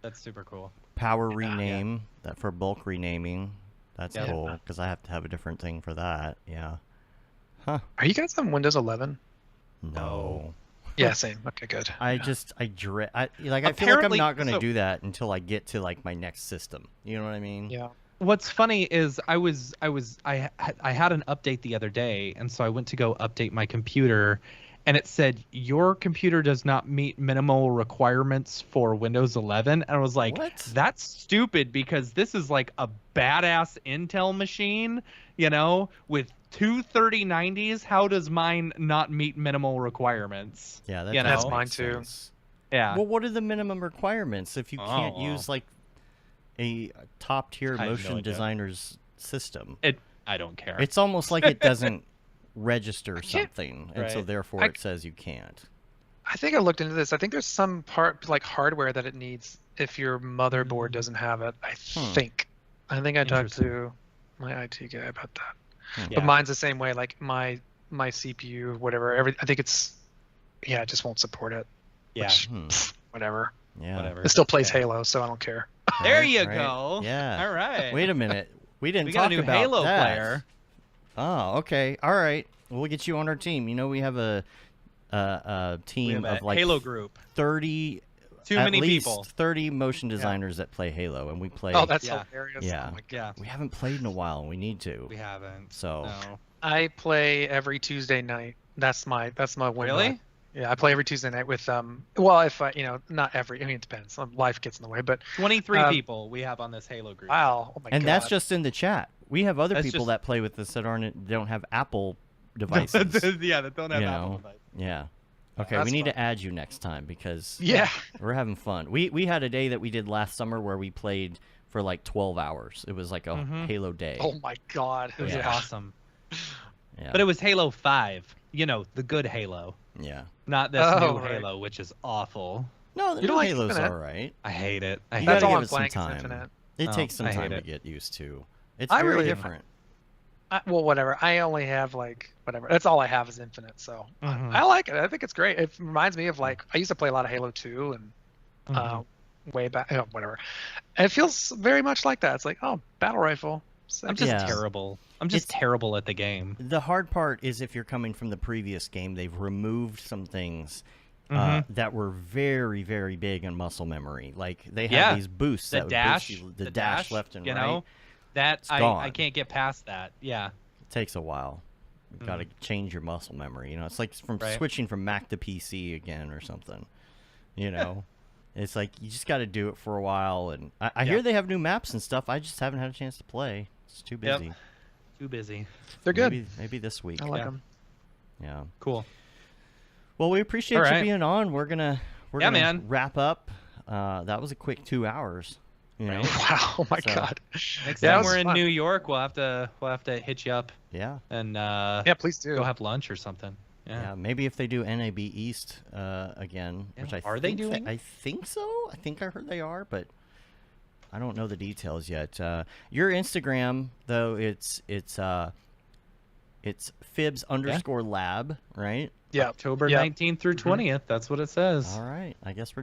That's super cool. Power rename that for bulk renaming. That's cool because I have to have a different thing for that. Yeah. Huh. Are you guys on Windows 11? No. Yeah, same. Okay, good. I dread. I feel like I'm Apparently- not going to so- do that until I get to like my next system. You know what I mean? Yeah. What's funny is I had an update the other day, and so I went to go update my computer, and it said your computer does not meet minimal requirements for Windows 11. And I was like, What? that's stupid because this is like a badass Intel machine, with two 3090s. How does mine not meet minimal requirements? Yeah, that You does know? make Mine too. sense. Yeah. Well, what are the minimum requirements if you can't Oh. use like a top tier I have no motion idea. designer's system? I don't care. It's almost like it doesn't register something, and so Right. therefore it says you can't. I think I looked into this. I think there's some part like hardware that it needs if your motherboard doesn't have it. I think. I think I talked to my IT guy about that. Yeah. But mine's the same way. Like my CPU, whatever. I think it's. Yeah, it just won't support it. Yeah. Which, whatever. Yeah. Whatever. It still plays Yeah. Halo, so I don't care. There Right, you right. go. Yeah. All right. Wait a minute. We didn't We talk got a new about Halo that. player. Oh, okay. All right. We'll get you on our team. We have a We team have of a like Halo group. 30 Too at many least people. 30 motion designers that play Halo, and we play. Oh, that's Yeah. hilarious. Yeah. Oh my God. Yeah. We haven't played in a while. We need to. We haven't. So. No. I play every Tuesday night. That's my window. Really? Yeah, I play every Tuesday night with well, if I, not every. I mean, it depends. Life gets in the way, but 23 people we have on this Halo group. wow. Oh my And God. that's just in the chat. We have other That's people just- that play with us that don't have Apple devices. Yeah, that don't have you Apple know. devices. Yeah. Okay, That's we need fun. to add you next time because Yeah. we're having fun. We had a day that we did last summer where we played for like 12 hours. It was like a Halo day. Oh my God. It was Yeah. awesome. Yeah. But it was Halo 5. The good Halo. yeah. Not this Oh, new right. Halo, which is awful. No, the You new don't like Halo's Infinite? all right. I hate it. I You hate That's gotta all give I'm it some playing is time. Infinite. It Oh, takes some I hate time to it. get used to. It's I very really- different. Well, whatever. I only have like whatever. That's all I have is Infinite. So Mhm. I like it. I think it's great. It reminds me of like I used to play a lot of Halo 2 and Mhm. way back, whatever. And it feels very much like that. It's like, oh, battle rifle. I'm just Yeah. terrible. I'm just terrible at the game. The hard part is if you're coming from the previous game, they've removed some things that were very, very big in muscle memory. Like they have Yeah. these boosts The that would dash, boost you, the dash left and right. That It's I gone. can't get past that. Yeah. It takes a while. You've got to change your muscle memory. It's like from Right. switching from Mac to PC again or something. It's like you just got to do it for a while. And I hear they have new maps and stuff. I just haven't had a chance to play. It's too Yep. busy. Too busy. They're good. Maybe this week. I like Yeah. them. Yeah. Cool. Well, we appreciate All you right. being on. We're gonna Yeah, man. wrap up. That was a quick 2 hours. Right. Wow. Oh my So- God. Next Yeah, it time was we're in fun. New York, we'll have to hit you up Yeah. and Yeah, please do. go have lunch or something. Yeah. Yeah. Maybe if they do NAB East again, Yeah. which I Are they think doing I think so. I think I heard they are, but I don't know the details yet. Your Instagram though, it's Fibs_lab, right? Yeah. October Yeah. 19th through 20th. That's what it says. All right. I guess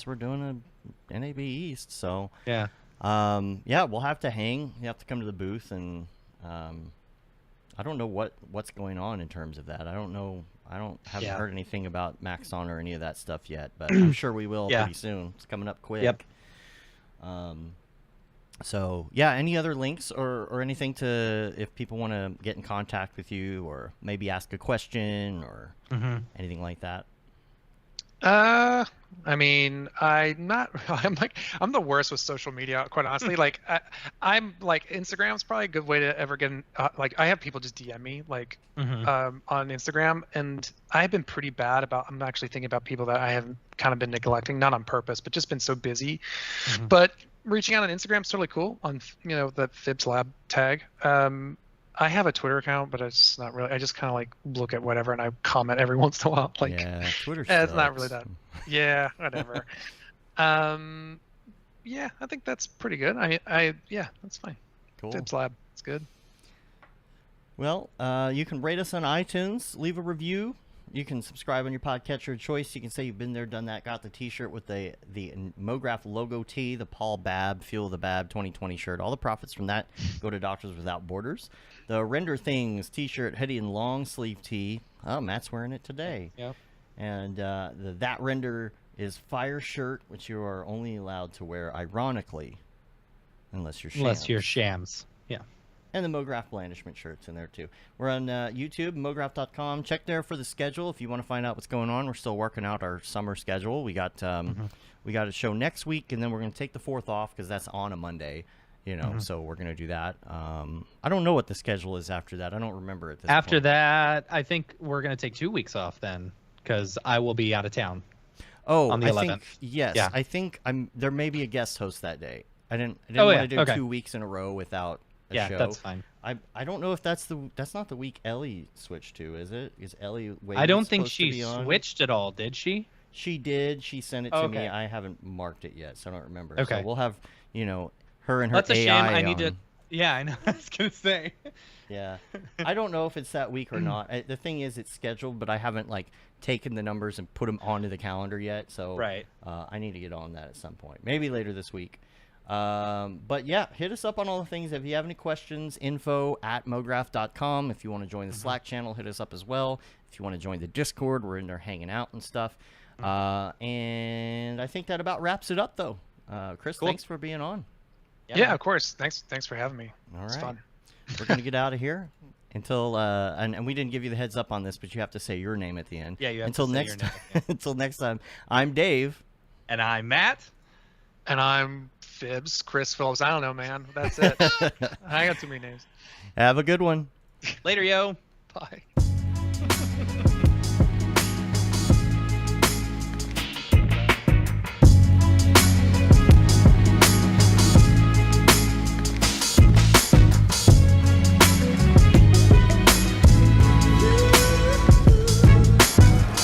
we're doing a NAB East. So Yeah. yeah, we'll have to hang. You have to come to the booth, and I don't know what's going on in terms of that. I don't know. Haven't Yeah. heard anything about Maxon or any of that stuff yet, but I'm sure we will Yeah. pretty soon. It's coming up quick. Yep. So yeah, any other links or anything to if people want to get in contact with you or maybe ask a question or anything like that? I mean, I'm not. I'm the worst with social media, quite honestly. Like, I'm like Instagram's probably a good way to ever get in, like I have people just DM me like on Instagram, and I've been pretty bad about. I'm actually thinking about people that I have kind of been neglecting, not on purpose, but just been so busy. But reaching out on Instagram is totally cool on the Phibs Lab tag. I have a Twitter account, but it's not really. I just kind of like look at whatever and I comment every once in a while. Like, Yeah, Twitter it's not sucks. really that. Yeah, whatever. Yeah, I think that's pretty good. Yeah, that's fine. Cool. Phibs Lab, it's good. Well, you can rate us on iTunes, leave a review. You can subscribe on your podcatcher of choice. You can say you've been there, done that, got the T-shirt with the Mograph logo tee, the Paul Babb, Fuel the Bab 2020 shirt. All the profits from that go to Doctors Without Borders. The Render Things T-shirt, hoodie, and long sleeve tee. Oh, Matt's wearing it today. Yep. And That Render is Fire shirt, which you are only allowed to wear, ironically, unless you're shams. Yeah. And the Mograph Blandishment shirts in there, too. We're on YouTube, mograph.com. Check there for the schedule if you want to find out what's going on. We're still working out our summer schedule. We got a show next week, and then we're going to take the 4th off because that's on a Monday, so we're going to do that. I don't know what the schedule is after that. I don't remember at this point. After that, I think we're going to take 2 weeks off then because I will be out of town. Oh, on the 11th. Yes. Yeah. I think there may be a guest host that day. I didn't want to do 2 weeks in a row without a show. That's fine. I don't know if that's not the week Ellie switched to, is it? Is Ellie Wade I don't think supposed to she be on? switched at all, did she? She did. She sent it to me. I haven't marked it yet, so I don't remember. Okay. So we'll have, her and her That's a shame. AI I need on. to. Yeah, I know. I was gonna say. Yeah. I don't know if it's that week or not. The thing is, it's scheduled, but I haven't taken the numbers and put them onto the calendar yet. So Right. I need to get on that at some point. Maybe later this week. But yeah, hit us up on all the things. If you have any questions, info@mograph.com. If you want to join the Slack channel, hit us up as well. If you want to join the Discord, we're in there hanging out and stuff. And I think that about wraps it up, though. Chris, Cool. thanks for being on. Yeah, of course. Thanks for having me. All It's right. fun. We're going to get out of here until and we didn't give you the heads up on this, but you have to say your name at the end. Yeah, you have until to say next your name time. at the end. Until next time. I'm Dave. And I'm Matt. And I'm Phibs, Chris Phillips. I don't know, man. That's it. I got too many names. Have a good one. Later, yo. Bye.